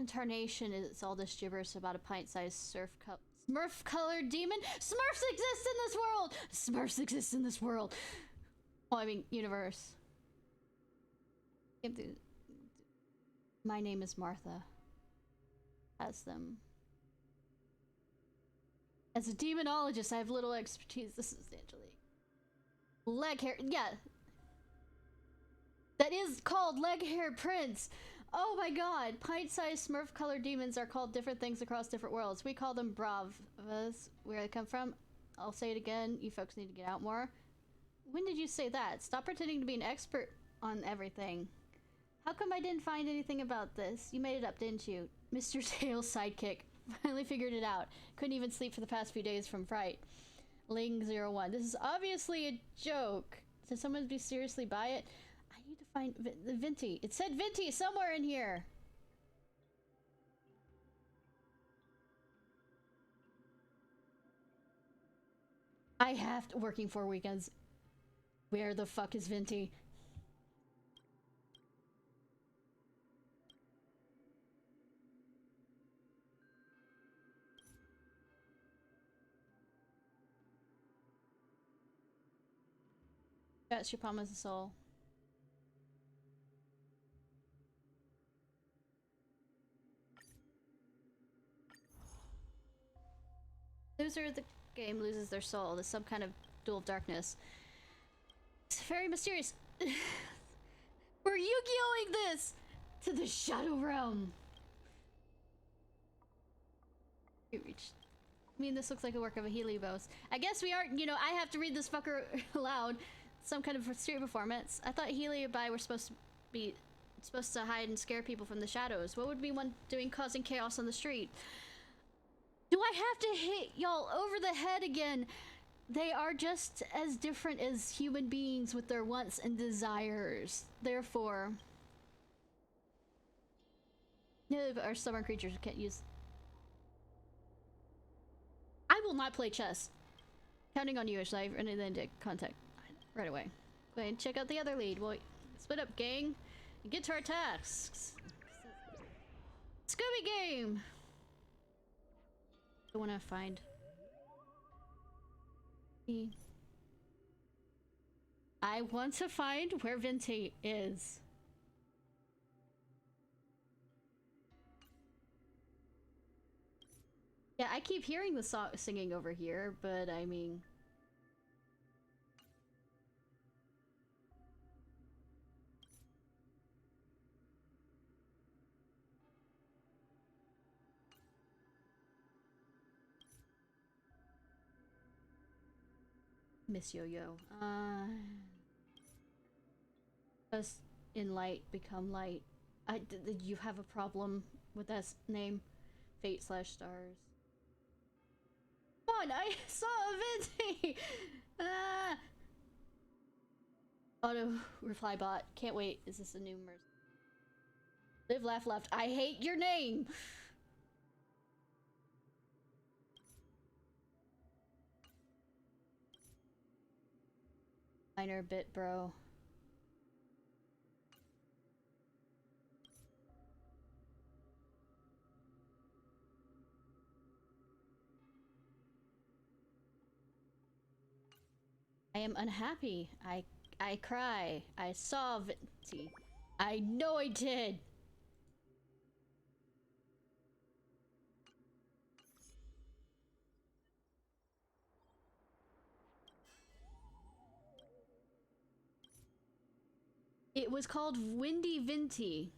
Speaker 1: Tarnation is all this gibberish about a pint-sized Smurf-colored demon? Smurfs exist in this world! Smurfs exist in this world! Oh, I mean, universe. My name is Martha. As them. As a demonologist, I have little expertise. This is substantially. Leg hair. Yeah. That is called leg hair prince. Oh my god. Pint-sized Smurf-colored demons are called different things across different worlds. We call them bravas, where I come from. I'll say it again. You folks need to get out more. When did you say that? Stop pretending to be an expert on everything. How come I didn't find anything about this? You made it up, didn't you? Mr. Tails' sidekick. Finally figured it out. Couldn't even sleep for the past few days from fright. Ling01. This is obviously a joke. Did someone be seriously by it? I need to find the Venti. It said Venti somewhere in here. I have to, working 4 weekends. Where the fuck is Venti? That's your palm as a soul. Loser of the game loses their soul. There's some kind of duel of darkness. It's very mysterious. We're Yu-Gi-Oh-ing this to the Shadow Realm. We reached. I mean, this looks like a work of a Helios. I guess we aren't, you know, I have to read this fucker aloud. Some kind of street performance. I thought Heliobi were supposed to hide and scare people from the shadows. What would be one doing causing chaos on the street? Do I have to hit y'all over the head again? They are just as different as human beings with their wants and desires. Therefore, our stubborn creatures can't use. I will not play chess. Counting on you, Ishnai, and then to contact right away. Go ahead and check out the other lead. Well, split up, gang, and get to our tasks. Scooby game. I want to find. I want to find where Venti is. Yeah, I keep hearing the song singing over here, but I mean... miHoYo. Does in light become light? You have a problem with that name? Fate/stars. Come on, I saw a Venti! Ah! Auto reply bot. Can't wait. Is this a new mercy? Live, laugh, left. I hate your name! Minor bit, bro. I am unhappy. I cry. I saw Venti. I know I did. It was called Windy Venti.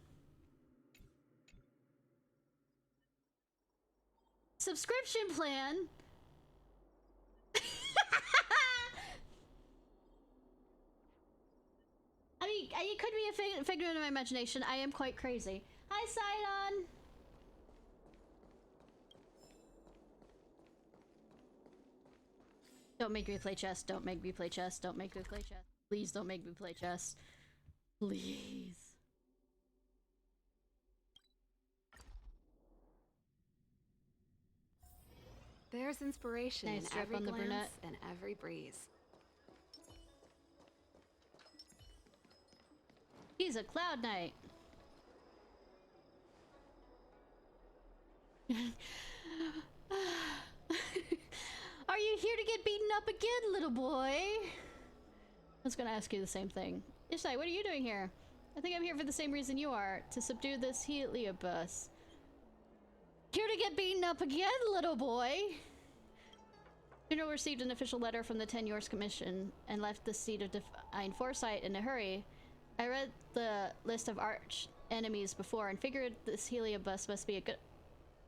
Speaker 1: Subscription plan? I mean, it could be a figment of my imagination. I am quite crazy. Hi, Sidon! Don't make me play chess. Don't make me play chess. Don't make me play chess. Please don't make me play chess. Please.
Speaker 19: There's inspiration
Speaker 1: Nice
Speaker 19: in every
Speaker 1: on the
Speaker 19: glance
Speaker 1: brunette.
Speaker 19: and every breeze.
Speaker 1: He's a cloud knight. Are you here to get beaten up again, little boy? I was gonna ask you the same thing. Ishnai, what are you doing here? I think I'm here for the same reason you are, to subdue this Heliobus. Here to get beaten up again, little boy? General received an official letter from the 10 Yorks Commission and left the seat of divine foresight in a hurry. I read the list of arch enemies before and figured this Heliobus must be a good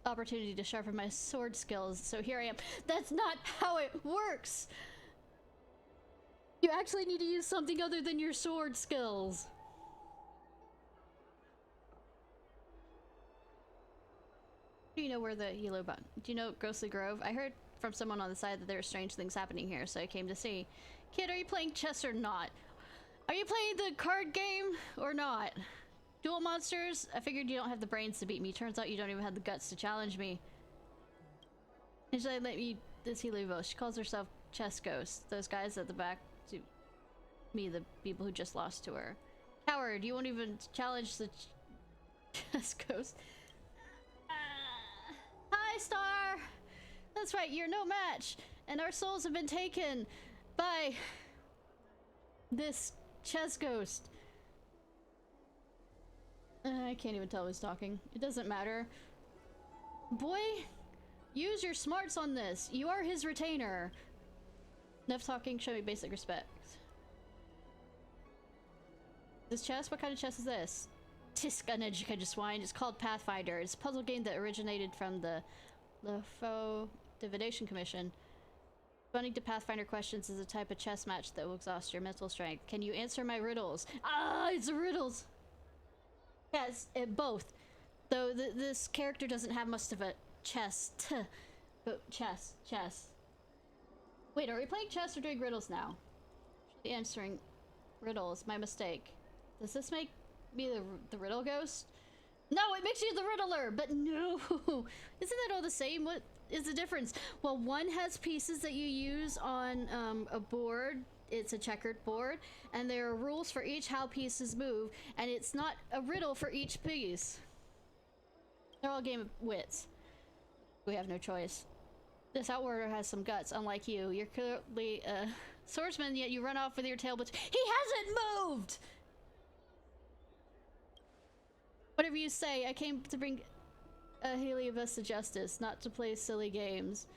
Speaker 1: opportunity to sharpen my sword skills, so here I am. That's not how it works! You actually need to use something other than your sword skills. Do you know where the Heliobus... Do you know Ghostly Grove? I heard from someone on the side that there are strange things happening here, so I came to see. Kid, are you playing chess or not? Are you playing the card game or not? Duel monsters? I figured you don't have the brains to beat me. Turns out you don't even have the guts to challenge me. And should I let me... This Heliobus, she calls herself Chess Ghost. Those guys at the back to me, the people who just lost to her. Coward, you won't even challenge the Chess Ghost. Hi, Star! That's right, you're no match. And our souls have been taken by this Chess Ghost. I can't even tell who's talking. It doesn't matter. Boy, use your smarts on this. You are his retainer. Enough talking, show me basic respect. This chess? What kind of chess is this? Tisk, uneducated swine. It's called Pathfinder. It's a puzzle game that originated from the Lefaux Divination Commission. Responding to Pathfinder questions is a type of chess match that will exhaust your mental strength. Can you answer my riddles? Ah, it's riddles! Yes, both. Though this character doesn't have much of a chest. But chess. Wait, are we playing chess or doing riddles now? Should be answering riddles. My mistake. Does this make me the riddle ghost? No, it makes you the riddler, but no. Isn't that all the same? What is the difference? Well, one has pieces that you use on a board. It's a checkered board, and there are rules for each how pieces move, and it's not a riddle for each piece. They're all a game of wits. We have no choice. This Outworker has some guts, unlike you. You're clearly a swordsman, yet you run off with your tail, but he hasn't moved! Whatever you say, I came to bring HoyoVerse to justice, not to play silly games.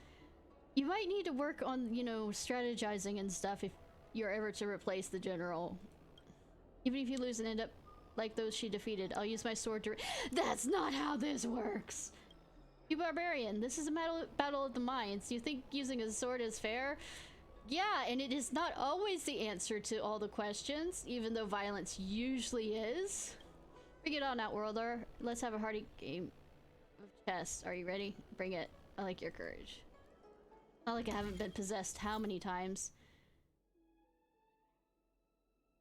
Speaker 1: You might need to work on, you know, strategizing and stuff if you're ever to replace the general. Even if you lose and end up like those she defeated, I'll use my sword to— That's not how this works! You barbarian, this is a battle of the minds. Do you think using a sword is fair? Yeah, and it is not always the answer to all the questions, even though violence usually is. Bring it on, Outworlder. Let's have a hearty game of chess. Are you ready? Bring it. I like your courage. Not like I haven't been possessed how many times.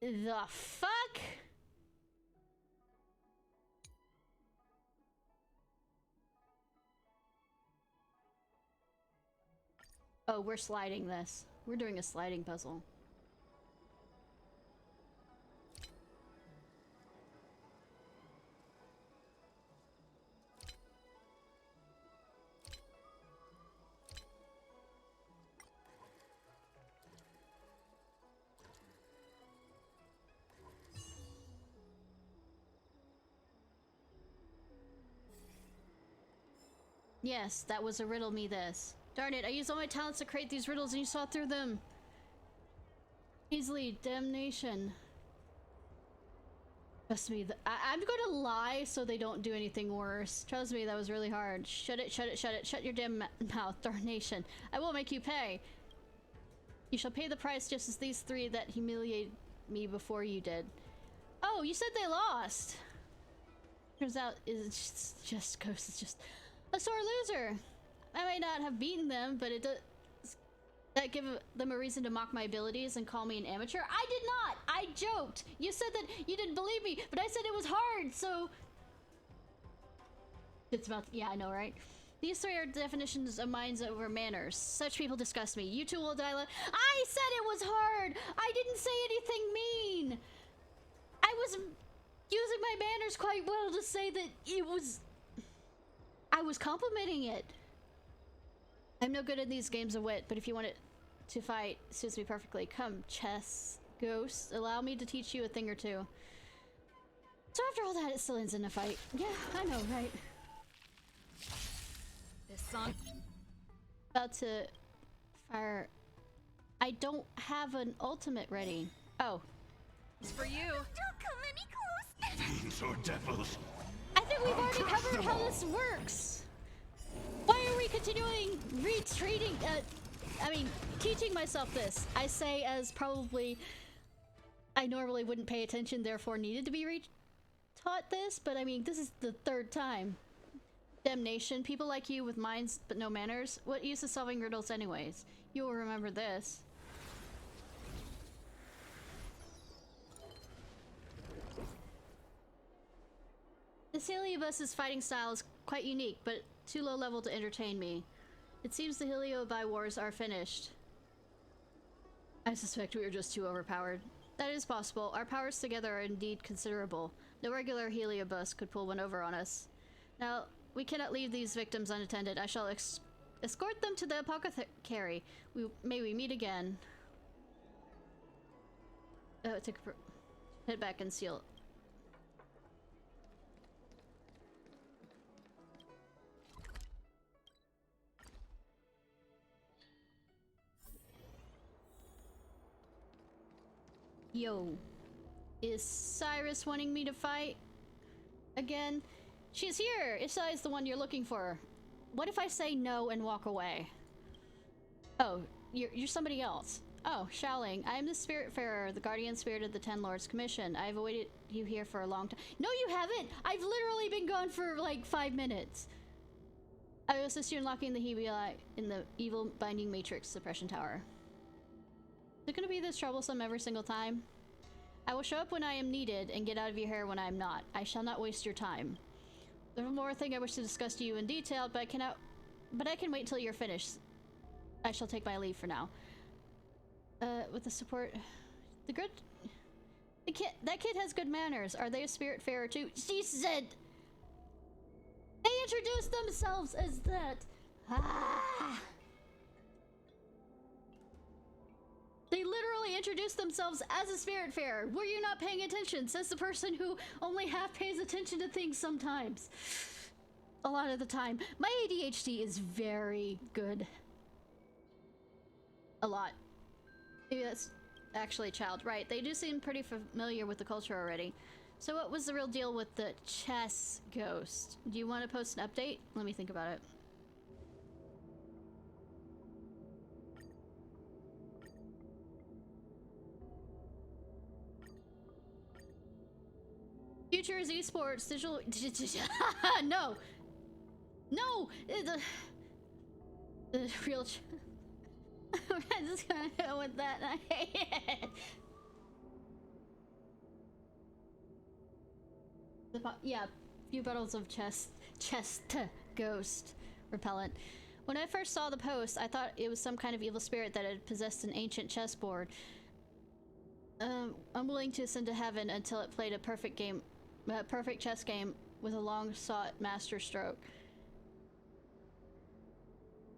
Speaker 1: The fuck? Oh, we're sliding this. We're doing a sliding puzzle. Yes, that was a riddle me this. Darn it, I used all my talents to create these riddles and you saw through them. Easily, damnation. Trust me, I'm gonna lie so they don't do anything worse. Trust me, that was really hard. Shut it, shut it, shut it. Shut your damn mouth, darnation. I will make you pay. You shall pay the price just as these three that humiliated me before you did. Oh, you said they lost. Turns out it's just Ghost is just a sore loser. I may not have beaten them, but it does that give them a reason to mock my abilities and call me an amateur? I did not! I joked! You said that you didn't believe me, but I said it was hard, so... It's about... Yeah, I know, right? These three are definitions of minds over manners. Such people disgust me. You two will die. I said it was hard! I didn't say anything mean! I was using my manners quite well to say that it was... I was complimenting it. I'm no good at these games of wit, but if you want it to fight, suits me perfectly. Come, chess, ghost, allow me to teach you a thing or two. So after all that, it still ends in a fight. Yeah, I know, right?
Speaker 19: This song...
Speaker 1: About to fire... I don't have an ultimate ready. Oh.
Speaker 19: It's for you.
Speaker 7: Don't come any close.
Speaker 6: Fiends or devils.
Speaker 1: I think we've already covered how this works. Why are we continuing retreating? Teaching myself this. I say as probably I normally wouldn't pay attention, therefore needed to be taught this, but I mean, this is the third time. Damnation, people like you with minds but no manners. What use of solving riddles anyways? You will remember this. The HoyoVerse's fighting style is quite unique, but too low level to entertain me. It seems the HoyoVerse wars are finished. I suspect we are just too overpowered. That is possible. Our powers together are indeed considerable. No regular HoyoVerse could pull one over on us. Now, we cannot leave these victims unattended. I shall escort them to the apothecary. May we meet again. Head back and seal. Yo, is Cyrus wanting me to fight again? She's here! Ishnai is the one you're looking for. What if I say no and walk away? Oh, you're somebody else. Oh, Xiaoling, I am the Spiritfarer, the guardian spirit of the Ten Lords Commission. I've awaited you here for a long time. No, you haven't! I've literally been gone for like 5 minutes. I will assist you in locking the Hebi in the evil binding matrix suppression tower. Is it gonna be this troublesome every single time? I will show up when I am needed and get out of your hair when I am not. I shall not waste your time. There's one more thing I wish to discuss to you in detail, but I can wait till you're finished. I shall take my leave for now. With the support... That kid has good manners. Are they a Spiritfarer too? She said... They introduced themselves as that. Ah! introduced themselves as a Spiritfarer. Were you not paying attention? Says the person who only half pays attention to things sometimes. A lot of the time. My ADHD is very good. A lot. Maybe that's actually a child. Right, they do seem pretty familiar with the culture already. So what was the real deal with the chess ghost? Do you want to post an update? Let me think about it. Future is esports, digital. No! No! The real. I'm just gonna go with that. I hate it. Yeah, few bottles of chest ghost repellent. When I first saw the post, I thought it was some kind of evil spirit that had possessed an ancient chessboard. I'm willing to ascend to heaven until it played a perfect chess game with a long-sought master stroke.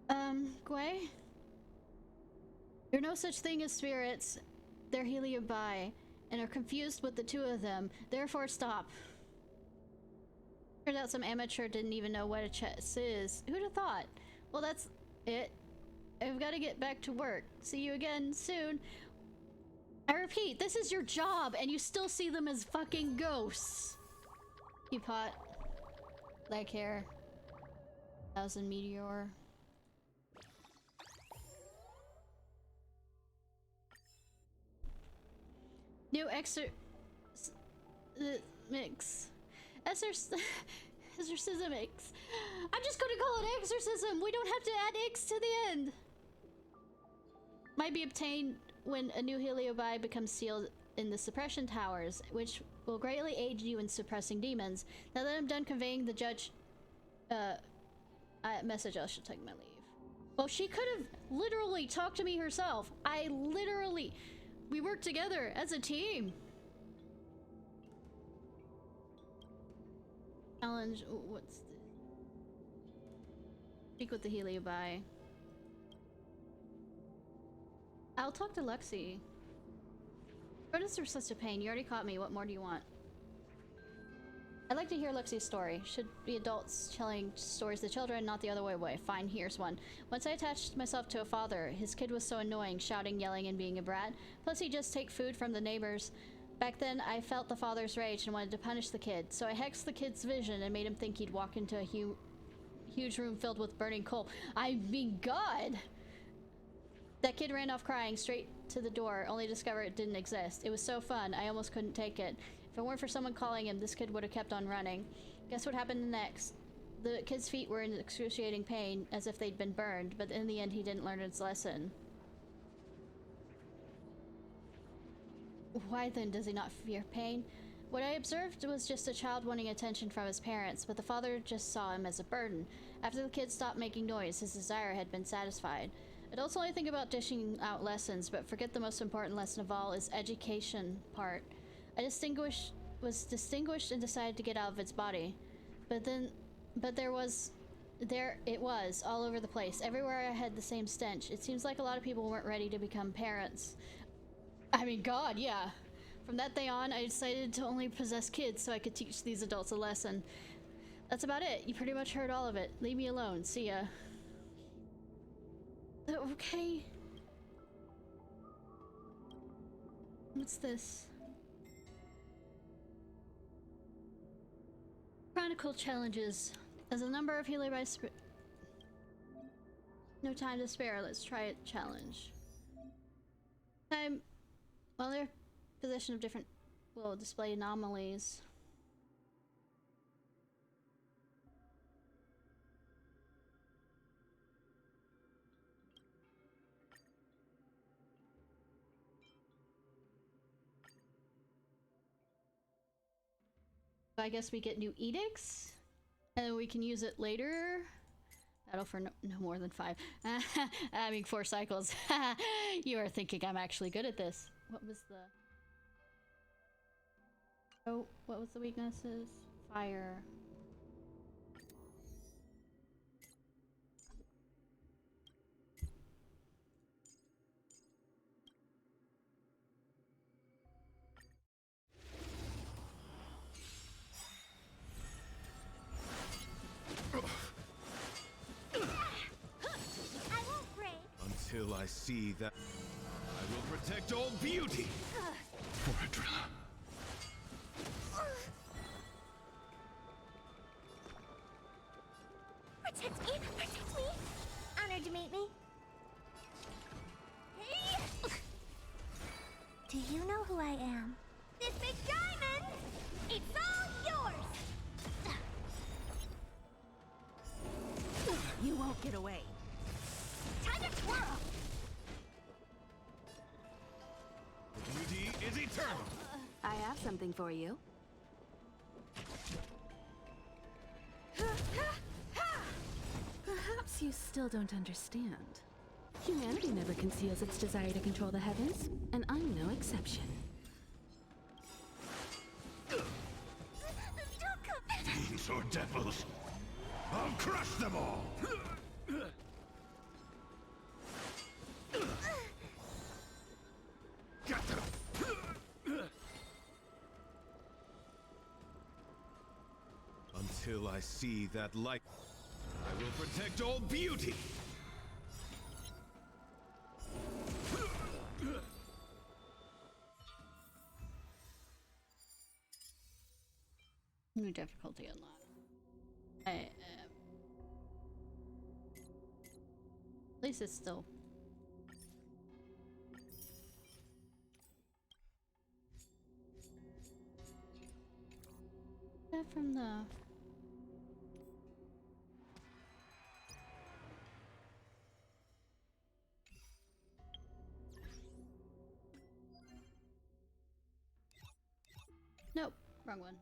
Speaker 1: Gwei? There are no such thing as spirits. They're Heliobi, and are confused with the two of them. Therefore, stop. Turns out some amateur didn't even know what a chess is. Who'd have thought? Well, that's it. I've got to get back to work. See you again soon. I repeat, this is your job, and you still see them as fucking ghosts. Teapot. Leg hair. 1000 meteor. New mix. Exorcism mix. I'm just gonna call it exorcism. We don't have to add X to the end. Might be obtained when a new Heliobi becomes sealed in the suppression towers, which will greatly aid you in suppressing demons. Now that I'm done conveying the judge message, I should take my leave. Well, she could have literally talked to me herself. We work together as a team. Challenge. What's the... Speak with the Heliobi. I'll talk to Lexi. What is there such a pain? You already caught me. What more do you want? I'd like to hear Lexi's story. Should be adults telling stories to children, not the other way. Fine, here's one. Once I attached myself to a father. His kid was so annoying, shouting, yelling, and being a brat. Plus, he'd just take food from the neighbors. Back then, I felt the father's rage and wanted to punish the kid. So I hexed the kid's vision and made him think he'd walk into a huge room filled with burning coal. I mean, God! That kid ran off crying straight to the door, only to discover it didn't exist. It was so fun, I almost couldn't take it. If it weren't for someone calling him, this kid would have kept on running. Guess what happened next? The kid's feet were in excruciating pain, as if they'd been burned, but in the end he didn't learn his lesson. Why then does he not fear pain? What I observed was just a child wanting attention from his parents, but the father just saw him as a burden. After the kid stopped making noise, his desire had been satisfied. Adults only think about dishing out lessons, but forget the most important lesson of all is education part. I was distinguished and decided to get out of its body. But there it was, all over the place. Everywhere I had the same stench. It seems like a lot of people weren't ready to become parents. I mean, God, yeah. From that day on, I decided to only possess kids so I could teach these adults a lesson. That's about it. You pretty much heard all of it. Leave me alone. See ya. Okay. What's this? Chronicle challenges. As a number of Heliobi no time to spare. Let's try a challenge. While they're possession of different will display anomalies. I guess we get new edicts, and then we can use it later. Battle for no more than 5. I mean 4 cycles. You are thinking I'm actually good at this. What was the... Oh, what was the weaknesses? Fire.
Speaker 8: Until I see that, I will protect all beauty. For Adrilla.
Speaker 7: Protect me! Protect me! Honored to meet me. Hey! Do you know who I am? This big diamond! It's all yours!
Speaker 15: You won't get away.
Speaker 7: Time to twirl!
Speaker 8: Beauty is eternal.
Speaker 19: I have something for you. Perhaps you still don't understand. Humanity never conceals its desire to control the heavens, and I'm no exception.
Speaker 6: Fiends or devils, I'll crush them all! Got them!
Speaker 8: Until I see that light, I will protect all beauty.
Speaker 1: New difficulty unlocked. At least it's still. That from the. Nope, wrong one.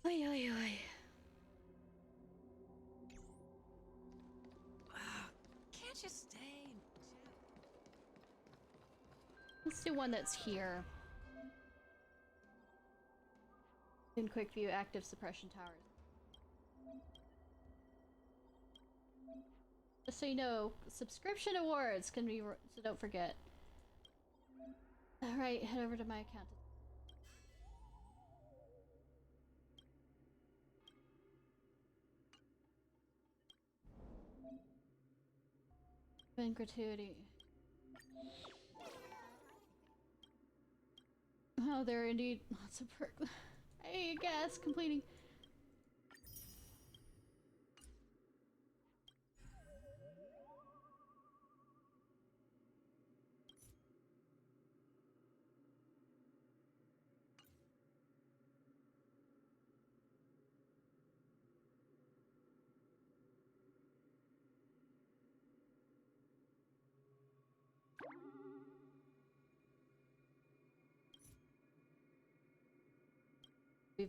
Speaker 1: Oi, oi, oi.
Speaker 15: Can't you stay?
Speaker 1: Let's do one that's here. In quick view, active suppression towers. Just so you know, subscription awards can be, so don't forget. Alright, head over to my account. And gratuity. Oh, there are indeed lots of perks. Hey, guess completing.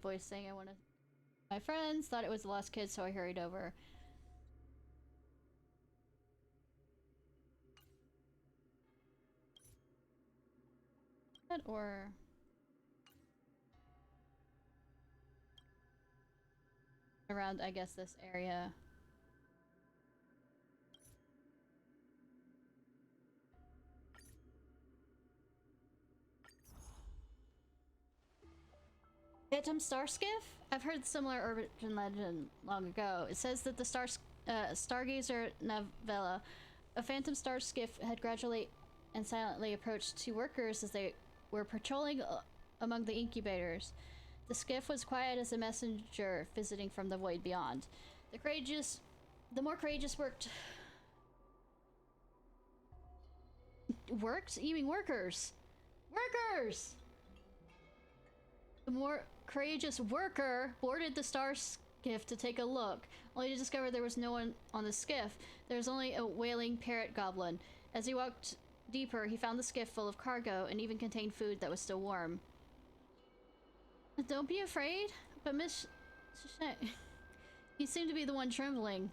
Speaker 1: Voice saying I want to. My friends thought it was the lost kid, so I hurried over. That or around, I guess, this area. Phantom Star Skiff? I've heard similar urban legend long ago. It says that the Stargazer Novella, a Phantom Star Skiff, had gradually and silently approached two workers as they were patrolling among the incubators. The skiff was quiet as a messenger visiting from the void beyond. The more courageous worked? You mean workers? Workers! The more courageous worker boarded the star skiff to take a look, only to discover there was no one on the skiff. There was only a wailing parrot goblin. As he walked deeper, he found the skiff full of cargo and even contained food that was still warm. Don't be afraid, but Miss He seemed to be the one trembling.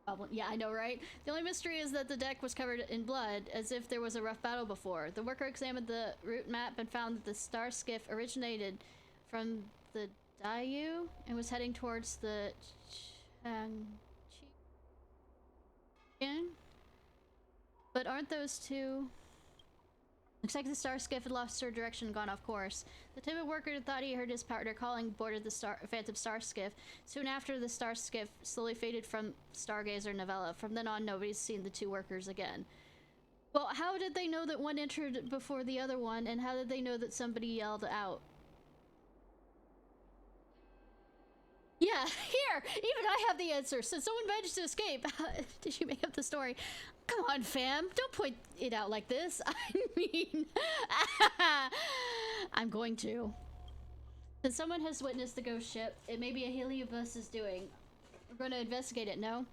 Speaker 1: Problem. Yeah, I know, right? The only mystery is that the deck was covered in blood, as if there was a rough battle before. The worker examined the route map and found that the star skiff originated from the Dayu and was heading towards the But aren't those two? Looks like the star skiff had lost her direction and gone off course. The timid worker thought he heard his partner calling, boarded the phantom star skiff. Soon after, the star skiff slowly faded from Stargazer novella. From then on, nobody's seen the two workers again. Well, how did they know that one entered before the other one, and how did they know that somebody yelled out? Yeah, here! Even I have the answer. Since someone managed to escape, did you make up the story? Come on, fam. Don't point it out like this. I mean... I'm going to. Since someone has witnessed the ghost ship, it may be a HoyoVerse is doing. We're going to investigate it, no?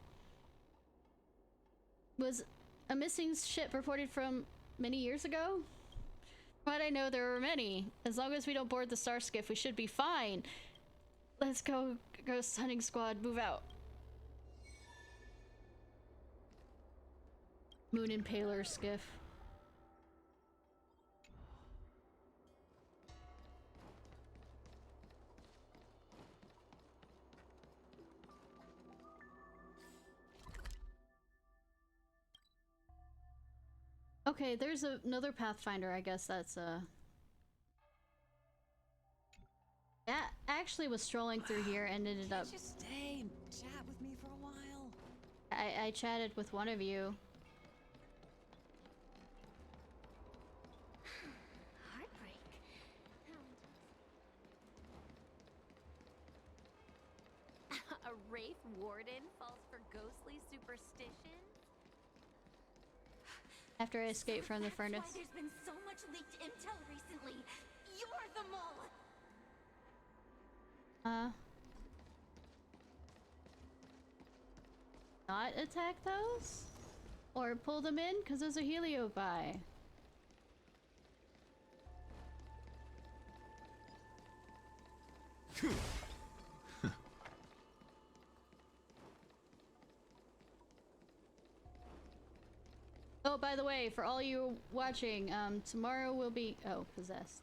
Speaker 1: Was a missing ship reported from many years ago? From what I know, there were many. As long as we don't board the star skiff, we should be fine. Let's go, Ghost Hunting Squad, move out. Moon Impaler skiff. Okay, there's another Pathfinder, I guess that's that actually was strolling through here and ended up...
Speaker 2: Just stay and chat with me for a while.
Speaker 1: I chatted with one of you.
Speaker 3: Heartbreak.
Speaker 9: A Wraith Warden falls for ghostly superstitions?
Speaker 1: After I escaped from the furnace.
Speaker 17: That's why there's been so much leaked intel recently. You're the mole.
Speaker 1: Not attack those? Or pull them in? Because those are HelioBy. Oh, by the way, for all you watching, tomorrow will be... Oh, possessed.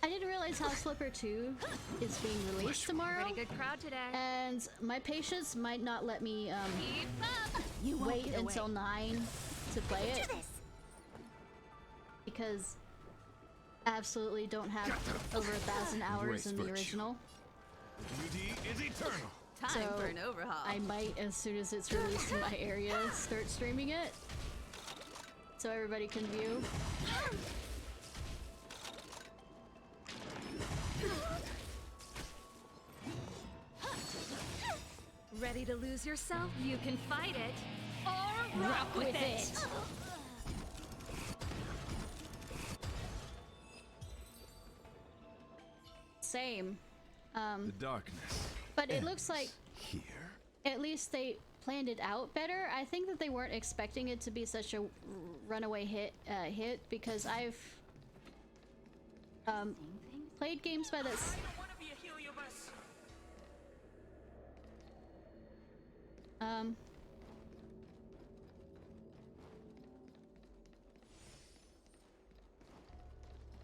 Speaker 1: I didn't realize House Flipper 2 is being released tomorrow.
Speaker 9: Pretty good crowd today.
Speaker 1: And my patience might not let me wait until 9 to play it. Because I absolutely don't have over 1,000 hours in the original.
Speaker 8: WD is eternal.
Speaker 1: Time for an overhaul. I might, as soon as it's released in my area, start streaming it. So everybody can view.
Speaker 12: Ready to lose yourself? You can fight it or rock with it.
Speaker 1: Same.
Speaker 8: The darkness.
Speaker 1: But it looks like
Speaker 8: here.
Speaker 1: At least they planned it out better. I think that they weren't expecting it to be such a runaway hit because I've played games by this.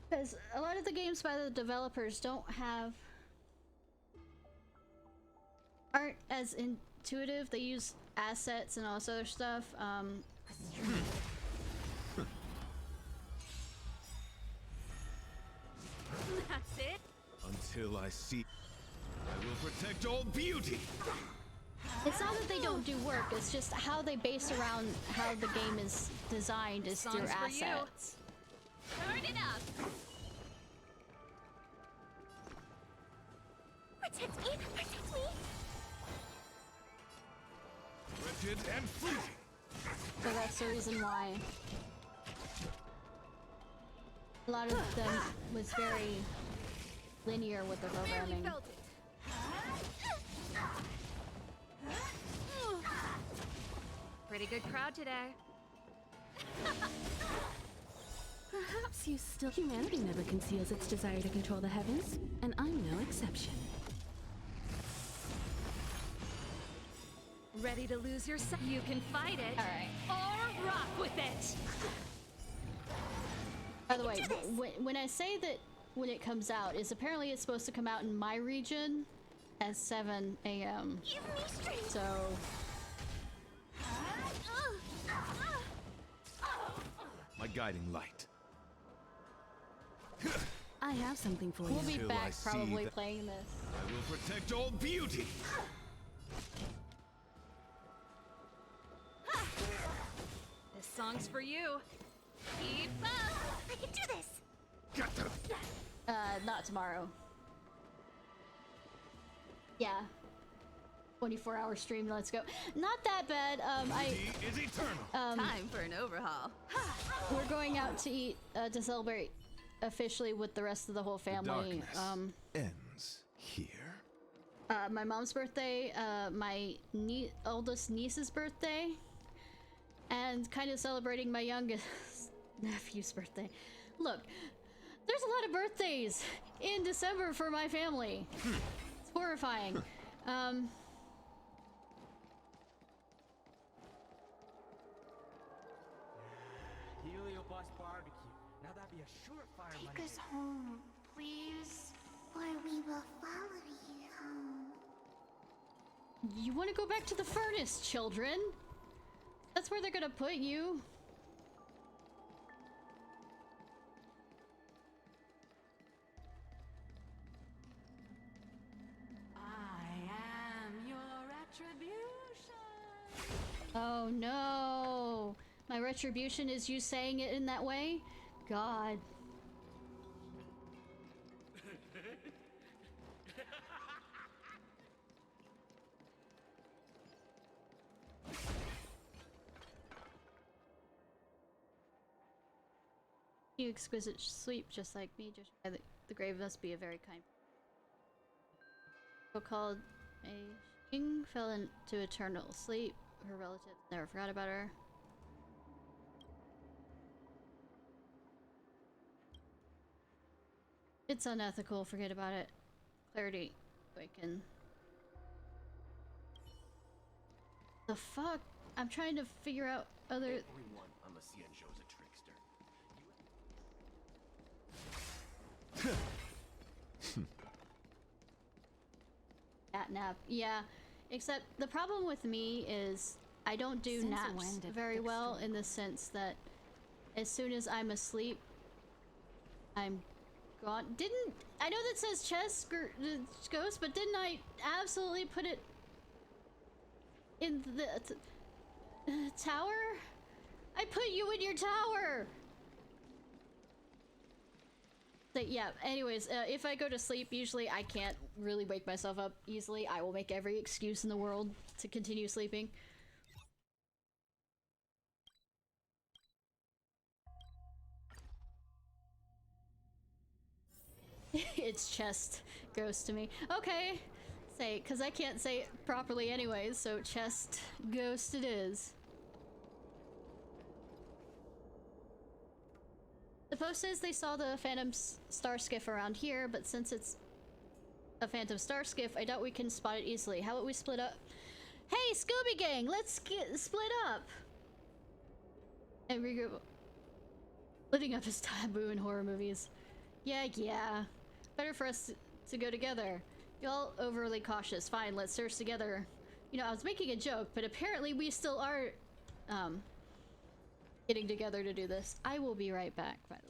Speaker 1: Because a lot of the games by the developers aren't as intuitive. They use assets and all this other stuff.
Speaker 12: That's it.
Speaker 8: Until I see, I will protect all beauty.
Speaker 1: It's not that they don't do work, it's just how they base around how the game is designed is through assets.
Speaker 12: Turn it up.
Speaker 7: Protect me! Protect me!
Speaker 8: Wretched and fleeting.
Speaker 1: So that's the reason why a lot of them was very linear with the programming.
Speaker 12: Pretty good crowd today.
Speaker 19: Perhaps you still. Humanity never conceals its desire to control the heavens, and I'm no exception.
Speaker 12: Ready to lose yourself? You can fight it.
Speaker 1: All right.
Speaker 12: Or rock with it.
Speaker 1: By the way, when I say that when it comes out, is apparently it's supposed to come out in my region at 7 a.m.
Speaker 7: Give me strength.
Speaker 1: So.
Speaker 8: My guiding light.
Speaker 19: I have something for you.
Speaker 1: We'll be
Speaker 8: Till
Speaker 1: back
Speaker 8: I see
Speaker 1: probably
Speaker 8: that-
Speaker 1: playing this.
Speaker 8: I will protect all beauty.
Speaker 12: This song's for you. Keep up.
Speaker 7: I can do this.
Speaker 8: Got them.
Speaker 1: Not tomorrow. Yeah. 24-hour stream, let's go. Not that bad.
Speaker 8: Beauty is eternal.
Speaker 12: Time for an overhaul.
Speaker 1: We're going out to eat to celebrate officially with the rest of the whole family.
Speaker 8: Darkness ends here.
Speaker 1: My mom's birthday, my oldest niece's birthday, and kind of celebrating my youngest nephew's birthday. Look, there's a lot of birthdays in December for my family. It's horrifying.
Speaker 16: Heliobus barbecue. Now that'd be a surefire
Speaker 3: Take
Speaker 16: Monday.
Speaker 3: us home, please. Or we will follow you home.
Speaker 1: You want to go back to the furnace, children? That's where they're gonna put you.
Speaker 4: I am your retribution.
Speaker 1: Oh no! My retribution is you saying it in that way? God. You exquisite sleep just like me. Just the grave must be a very kind. So-called a king fell into eternal sleep. Her relatives never forgot about her. It's unethical. Forget about it. Clarity. Awaken. The fuck? I'm trying to figure out other.
Speaker 20: Everyone on the Cianzhou's a trickster.
Speaker 1: Nap. Yeah. Except the problem with me is I don't do
Speaker 10: Since
Speaker 1: naps
Speaker 10: when did
Speaker 1: very
Speaker 10: Dexter-
Speaker 1: well in the sense that as soon as I'm asleep, I'm gone. I know that says chest ghost, but didn't I absolutely put it in the tower? I put you in your tower! So, yeah, anyways, if I go to sleep, usually I can't really wake myself up easily. I will make every excuse in the world to continue sleeping. It's chest ghost to me. Okay, say, because I can't say it properly anyways, so chest ghost it is. The post says they saw the Phantom Star Skiff around here, but since it's a Phantom Star Skiff, I doubt we can spot it easily. How about we split up? Hey, Scooby Gang, let's split up! And regroup. Splitting up is taboo in horror movies. Yeah. Better for us to go together. Y'all overly cautious. Fine, let's search together. You know, I was making a joke, but apparently we still are, getting together to do this. I will be right back, by the way.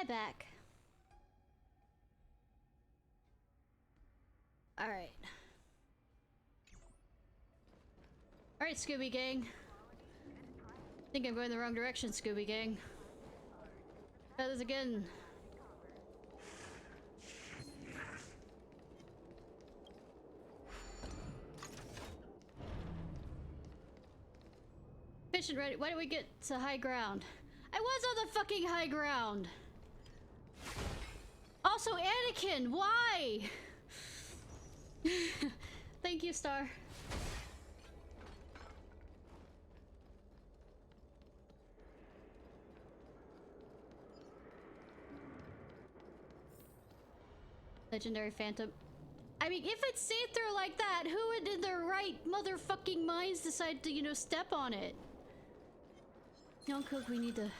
Speaker 1: Hi, back. Alright. Alright, Scooby Gang. I think I'm going the wrong direction, Scooby Gang. Try this again. Mission ready. Why do we get to high ground? I was on the fucking high ground! Also, Anakin, why? Thank you, Star. Legendary Phantom. I mean, if it's see-through like that, who would in their right motherfucking minds decide to, you know, step on it? Young Cook, we need to...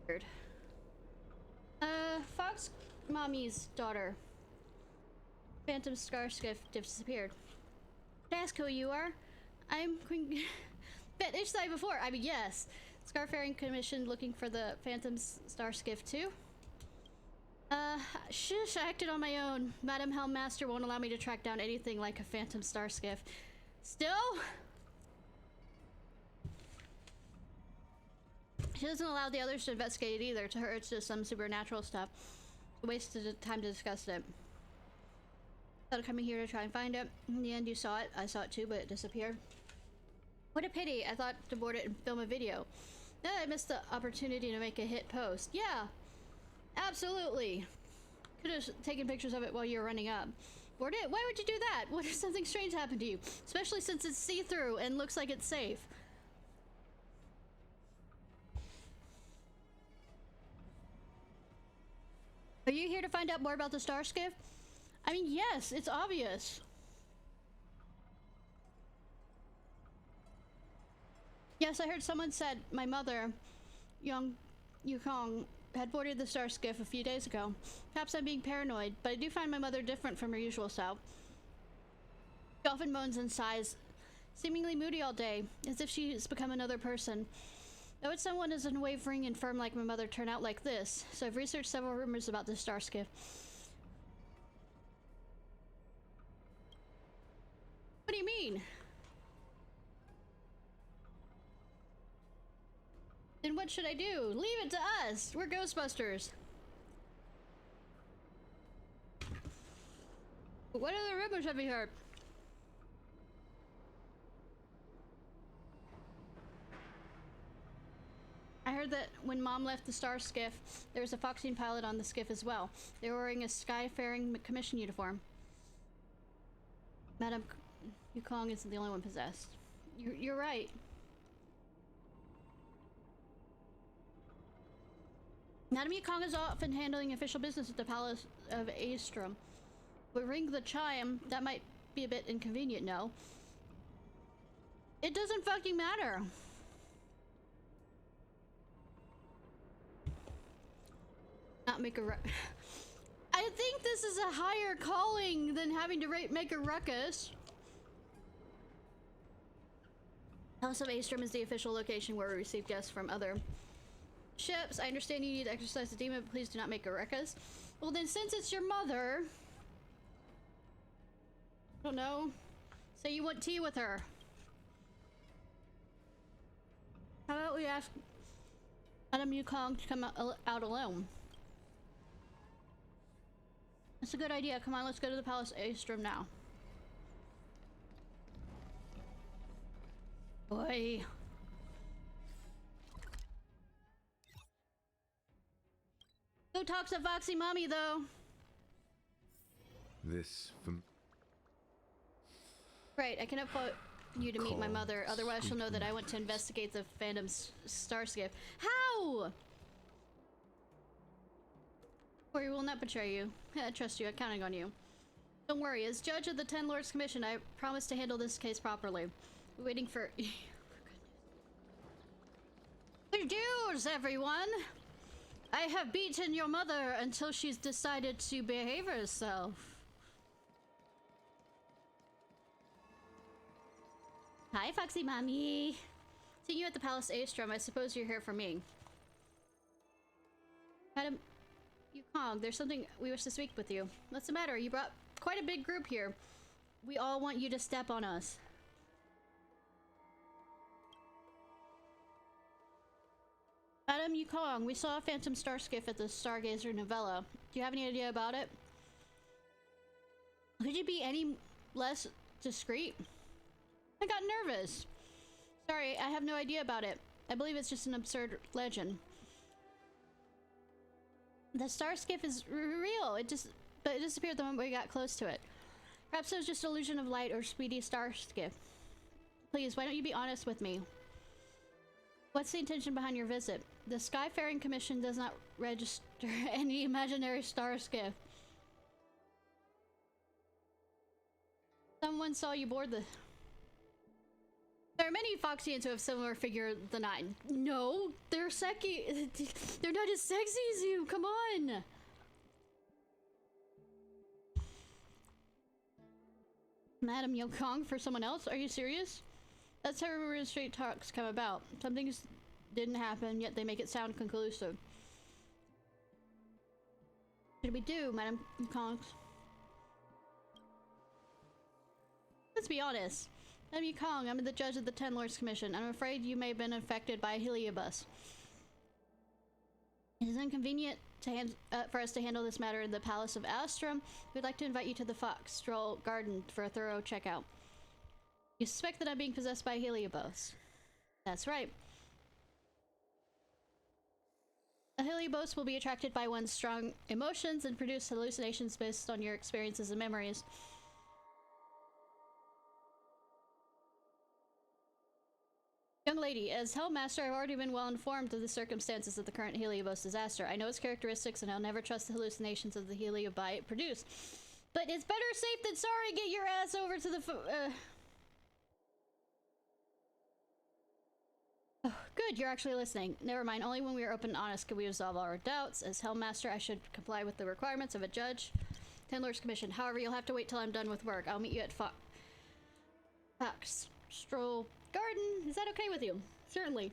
Speaker 1: Weird. Fox Mommy's daughter. Phantom Scarskiff disappeared. Ask who you are. I'm Queen... Bet Ishnai before. I mean, yes. Scarfaring Commission looking for the Phantom Starskiff too. Shush, I acted on my own. Madam Helmmaster won't allow me to track down anything like a Phantom Starskiff. Still? She doesn't allow the others to investigate it either. To her, it's just some supernatural stuff. Wasted time to discuss it. Thought of coming here to try and find it. In the end, you saw it. I saw it too, but it disappeared. What a pity. I thought to board it and film a video. I missed the opportunity to make a hit post. Yeah, absolutely. Could have taken pictures of it while you were running up. Board it? Why would you do that? What if something strange happened to you? Especially since it's see-through and looks like it's safe. Are you here to find out more about the Starskiff? I mean, yes, it's obvious. Yes, I heard someone said my mother, young Yukong, had boarded the Starskiff a few days ago. Perhaps I'm being paranoid, but I do find my mother different from her usual self. She often moans and sighs, seemingly moody all day, as if she's become another person. Though it's someone as unwavering and firm like my mother turn out like this, so I've researched several rumors about the Starskiff. What do you mean? Then what should I do? Leave it to us! We're Ghostbusters! What other rumors have you heard? I heard that when Mom left the Starskiff, there was a Foxine pilot on the skiff as well. They were wearing a Skyfaring Commission uniform. Madam Yukong isn't the only one possessed. You're right. Madam Yukong is often handling official business at the Palace of Aestrom. We ring the chime. That might be a bit inconvenient, no? It doesn't fucking matter. Not make a I think this is a higher calling than having to make a ruckus. House of Aestrom is the official location where we receive guests from other ships. I understand you need to exercise the demon, but please do not make a ruckus. Well then, since it's your mother, I don't know, say you want tea with her. How about we ask Madam Yukong to come out alone? That's a good idea. Come on, let's go to the Palace Aestrom now. Boy. Go talk to Foxy Mommy, though.
Speaker 8: This from...
Speaker 1: Right, I cannot put you to meet my mother. Otherwise, she'll know that I went to investigate the Phantom Starskiff. How? Or will not betray you. I trust you. I'm counting on you. Don't worry. As judge of the 10 Lords Commission, I promise to handle this case properly. We're waiting for... Good news, everyone! I have beaten your mother until she's decided to behave herself. Hi, Foxy Mommy. Seeing you at the Palace Aestrom, I suppose you're here for me. Madam Yukong, there's something we wish to speak with you. What's the matter? You brought quite a big group here. We all want you to step on us. Madam Yukong, we saw a phantom star skiff at the Stargazer novella. Do you have any idea about it? Could you be any less discreet? I got nervous. Sorry, I have no idea about it. I believe it's just an absurd legend. The star skiff is real. But it disappeared the moment we got close to it. Perhaps it was just illusion of light or speedy star skiff. Please, why don't you be honest with me? What's the intention behind your visit? The Skyfaring Commission does not register any imaginary star skiff. Someone saw you board the... There are many Foxians who have similar figure than I. No, they're sexy. They're not as sexy as you. Come on. Madam Yokong for someone else? Are you serious? That's how rumors straight talks come about. Some things didn't happen, yet they make it sound conclusive. What should we do, Madam Yokong? Let's be honest. Madam Yukong, I'm the judge of the Ten Lords Commission. I'm afraid you may have been infected by a heliobus. It is inconvenient to for us to handle this matter in the Palace of Astrum. We'd like to invite you to the Fox Stroll Garden for a thorough checkout. You suspect that I'm being possessed by a heliobus. That's right. A heliobus will be attracted by one's strong emotions and produce hallucinations based on your experiences and memories. Young lady, as Hellmaster, I've already been well informed of the circumstances of the current heliobus disaster. I know its characteristics, and I'll never trust the hallucinations of the heliobi it produced. But it's better safe than sorry. Get your ass over to the Oh, good, you're actually listening. Never mind, only when we are open and honest can we resolve our doubts. As Hellmaster, I should comply with the requirements of a judge. Ten Lords Commission. However, you'll have to wait till I'm done with work. I'll meet you at Fox Stroll Garden. Is that okay with you? Certainly.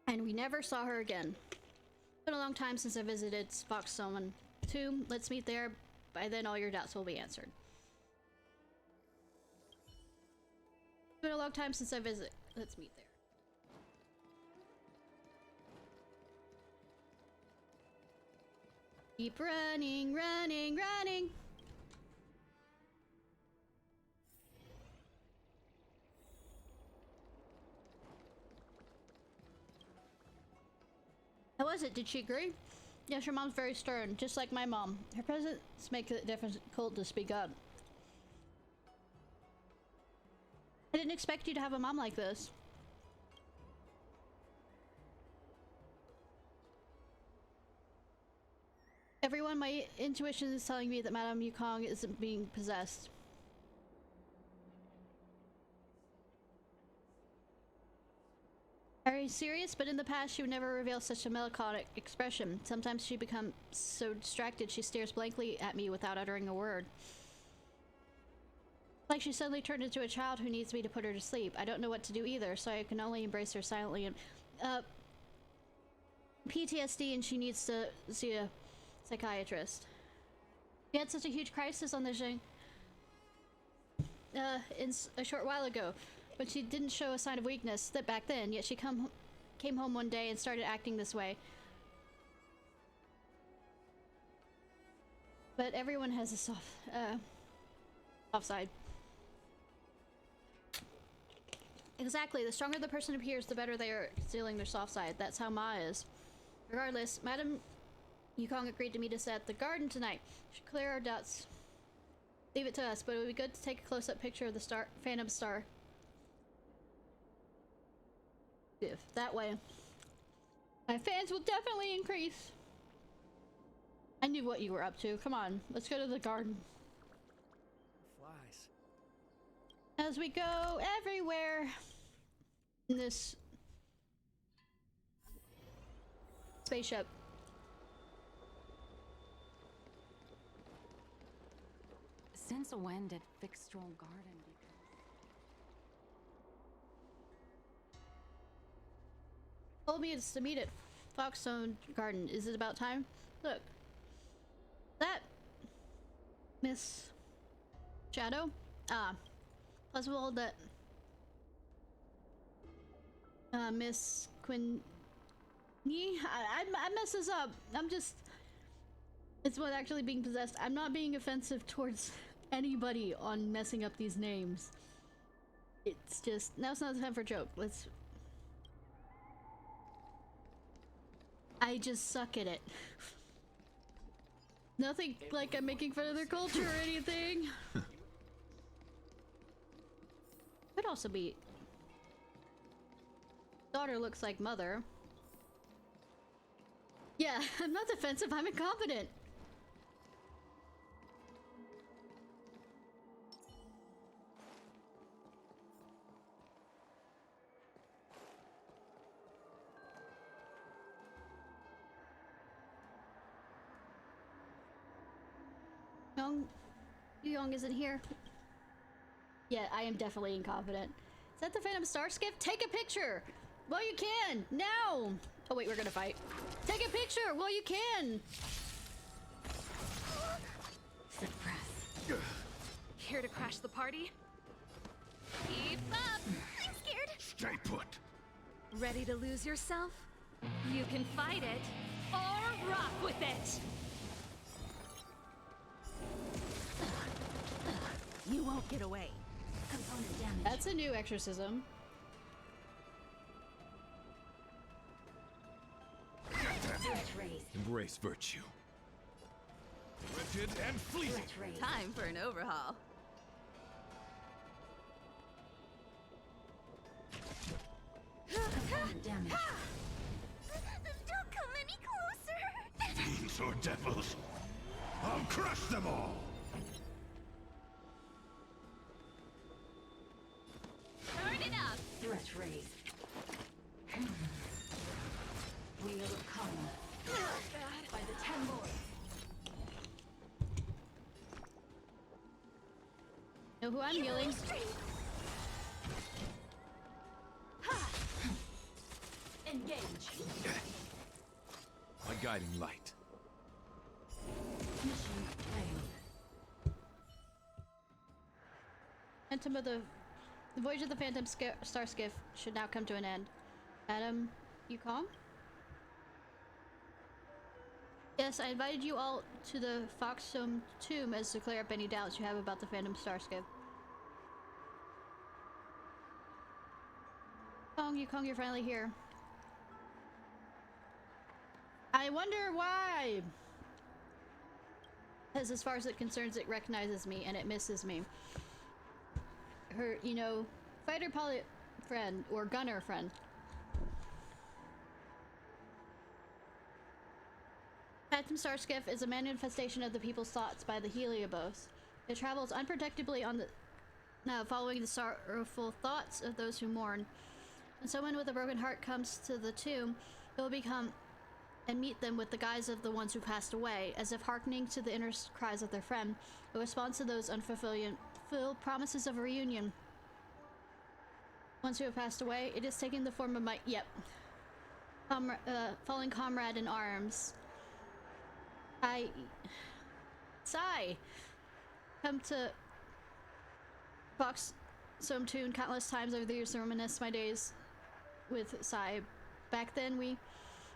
Speaker 1: And we never saw her again. It's been a long time since I visited Fox Summon 2. Let's meet there. By then, all your doubts will be answered. It's been a long time since I visited. Let's meet there. Keep running, running, running. How was it? Did she agree? Yes, your mom's very stern, just like my mom. Her presence makes it difficult to speak up. I didn't expect you to have a mom like this. Everyone, my intuition is telling me that Madame Yukong isn't being possessed. Are you serious? But in the past, she would never reveal such a melancholic expression. Sometimes she becomes so distracted she stares blankly at me without uttering a word. Like she suddenly turned into a child who needs me to put her to sleep. I don't know what to do either, so I can only embrace her silently and... PTSD, and she needs to see a psychiatrist. We had such a huge crisis on the Zheng... a short while ago. But she didn't show a sign of weakness back then, yet she came home one day and started acting this way. But everyone has a soft side. Exactly, the stronger the person appears, the better they are concealing their soft side. That's how Ma is. Regardless, Madam Yukong agreed to meet us at the garden tonight. Should clear our doubts. Leave it to us, but it would be good to take a close-up picture of the Phantom Star. That way, my fans will definitely increase. I knew what you were up to. Come on, let's go to the garden.
Speaker 21: Flies.
Speaker 1: As we go everywhere in this spaceship.
Speaker 22: Since when did Fixed Stroll Garden
Speaker 1: Told me it's to meet at Foxstone Garden. Is it about time? Look. That Miss Shadow? Ah. Possible that Miss Quinn I mess this up. I'm just it's what actually being possessed. I'm not being offensive towards anybody on messing up these names. It's just now it's not the time for a joke. Let's I just suck at it. Nothing like I'm making fun of their culture or anything. Could also be daughter looks like mother. Yeah, I'm not defensive, I'm incompetent. Young isn't here. Yeah, I am definitely incompetent. Is that the Phantom Star Skiff? Take a picture! Well, you can! Now! Oh wait, we're gonna fight. Take a picture! Well, you can!
Speaker 12: Suppress. Here to crash the party? Keep up! I'm scared!
Speaker 6: Stay put!
Speaker 12: Ready to lose yourself? You can fight it, or rock with it!
Speaker 15: You won't get away. Component damage.
Speaker 1: That's a new exorcism.
Speaker 8: Embrace virtue. Wretched and fleeting.
Speaker 15: Time for an overhaul. Component damage.
Speaker 7: Don't come any closer.
Speaker 6: Fiends or devils, I'll crush them all!
Speaker 12: Turn it up!
Speaker 15: Threat raised. Wheel of Karma. By the 10 Lords.
Speaker 1: Know who I'm healing?
Speaker 15: Engage.
Speaker 8: My guiding light.
Speaker 15: Mission failed.
Speaker 1: Phantom of the voyage of the Phantom Star Skiff should now come to an end. Adam, you calm? Yes, I invited you all to the Foxstone tomb as to clear up any doubts you have about the Phantom Star Skiff. Yukong, you're finally here. I wonder why! Because as far as it concerns, it recognizes me and it misses me. Her, you know, fighter pilot friend or gunner friend. Phantom Star Skiff is a manifestation of the people's thoughts by the Heliobos. It travels unpredictably on the following the sorrowful thoughts of those who mourn. When someone with a broken heart comes to the tomb, it will become and meet them with the guise of the ones who passed away, as if hearkening to the inner cries of their friend. It responds to those unfulfilled promises of a reunion. Once who have passed away, it is taking the form of my fallen comrade in arms. Sigh. Come to Foxstone Tomb countless times over the years to reminisce my days with Sai. Back then we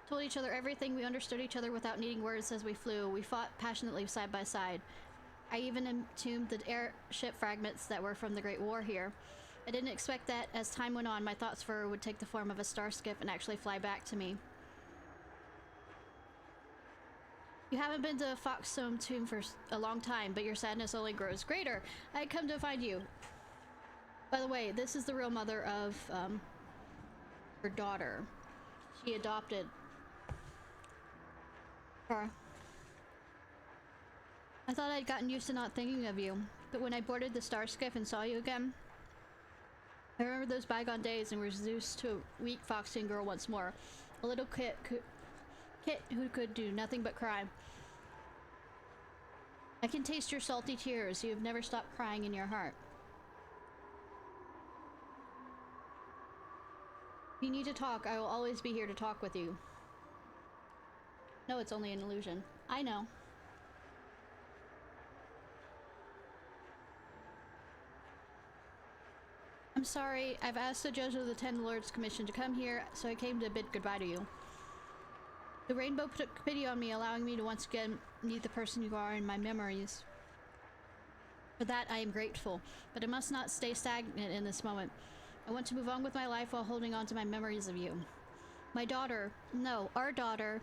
Speaker 1: told each other everything, we understood each other without needing words as we flew. We fought passionately side by side. I even entombed the airship fragments that were from the Great War here. I didn't expect that as time went on, my thoughts for her would take the form of a star skiff and actually fly back to me. You haven't been to Foxstone Tomb for a long time, but your sadness only grows greater. I had come to find you. By the way, this is the real mother of her daughter. She adopted her. I thought I'd gotten used to not thinking of you, but when I boarded the star skiff and saw you again, I remember those bygone days and was reduced to a weak foxing girl once more. A little kit who could do nothing but cry. I can taste your salty tears. You have never stopped crying in your heart. If you need to talk, I will always be here to talk with you. No, it's only an illusion. I know. I'm sorry, I've asked the judge of the Ten Lords Commission to come here, so I came to bid goodbye to you. The rainbow took pity on me, allowing me to once again meet the person you are in my memories. For that, I am grateful, but I must not stay stagnant in this moment. I want to move on with my life while holding on to my memories of you. My daughter, no, our daughter,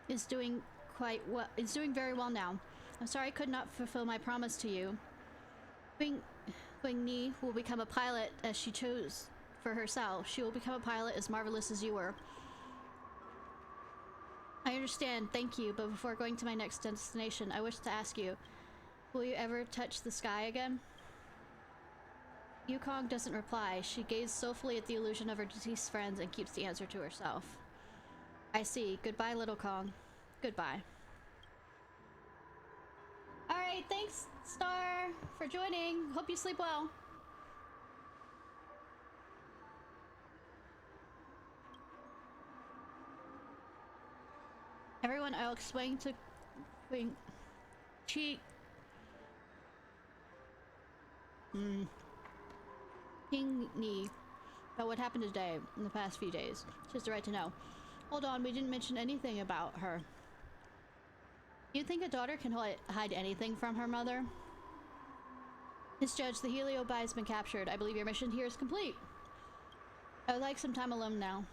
Speaker 1: is doing very well now. I'm sorry I could not fulfill my promise to you. Wing Ni will become a pilot as she chose for herself. She will become a pilot as marvelous as you were. I understand, thank you, but before going to my next destination, I wish to ask you, will you ever touch the sky again? Yukong doesn't reply. She gazes soulfully at the illusion of her deceased friends and keeps the answer to herself. I see. Goodbye, little Kong. Goodbye. Alright, thanks, Star, for joining. Hope you sleep well. Everyone, I'll explain to Queen Chi. King Ni about what happened today in the past few days. She has the right to know. Hold on, we didn't mention anything about her. You think a daughter can hide anything from her mother? Miss Judge, the HelioBy has been captured. I believe your mission here is complete. I would like some time alone now.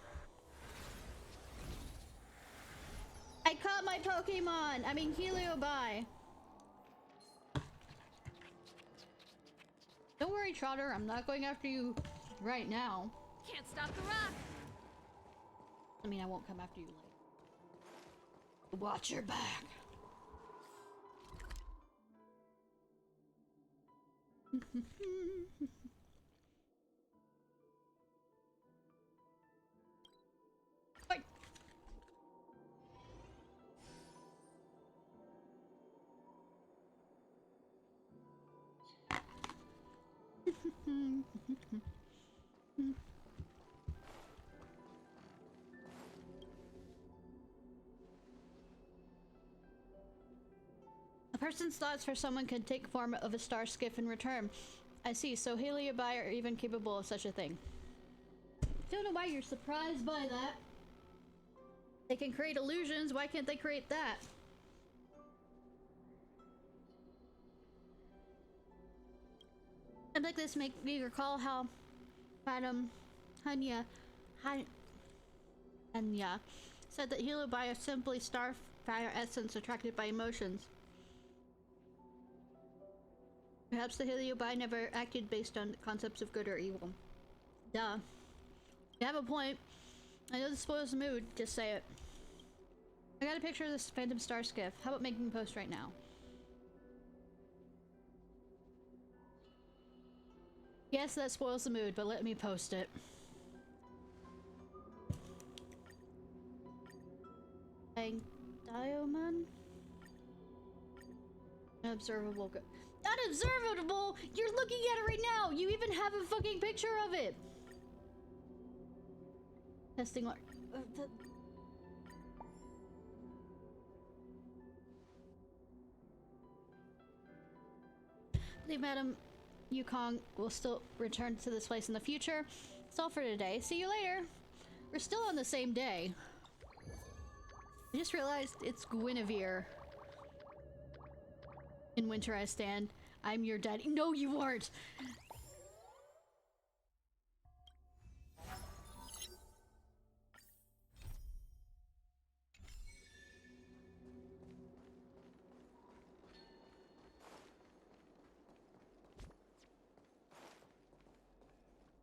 Speaker 1: I caught my Pokemon! I mean HelioBy. Don't worry, Trotter. I'm not going after you right now.
Speaker 12: Can't stop the rock!
Speaker 1: I mean, I won't come after you later. Watch your back. Wait. A person's thoughts for someone can take form of a star skiff in return. I see, so HelioBy are even capable of such a thing. Don't know why you're surprised by that. They can create illusions, why can't they create that? Something like this make me recall how Madam Hanya said that HelioBy are simply starfire essence attracted by emotions. Perhaps the HelioBy never acted based on concepts of good or evil. Duh. You have a point. I know this spoils the mood, just say it. I got a picture of this phantom star skiff. How about making a post right now? Yes, that spoils the mood, but let me post it. Diamond? Unobservable. Unobservable? You're looking at it right now! You even have a fucking picture of it! Testing what? I believe Madam Yukong will still return to this place in the future. That's all for today. See you later! We're still on the same day. I just realized it's Guinevere. In winter I stand. I'm your daddy. No, you aren't!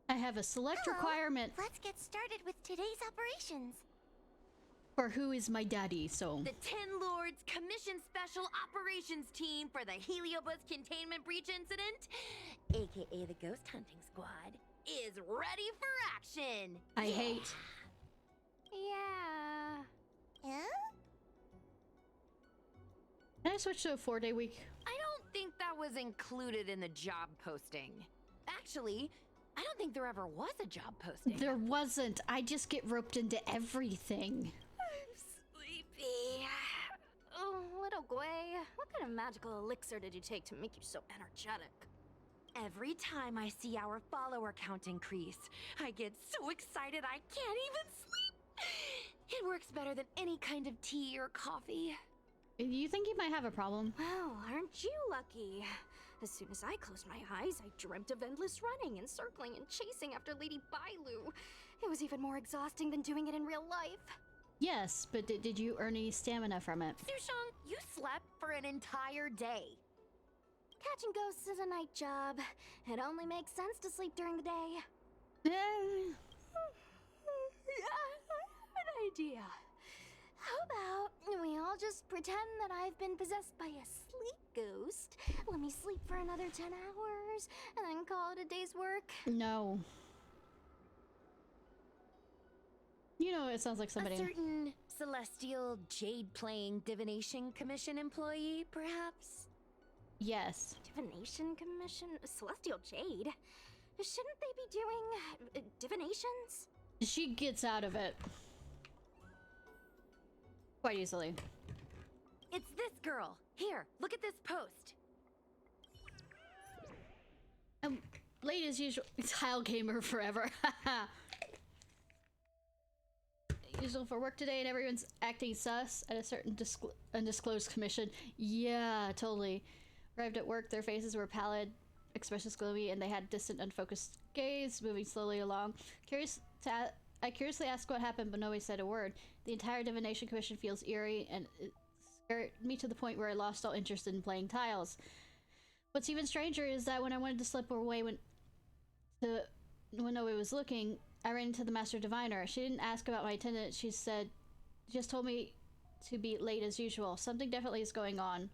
Speaker 1: I have a select requirement.
Speaker 7: Let's get started with today's operations.
Speaker 1: For who is my daddy, so...
Speaker 9: The Ten Lords Commission Special Operations Team for the HelioBus Containment Breach Incident, aka the Ghost Hunting Squad, is ready for action!
Speaker 1: I hate...
Speaker 9: Yeah...
Speaker 1: Can I switch to a 4-day week?
Speaker 9: I don't think that was included in the job posting. Actually, I don't think there ever was a job posting.
Speaker 1: There wasn't. I just get roped into everything.
Speaker 10: I'm sleepy. Oh, little Gwei, what kind of magical elixir did you take to make you so energetic?
Speaker 9: Every time I see our follower count increase, I get so excited I can't even sleep. It works better than any kind of tea or coffee.
Speaker 1: You think you might have a problem?
Speaker 10: Well, aren't you lucky? As soon as I closed my eyes, I dreamt of endless running and circling and chasing after Lady Bailu. It was even more exhausting than doing it in real life.
Speaker 1: Yes, but did you earn any stamina from it?
Speaker 9: Sushang, you slept for an entire day.
Speaker 10: Catching ghosts is a night job. It only makes sense to sleep during the day.
Speaker 1: Yeah.
Speaker 10: An idea. How about we all just pretend that I've been possessed by a sleep ghost? Let me sleep for another 10 hours, and then call it a day's work?
Speaker 1: No. You know, it sounds like somebody...
Speaker 9: A certain celestial jade-playing divination commission employee, perhaps?
Speaker 1: Yes.
Speaker 10: Divination commission? Celestial jade? Shouldn't they be doing divinations?
Speaker 1: She gets out of it quite easily.
Speaker 9: It's this girl. Here, look at this post.
Speaker 1: Late as usual. Tile gamer forever. Usual for work today, and everyone's acting sus at a certain undisclosed commission. Yeah, totally. Arrived at work, their faces were pallid, expressions gloomy, and they had distant, unfocused gaze, moving slowly along. I curiously asked what happened, but nobody said a word. The entire divination commission feels eerie, and it scared me to the point where I lost all interest in playing tiles. What's even stranger is that when I wanted to slip away when nobody was looking, I ran into the Master Diviner. She didn't ask about my attendance. She just told me to be late as usual. Something definitely is going on.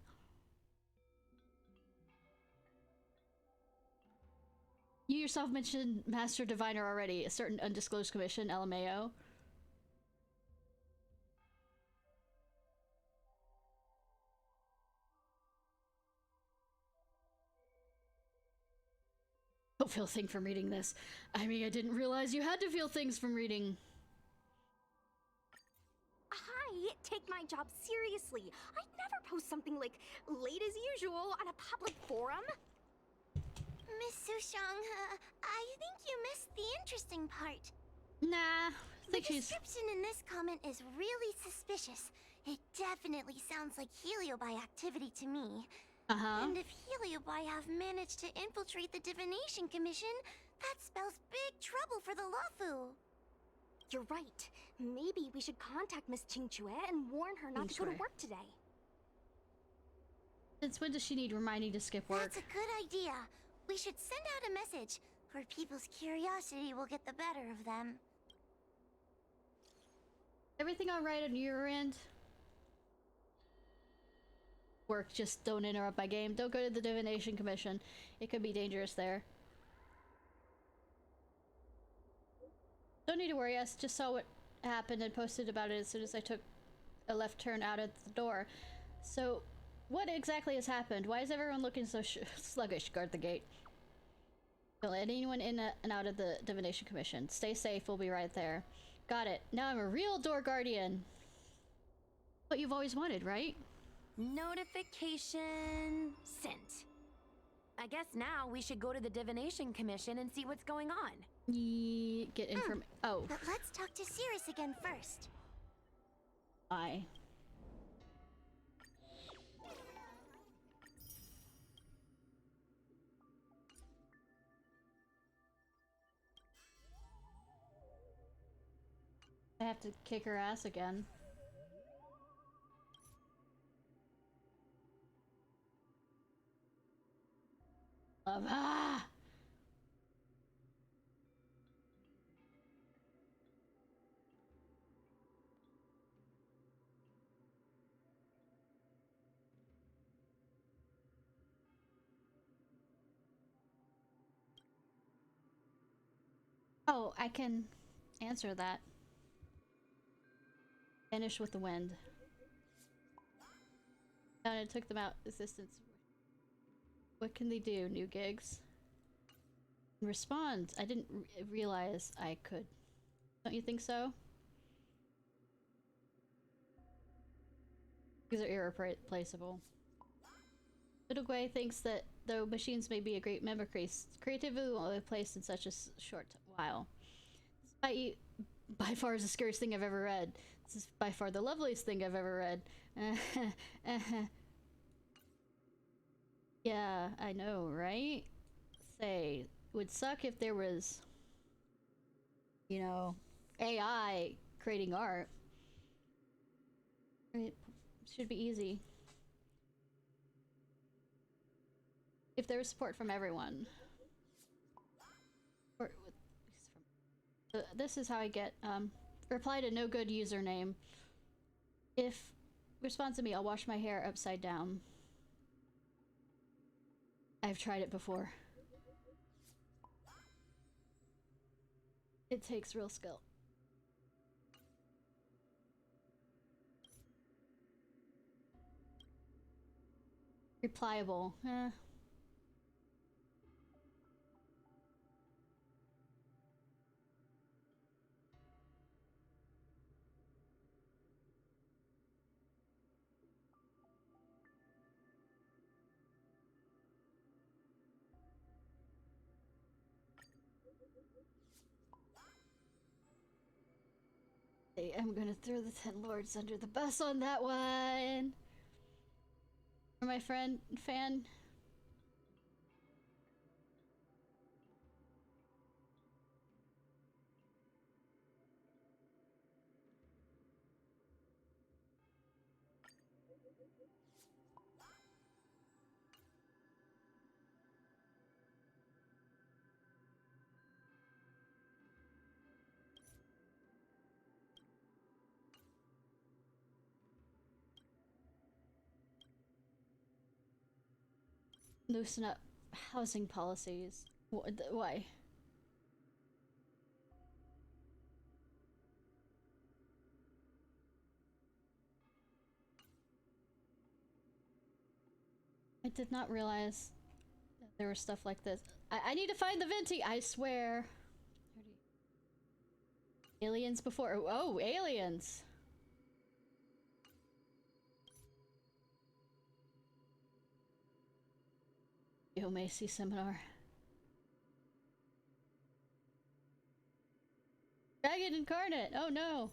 Speaker 1: You yourself mentioned Master Diviner already, a certain undisclosed commission, LMAO. Don't feel a thing from reading this. I mean, I didn't realize you had to feel things from reading.
Speaker 10: I take my job seriously. I'd never post something like late as usual on a public forum.
Speaker 7: Miss Sushang, I think you missed the interesting part.
Speaker 1: Nah,
Speaker 7: the description in this comment is really suspicious. It definitely sounds like Heliobi activity to me. And if Heliobi have managed to infiltrate the Divination Commission, that spells big trouble for the Luofu.
Speaker 10: You're right. Maybe we should contact Miss Qingchue and warn her not to go to work today.
Speaker 1: Since when does she need reminding to skip work?
Speaker 7: That's a good idea. We should send out a message, or people's curiosity will get the better of them.
Speaker 1: Everything all right on your end? Work, just don't interrupt my game. Don't go to the Divination Commission. It could be dangerous there. Don't need to worry, I just saw what happened and posted about it as soon as I took a left turn out of the door. So, what exactly has happened? Why is everyone looking so sluggish? Guard the gate. Don't let anyone in and out of the Divination Commission. Stay safe, we'll be right there. Got it. Now I'm a real door guardian. What you've always wanted, right?
Speaker 9: Notification sent. I guess now we should go to the Divination Commission and see what's going on.
Speaker 1: Get information. Oh.
Speaker 7: But let's talk to Cirrus again first.
Speaker 1: I have to kick her ass again. Ah! Oh, I can answer that. Vanish with the wind. And it took them out. Assistance. What can they do? New gigs? respond. I didn't realize I could. Don't you think so? These are irreplaceable. Little Guay thinks that though machines may be a great memory, creativity will be placed in such a short while. This by far is the scariest thing I've ever read. This is by far the loveliest thing I've ever read. Yeah, I know, right? Say, would suck if there was, you know, AI creating art. It should be easy. If there was support from everyone. This is how I get, reply to no good username. If responds to me, I'll wash my hair upside down. I've tried it before. It takes real skill. Replyable. I'm gonna throw the 10 lords under the bus on that one. For my fan. Loosen up housing policies. Why? I did not realize that there was stuff like this. I need to find the Venti, I swear. Aliens before. Oh, aliens! Yo, Macy seminar. Dragon incarnate! Oh no!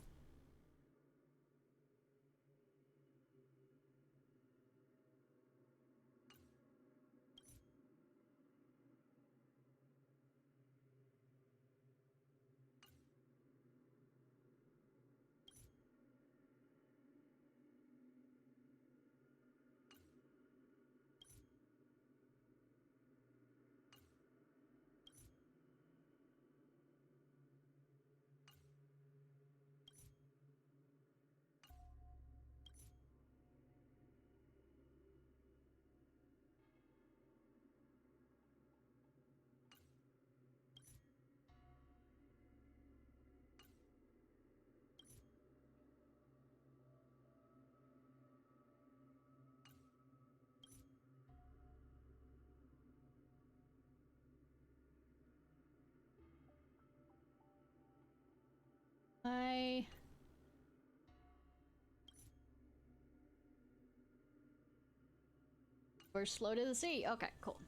Speaker 1: We're slow to the sea. Okay, cool.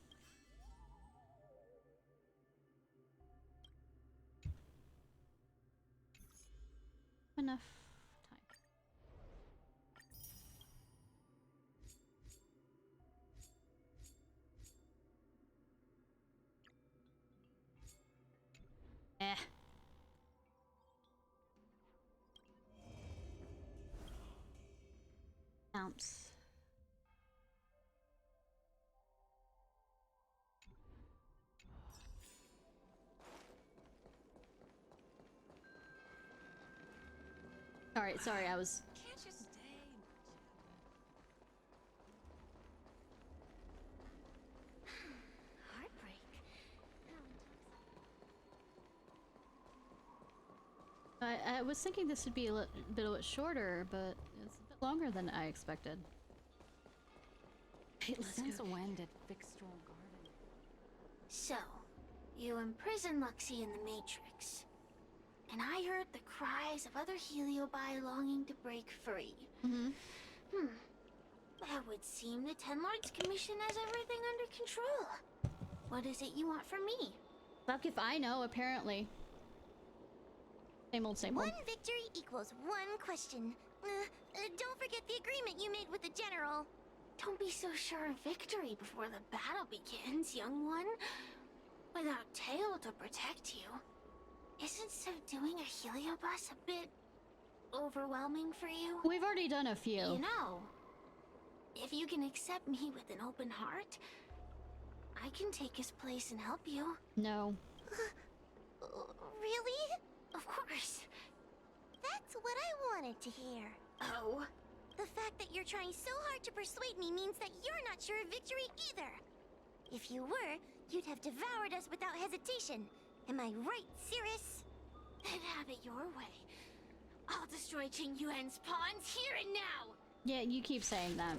Speaker 1: Enough time. Ounce. Sorry, I was...
Speaker 2: Can't you stay?
Speaker 3: Heartbreak.
Speaker 1: I was thinking this would be a bit shorter, but it's a bit longer than I expected. Hey, let's
Speaker 22: Since
Speaker 1: go.
Speaker 22: when did Fixstral Garden?
Speaker 3: So, You imprisoned Luxie in the Matrix. And I heard the cries of other Heliobi longing to break free. That would seem the Ten Lords Commission has everything under control. What is it you want from me?
Speaker 1: Fuck if I know, apparently. Same old, same old.
Speaker 7: One victory equals one question. Don't forget the agreement you made with the General.
Speaker 3: Don't be so sure of victory before the battle begins, young one. Without Tail to protect you, isn't subduing a Heliobus a bit overwhelming for you?
Speaker 1: We've already done a few.
Speaker 3: You know, if you can accept me with an open heart, I can take his place and help you.
Speaker 1: No.
Speaker 7: Really?
Speaker 3: Of course.
Speaker 7: That's what I wanted to hear.
Speaker 3: Oh?
Speaker 7: The fact that you're trying so hard to persuade me means that you're not sure of victory either. If you were, you'd have devoured us without hesitation. Am I right, Cirrus?
Speaker 3: Then have it your way. I'll destroy Qing Yuan's pawns here and now!
Speaker 1: Yeah, you keep saying that.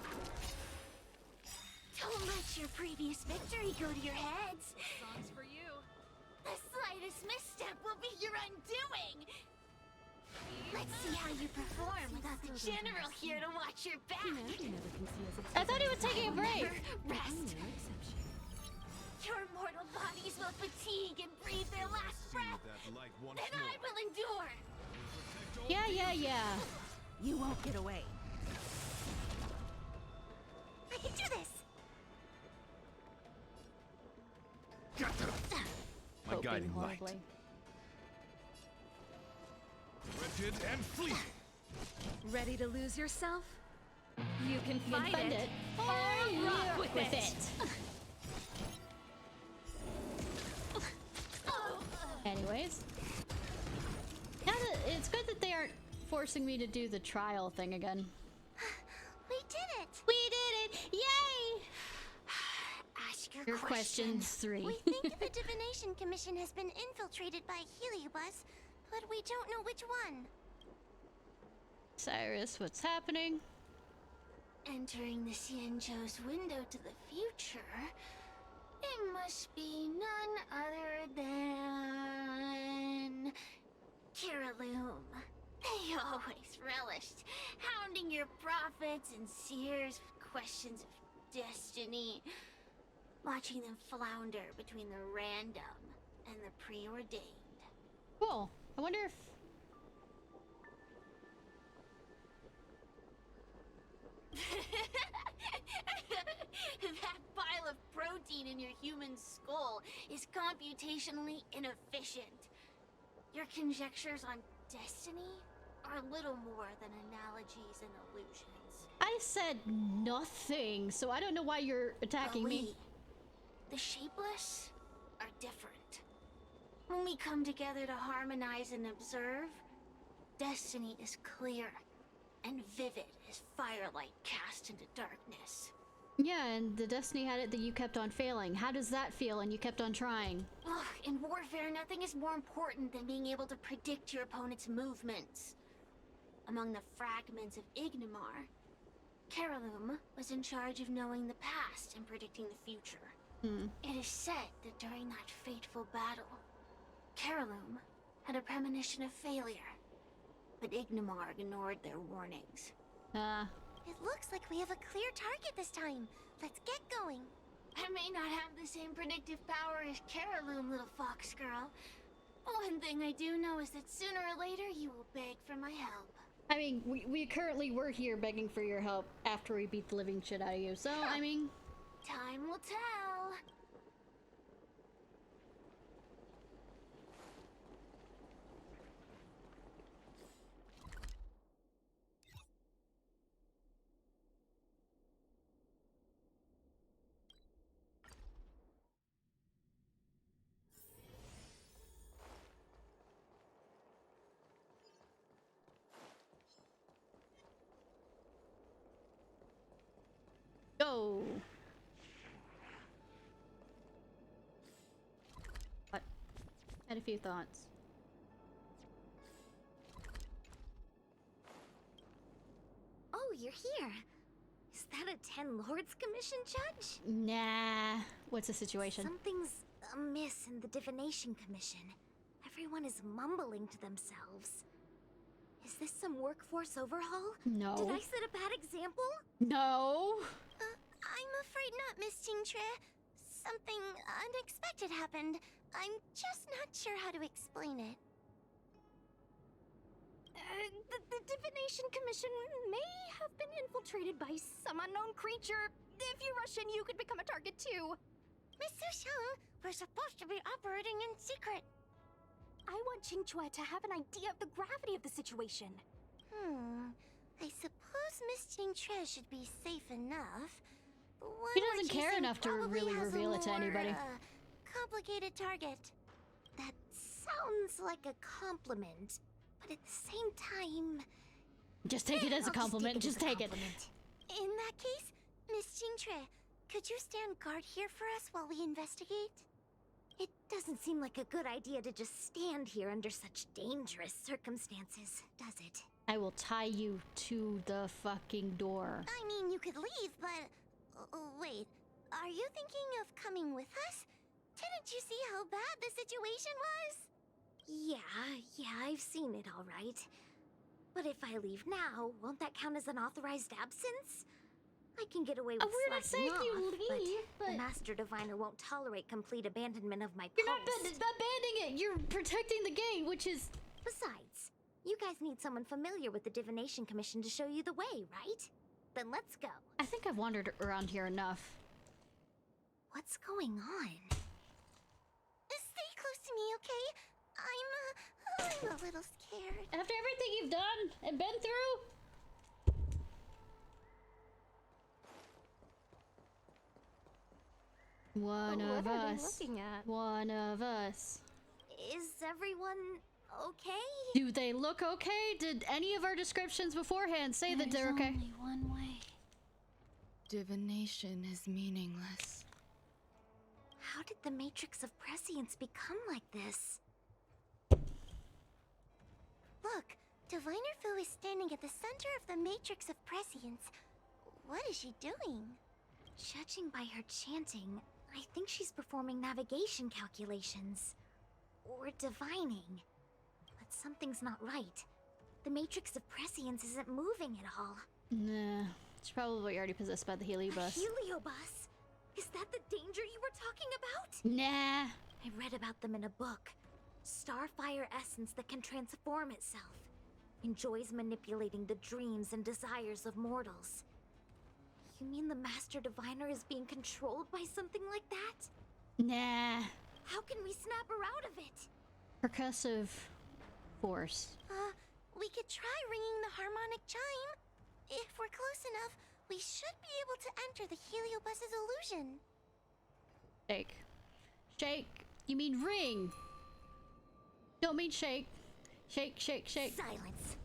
Speaker 3: Don't let your previous victory go to your heads.
Speaker 9: This song's for you.
Speaker 3: The slightest misstep will be your undoing! Let's see how you perform without the General here to watch your back!
Speaker 1: I thought he was taking a break!
Speaker 3: Rest! Your mortal bodies will fatigue and breathe their last breath! Then I will endure!
Speaker 1: Yeah.
Speaker 9: You won't get away.
Speaker 7: I can do this!
Speaker 8: My guiding light.
Speaker 1: Horribly.
Speaker 8: Wretched and fleeting.
Speaker 12: Ready to lose yourself? You can
Speaker 1: You can
Speaker 12: fight it, or rock with it.
Speaker 1: Anyways. Now that it's good that they aren't forcing me to do the trial thing again.
Speaker 7: We did it!
Speaker 1: We did it! Yay!
Speaker 3: Ask
Speaker 1: Your questions 3.
Speaker 7: We think the Divination Commission has been infiltrated by Heliobus, but we don't know which one.
Speaker 1: Cyrus, what's happening?
Speaker 3: Entering the Xianzhou's window to the future, it must be none other than Kiraloom. They always relished hounding your prophets and seers with questions of destiny, watching them flounder between the random and the preordained.
Speaker 1: Cool. I wonder if...
Speaker 3: That pile of protein in your human skull is computationally inefficient. Your conjectures on destiny are little more than analogies and illusions.
Speaker 1: I said nothing, so I don't know why you're attacking me.
Speaker 3: The shapeless, are different. When we come together to harmonize and observe, destiny is clear and vivid as firelight cast into darkness.
Speaker 1: Yeah, and the destiny had it that you kept on failing. How does that feel and you kept on trying?
Speaker 3: Ugh, in warfare, nothing is more important than being able to predict your opponent's movements. Among the fragments of Ignimar, Kiraloom was in charge of knowing the past and predicting the future. It is said that during that fateful battle, Kiraloom had a premonition of failure, but Ignimar ignored their warnings.
Speaker 7: It looks like we have a clear target this time. Let's get going.
Speaker 3: I may not have the same predictive power as Kiraloom, little fox girl. One thing I do know is that sooner or later you will beg for my help.
Speaker 1: I mean, we currently were here begging for your help after we beat the living shit out of you, so, I mean...
Speaker 3: Time will tell.
Speaker 1: Go! What? Had a few thoughts.
Speaker 10: Oh, you're here. Is that a Ten Lords Commission judge?
Speaker 1: Nah. What's the situation?
Speaker 10: Something's amiss in the Divination Commission. Everyone is mumbling to themselves. Is this some workforce overhaul?
Speaker 1: No.
Speaker 10: Did I set a bad example?
Speaker 1: No.
Speaker 7: I'm afraid not, Miss Jingtre. Something unexpected happened. I'm just not sure how to explain it.
Speaker 10: The Divination Commission may have been infiltrated by some unknown creature. If you rush in, you could become a target too.
Speaker 7: Miss Susheng, we're supposed to be operating in secret.
Speaker 10: I want Qingque to have an idea of the gravity of the situation.
Speaker 7: I suppose Miss Jingtre should be safe enough.
Speaker 1: He doesn't care enough to really reveal it to anybody.
Speaker 7: Complicated target.
Speaker 10: That sounds like a compliment, but at the same time...
Speaker 1: Just take it as a compliment. Just take it.
Speaker 7: In that case, Miss Jingtre, could you stand guard here for us while we investigate?
Speaker 10: It doesn't seem like a good idea to just stand here under such dangerous circumstances, does it?
Speaker 1: I will tie you to the fucking door.
Speaker 7: I mean, you could leave, but... wait, are you thinking of coming with us? Didn't you see how bad the situation was?
Speaker 10: Yeah, I've seen it all right. But if I leave now, won't that count as an authorized absence? I can get away with
Speaker 1: we're not saying
Speaker 10: slacking
Speaker 1: you
Speaker 10: off,
Speaker 1: leave,
Speaker 10: but
Speaker 1: but...
Speaker 10: the Master Diviner won't tolerate complete abandonment of my
Speaker 1: You're not
Speaker 10: post.
Speaker 1: abandoning it! You're protecting the gate, which is...
Speaker 10: Besides, you guys need someone familiar with the Divination Commission to show you the way, right? Then let's go.
Speaker 1: I think I've wandered around here enough.
Speaker 10: What's going on?
Speaker 7: Stay close to me, okay? I'm a little scared.
Speaker 1: After everything you've done and been through? One of
Speaker 10: What are they
Speaker 1: us.
Speaker 10: looking at?
Speaker 1: One of us.
Speaker 10: Is everyone okay?
Speaker 1: Do they look okay? Did any of our descriptions beforehand say that they're okay?
Speaker 19: There's only one way. Divination is meaningless.
Speaker 10: How did the Matrix of Prescience become like this?
Speaker 7: Look, Diviner Fu is standing at the center of the Matrix of Prescience. What is she doing?
Speaker 10: Judging by her chanting, I think she's performing navigation calculations. Or divining. But something's not right. The Matrix of Prescience isn't moving at all.
Speaker 1: Nah, it's probably already possessed by the Heliobus.
Speaker 10: Heliobus? Is that the danger you were talking about?
Speaker 1: Nah.
Speaker 10: I read about them in a book. Starfire essence that can transform itself. Enjoys manipulating the dreams and desires of mortals. You mean the Master Diviner is being controlled by something like that?
Speaker 1: Nah.
Speaker 10: How can we snap her out of it?
Speaker 1: Percussive force.
Speaker 7: We could try ringing the harmonic chime. If we're close enough, we should be able to enter the Heliobus's illusion.
Speaker 1: Shake. Shake. You mean ring. Don't mean shake. Shake, shake, shake.
Speaker 17: Silence.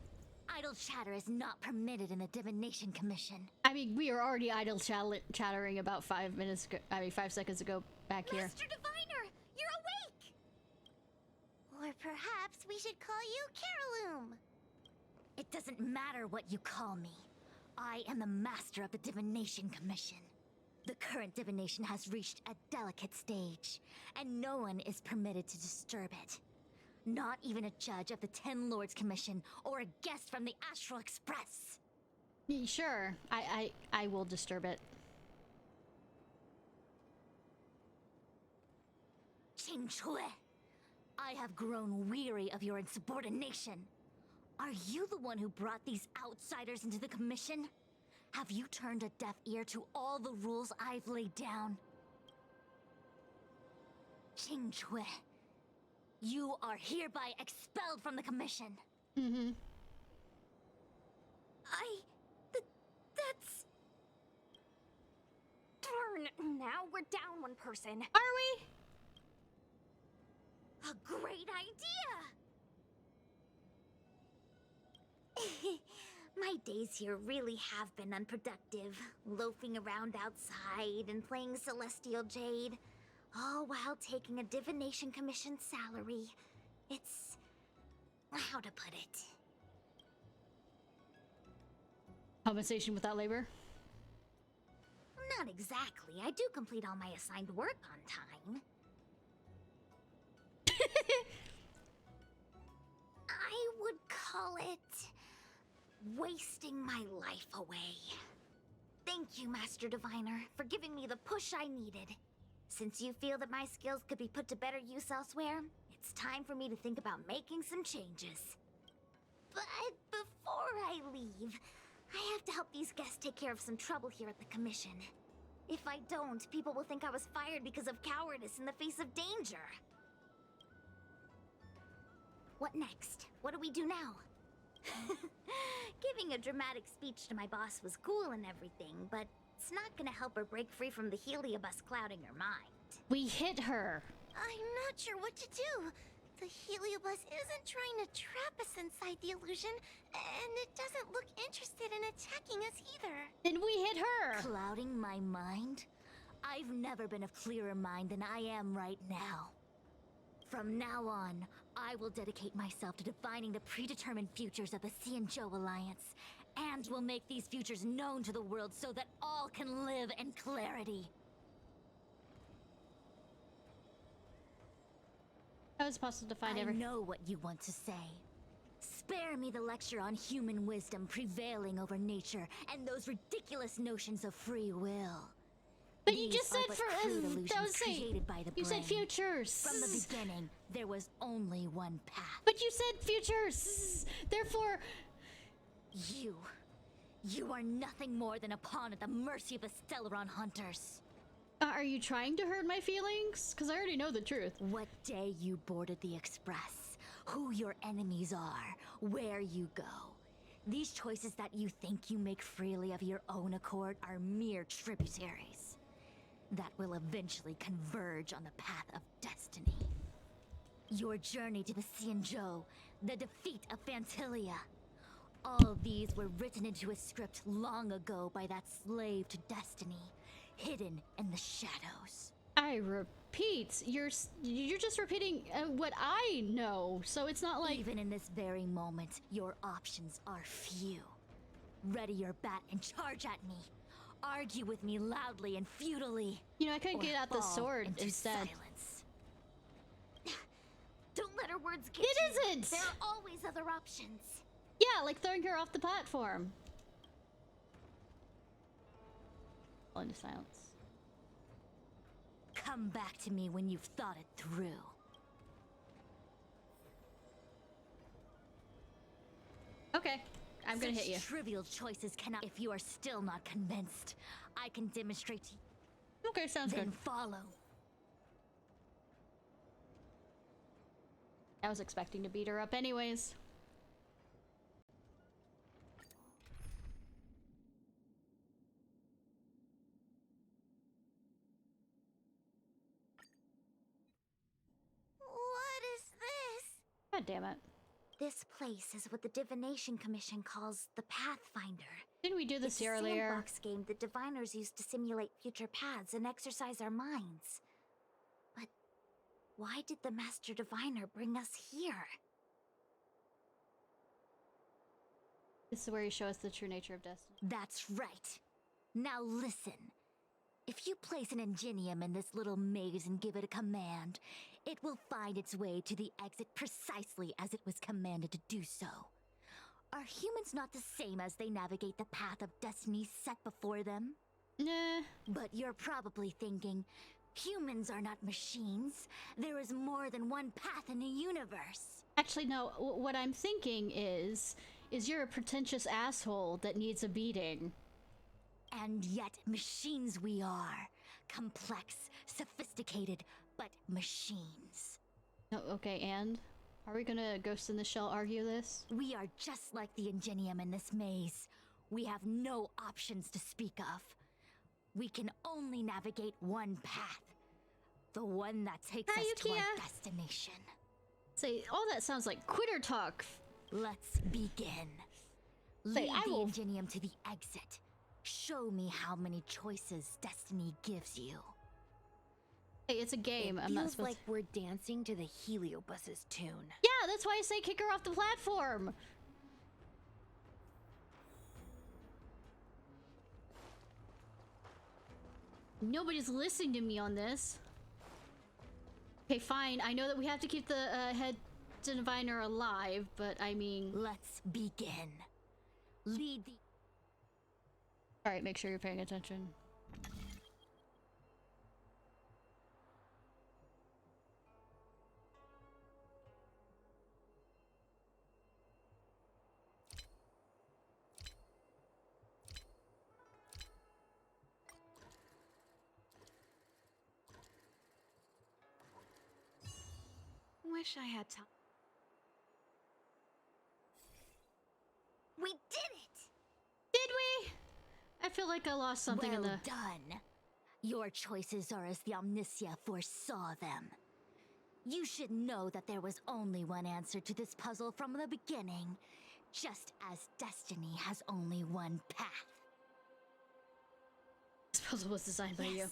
Speaker 17: Idle chatter is not permitted in the Divination Commission.
Speaker 1: I mean, we are already idle chattering about 5 seconds ago back here.
Speaker 10: Master Diviner, you're awake!
Speaker 7: Or perhaps we should call you Caroloom.
Speaker 17: It doesn't matter what you call me. I am the master of the Divination Commission. The current divination has reached a delicate stage, and no one is permitted to disturb it. Not even a judge of the 10 Lords Commission or a guest from the Astral Express.
Speaker 1: Sure, I will disturb it.
Speaker 17: Qingque, I have grown weary of your insubordination. Are you the one who brought these outsiders into the commission? Have you turned a deaf ear to all the rules I've laid down? Qingque, you are hereby expelled from the commission.
Speaker 1: Mm-hmm.
Speaker 10: That's... Darn, now we're down one person.
Speaker 1: Are we?
Speaker 10: A great idea! My days here really have been unproductive, loafing around outside and playing Celestial Jade, all while taking a Divination Commission salary. It's... how to put it?
Speaker 1: Compensation without labor?
Speaker 10: Not exactly. I do complete all my assigned work on time.
Speaker 17: I would call it wasting my life away. Thank you, Master Diviner, for giving me the push I needed. Since you feel that my skills could be put to better use elsewhere, it's time for me to think about making some changes. But before I leave, I have to help these guests take care of some trouble here at the Commission. If I don't, people will think I was fired because of cowardice in the face of danger. What next? What do we do now? Giving a dramatic speech to my boss was cool and everything, but it's not gonna help her break free from the heliobus clouding her mind.
Speaker 1: We hit her.
Speaker 7: I'm not sure what to do. The heliobus isn't trying to trap us inside the illusion, and it doesn't look interested in attacking us either.
Speaker 1: Then we hit her.
Speaker 17: Clouding my mind? I've never been of clearer mind than I am right now. From now on, I will dedicate myself to defining the predetermined futures of the Cianzhou Alliance, and will make these futures known to the world so that all can live in clarity.
Speaker 1: I was supposed to define
Speaker 17: I
Speaker 1: every-
Speaker 17: know what you want to say. Spare me the lecture on human wisdom prevailing over nature and those ridiculous notions of free will.
Speaker 1: But you
Speaker 17: These
Speaker 1: just
Speaker 17: are
Speaker 1: said
Speaker 17: but
Speaker 1: for
Speaker 17: crude
Speaker 1: that
Speaker 17: illusions
Speaker 1: was saying
Speaker 17: created by the
Speaker 1: you said
Speaker 17: brain.
Speaker 1: futures.
Speaker 17: From the beginning, there was only one path.
Speaker 1: But you said futures. Therefore,
Speaker 17: you are nothing more than a pawn at the mercy of the Stellaron hunters.
Speaker 1: Are you trying to hurt my feelings? Because I already know the truth.
Speaker 17: What day you boarded the Express, who your enemies are, where you go. These choices that you think you make freely of your own accord are mere tributaries that will eventually converge on the path of destiny. Your journey to the Cianzhou, the defeat of Phantilia. All these were written into a script long ago by that slave to destiny, hidden in the shadows.
Speaker 1: I repeat, you're just repeating what I know, so it's not like...
Speaker 17: Even in this very moment, your options are few. Ready your bat and charge at me. Argue with me loudly and futilely.
Speaker 1: You know, I could get out the sword
Speaker 17: into
Speaker 1: instead.
Speaker 17: Silence. Don't let her words get
Speaker 1: It
Speaker 17: you.
Speaker 1: isn't!
Speaker 17: There are always other options.
Speaker 1: Yeah, like throwing her off the platform. Into silence.
Speaker 17: Come back to me when you've thought it through.
Speaker 1: Okay, I'm gonna hit you.
Speaker 17: Trivial choices cannot. If you are still not convinced, I can demonstrate to you.
Speaker 1: Okay, sounds
Speaker 17: then
Speaker 1: good.
Speaker 17: Follow.
Speaker 1: I was expecting to beat her up anyways.
Speaker 7: What is this?
Speaker 1: God damn it.
Speaker 17: This place is what the Divination Commission calls the Pathfinder.
Speaker 1: Didn't we do this
Speaker 17: It's
Speaker 1: earlier?
Speaker 17: a sandbox game that diviners use to simulate future paths and exercise our minds. But why did the Master Diviner bring us here?
Speaker 1: This is where you show us the true nature of destiny.
Speaker 17: That's right. Now listen. If you place an ingenium in this little maze and give it a command, it will find its way to the exit precisely as it was commanded to do so. Are humans not the same as they navigate the path of destiny set before them?
Speaker 1: Nah.
Speaker 17: But you're probably thinking, humans are not machines. There is more than one path in the universe.
Speaker 1: Actually, no. What I'm thinking is you're a pretentious asshole that needs a beating.
Speaker 17: And yet, machines we are. Complex, sophisticated, but machines.
Speaker 1: Oh, okay, and? Are we gonna Ghost in the Shell argue this?
Speaker 17: We are just like the Ingenium in this maze. We have no options to speak of. We can only navigate one path. The one that takes us to our destination.
Speaker 1: Say, all that sounds like quitter talk.
Speaker 17: Let's begin. Lead the Ingenium to the exit. Show me how many choices destiny gives you.
Speaker 1: Hey, it's a game. I'm not
Speaker 9: Feels
Speaker 1: supposed
Speaker 9: like we're dancing to the Heliobus's tune.
Speaker 1: Yeah, that's why I say kick her off the platform. Nobody's listening to me on this. Okay, fine. I know that we have to keep the head diviner alive, but I mean...
Speaker 17: Let's begin. Lead the...
Speaker 1: Alright, make sure you're paying attention.
Speaker 12: Wish I had time.
Speaker 17: We did it!
Speaker 1: Did we? I feel like I lost something in the...
Speaker 17: Well done. Your choices are as the Omnicia foresaw them. You should know that there was only one answer to this puzzle from the beginning, just as destiny has only one path.
Speaker 1: This puzzle was designed by you.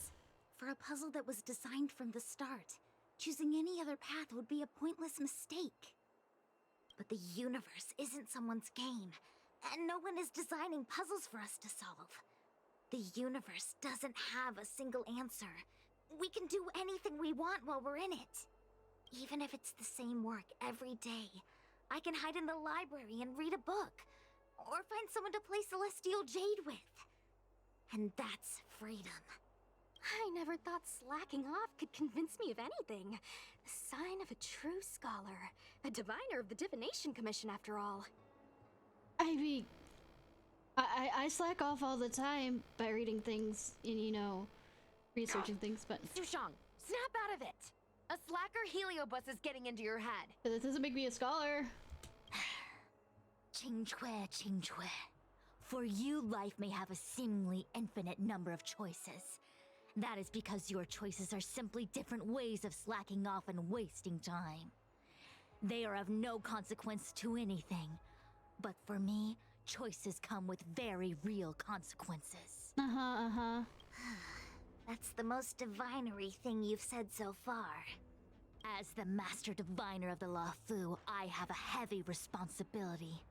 Speaker 10: For a puzzle that was designed from the start, choosing any other path would be a pointless mistake. But the universe isn't someone's game, and no one is designing puzzles for us to solve. The universe doesn't have a single answer. We can do anything we want while we're in it. Even if it's the same work every day, I can hide in the library and read a book, or find someone to play Celestial Jade with. And that's freedom. I never thought slacking off could convince me of anything. A sign of a true scholar. A diviner of the Divination Commission, after all.
Speaker 1: I mean... I slack off all the time by reading things and, you know, researching things, but...
Speaker 9: Sushong, snap out of it! A slacker heliobus is getting into your head.
Speaker 1: But that doesn't make me a scholar.
Speaker 17: Qingque. For you, life may have a seemingly infinite number of choices. That is because your choices are simply different ways of slacking off and wasting time. They are of no consequence to anything. But for me, choices come with very real consequences. That's the most divinery thing you've said so far. As the Master Diviner of the Luofu, I have a heavy responsibility.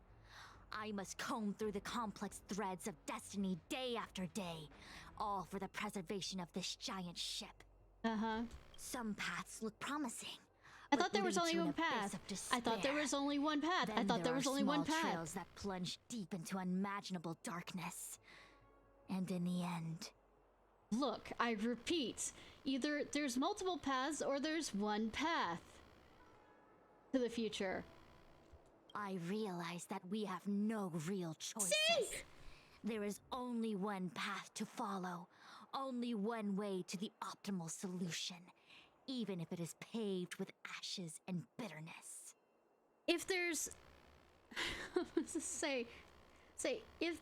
Speaker 17: I must comb through the complex threads of destiny day after day, all for the preservation of this giant ship. Some paths look promising.
Speaker 1: I thought there was only one path. I thought there was only one path. I thought there was only one path.
Speaker 17: Trails that plunge deep into unimaginable darkness. And in the end...
Speaker 1: Look, I repeat. Either there's multiple paths or there's one path to the future.
Speaker 17: I realize that we have no real choices.
Speaker 1: See?
Speaker 17: There is only one path to follow. Only one way to the optimal solution. Even if it is paved with ashes and bitterness.
Speaker 1: If there's... say, if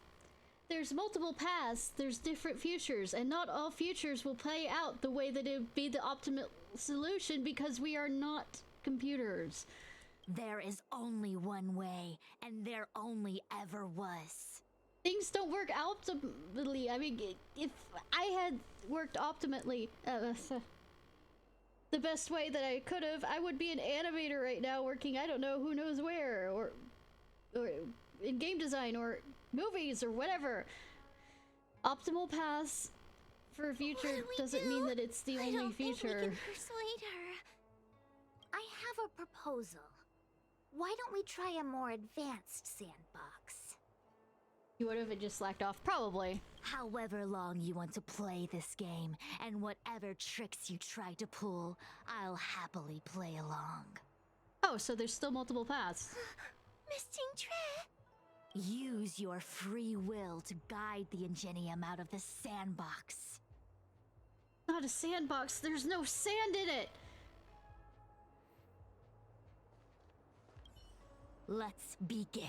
Speaker 1: there's multiple paths, there's different futures, and not all futures will play out the way that it would be the optimal solution because we are not computers.
Speaker 17: There is only one way, and there only ever was.
Speaker 1: Things don't work optimally. I mean, if I had worked optimally, the best way that I could have, I would be an animator right now working I don't know who knows where, or in game design, or movies, or whatever. Optimal paths for a future doesn't mean that it's the only future.
Speaker 10: Think we can persuade her. I have a proposal. Why don't we try a more advanced sandbox?
Speaker 1: You would have just slacked off, probably.
Speaker 17: However long you want to play this game, and whatever tricks you try to pull, I'll happily play along.
Speaker 1: Oh, so there's still multiple paths.
Speaker 10: Miss Qingque!
Speaker 17: Use your free will to guide the Ingenium out of the sandbox.
Speaker 1: Not a sandbox, there's no sand in it!
Speaker 17: Let's begin.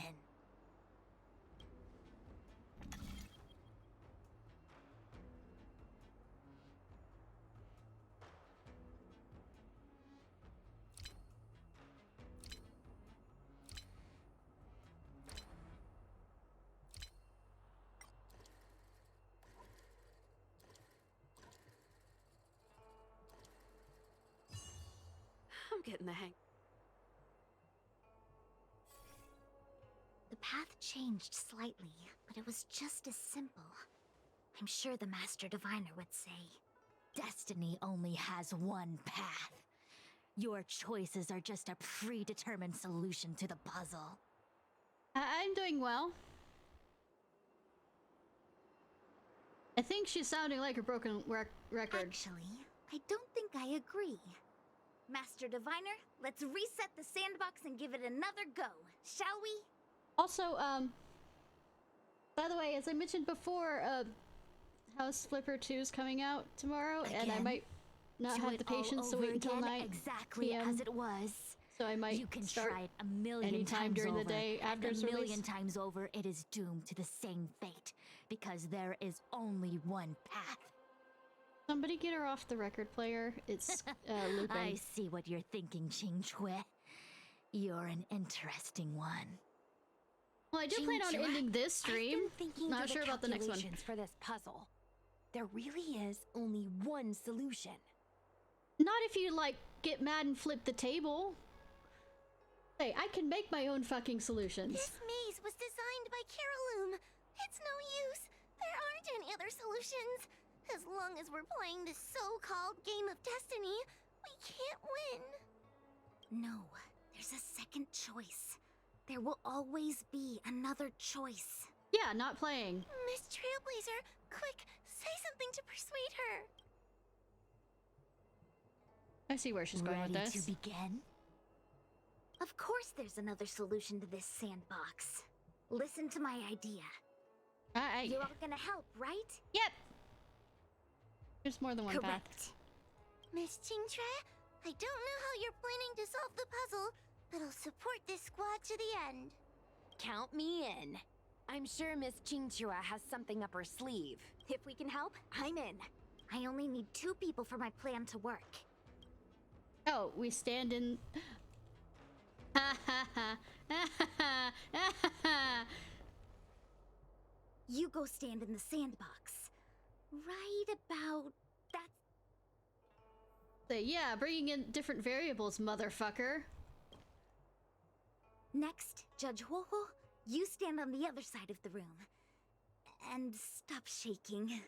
Speaker 12: I'm getting the hang.
Speaker 10: The path changed slightly, but it was just as simple. I'm sure the Master Diviner would say.
Speaker 17: Destiny only has one path.
Speaker 13: Your choices are just a predetermined solution to the puzzle.
Speaker 1: I'm doing well. I think she's sounding like a broken record.
Speaker 10: Actually, I don't think I agree. Master Diviner, let's reset the sandbox and give it another go, shall we?
Speaker 1: Also, by the way, as I mentioned before, House Flipper 2 is coming out tomorrow, and I might not have the patience to wait until night.
Speaker 13: Exactly
Speaker 1: PM,
Speaker 13: as it was.
Speaker 1: So I might
Speaker 13: You can
Speaker 1: start
Speaker 13: try it a million
Speaker 1: anytime
Speaker 13: times
Speaker 1: during
Speaker 13: over,
Speaker 1: the day after
Speaker 13: and
Speaker 1: it's
Speaker 13: a million
Speaker 1: released.
Speaker 13: times over, it is doomed to the same fate, because there is only one path.
Speaker 1: Somebody get her off the record player. It's looping.
Speaker 13: I see what you're thinking, Qingque. You're an interesting one.
Speaker 1: Well, I do plan on ending this stream.
Speaker 9: I've been thinking
Speaker 1: Not
Speaker 9: through
Speaker 1: sure about the next one.
Speaker 9: calculations for this puzzle. There really is only one solution.
Speaker 1: Not if you, like, get mad and flip the table. Hey, I can make my own fucking solutions.
Speaker 7: This maze was designed by Caroloom. It's no use. There aren't any other solutions. As long as we're playing this so-called game of destiny, we can't win.
Speaker 10: No, there's a second choice. There will always be another choice.
Speaker 1: Yeah, not playing.
Speaker 7: Miss Trailblazer, quick, say something to persuade her.
Speaker 1: I see where she's going with
Speaker 13: Ready
Speaker 1: this.
Speaker 13: to begin?
Speaker 10: Of course there's another solution to this sandbox. Listen to my idea. You're all gonna help, right?
Speaker 1: Yep. There's more than one path.
Speaker 10: Correct.
Speaker 7: Miss Qingque, I don't know how you're planning to solve the puzzle, but I'll support this squad to the end.
Speaker 9: Count me in. I'm sure Miss Qingque has something up her sleeve.
Speaker 10: If we can help, I'm in. I only need 2 people for my plan to work.
Speaker 1: Oh, we stand in... Ha ha ha. Ha ha.
Speaker 10: You go stand in the sandbox. Right about that.
Speaker 1: So, yeah, bringing in different variables, motherfucker.
Speaker 10: Next, Judge Huohuo, you stand on the other side of the room. And stop shaking.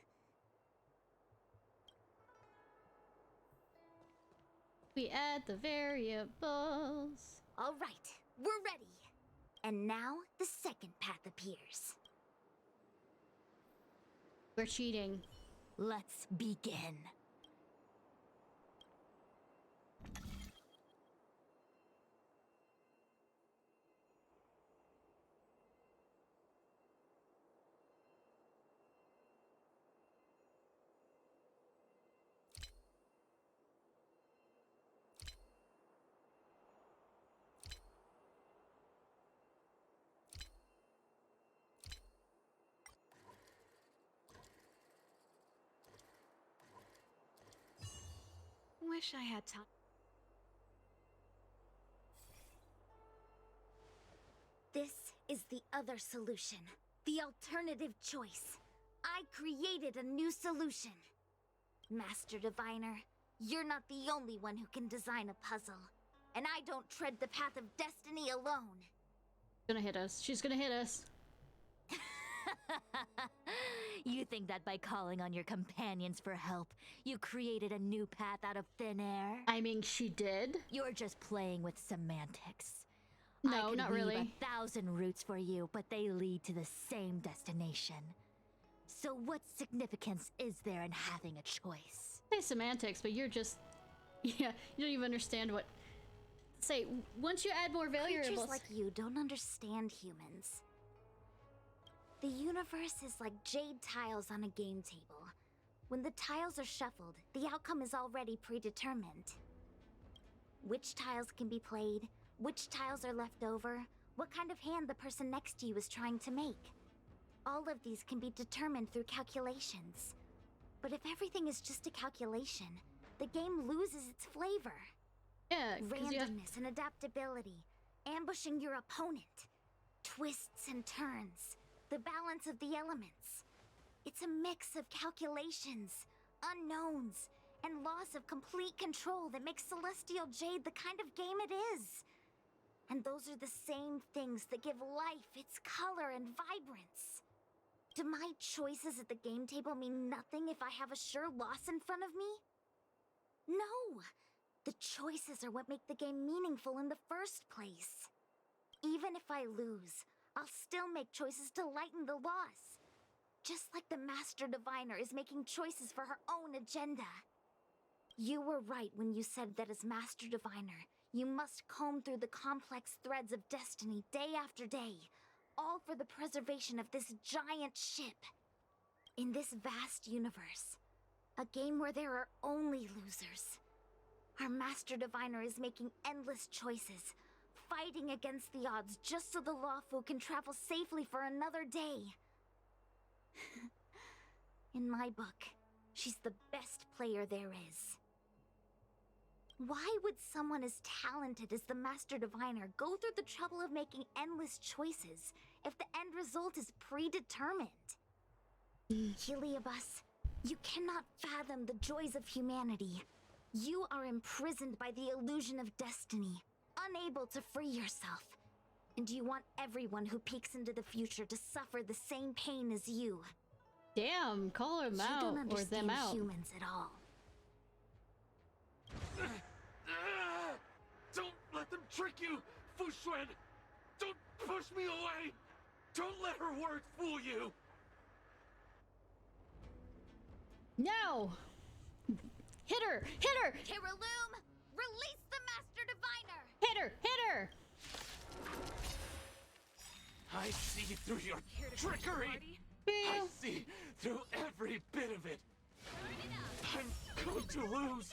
Speaker 1: We add the variables.
Speaker 10: All right, we're ready. And now the second path appears.
Speaker 1: We're cheating.
Speaker 13: Let's begin.
Speaker 2: Wish I had time.
Speaker 10: This is the other solution. The alternative choice. I created a new solution. Master Diviner, you're not the only one who can design a puzzle. And I don't tread the path of destiny alone.
Speaker 1: Gonna hit us. She's gonna hit us.
Speaker 13: You think that by calling on your companions for help, you created a new path out of thin air?
Speaker 1: I mean, she did.
Speaker 13: You're just playing with semantics.
Speaker 1: No,
Speaker 13: I could
Speaker 1: not
Speaker 13: weave
Speaker 1: really.
Speaker 13: 1,000 routes for you, but they lead to the same destination. So what significance is there in having a choice?
Speaker 1: Say semantics, but you're just... Yeah, you don't even understand what... Say, once you add more variables...
Speaker 10: Creatures like you don't understand humans. The universe is like jade tiles on a game table. When the tiles are shuffled, the outcome is already predetermined. Which tiles can be played, which tiles are left over, what kind of hand the person next to you is trying to make. All of these can be determined through calculations. But if everything is just a calculation, the game loses its flavor.
Speaker 1: Yeah,
Speaker 10: randomness and adaptability, ambushing your opponent, twists and turns, the balance of the elements. It's a mix of calculations, unknowns, and loss of complete control that makes Celestial Jade the kind of game it is. And those are the same things that give life its color and vibrance. Do my choices at the game table mean nothing if I have a sure loss in front of me? No!
Speaker 13: The choices are what make the game meaningful in the first place. Even if I lose, I'll still make choices to lighten the loss. Just like the Master Diviner is making choices for her own agenda. You were right when you said that as Master Diviner, you must comb through the complex threads of destiny day after day, all for the preservation of this giant ship. In this vast universe, a game where there are only losers, our Master Diviner is making endless choices, fighting against the odds just so the Lawfu can travel safely for another day. In my book, she's the best player there is. Why would someone as talented as the Master Diviner go through the trouble of making endless choices if the end result is predetermined? Heliobus, you cannot fathom the joys of humanity. You are imprisoned by the illusion of destiny, unable to free yourself. And you want everyone who peeks into the future to suffer the same pain as you.
Speaker 1: Damn, call him out
Speaker 13: You don't
Speaker 1: or
Speaker 13: understand
Speaker 1: them out.
Speaker 13: humans at all.
Speaker 11: Don't let them trick you, Fu Xuan! Don't push me away! Don't let her words fool you!
Speaker 1: No! Hit her! Hit her!
Speaker 9: Tiraloom, release the Master Diviner!
Speaker 1: Hit her! Hit her!
Speaker 11: I see through your trickery! I see through every bit of it! I'm going to lose!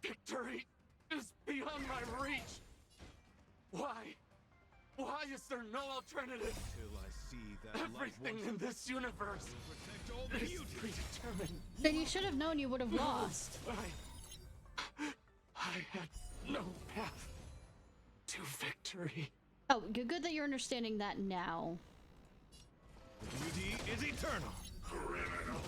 Speaker 11: Victory is beyond my reach! Why? Why is there no alternative?
Speaker 8: Till I see that
Speaker 11: everything in this universe is predetermined.
Speaker 1: Then you should have known you would have lost.
Speaker 11: I had no path to victory.
Speaker 1: Oh, good that you're understanding that now.
Speaker 8: Beauty is eternal.
Speaker 6: Criminal.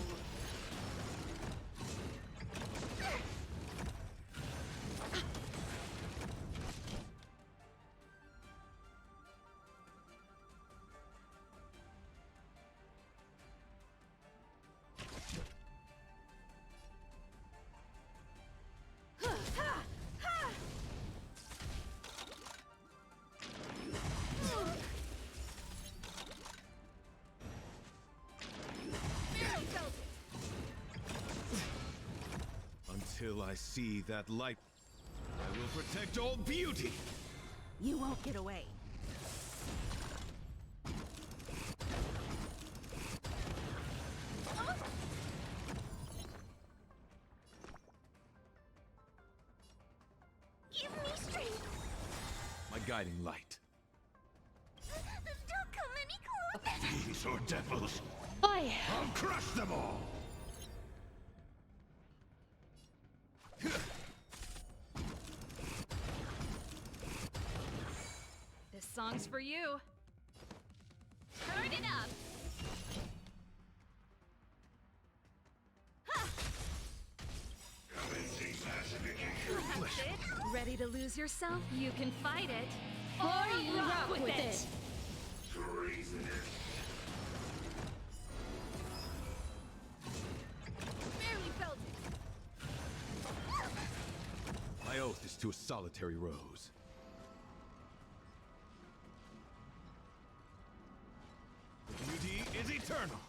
Speaker 8: Until I see that light, I will protect all beauty.
Speaker 21: You won't get away.
Speaker 7: Give me strength.
Speaker 8: My guiding light.
Speaker 7: Don't come any closer.
Speaker 6: These are devils.
Speaker 1: Aye.
Speaker 6: I'll crush them all.
Speaker 12: This song's for you. Turn it up. That's it. Ready to lose yourself? You can fight it.
Speaker 1: Or you rock with it.
Speaker 6: Treasonous.
Speaker 12: Barely felt it.
Speaker 8: My oath is to a solitary rose. Beauty is eternal.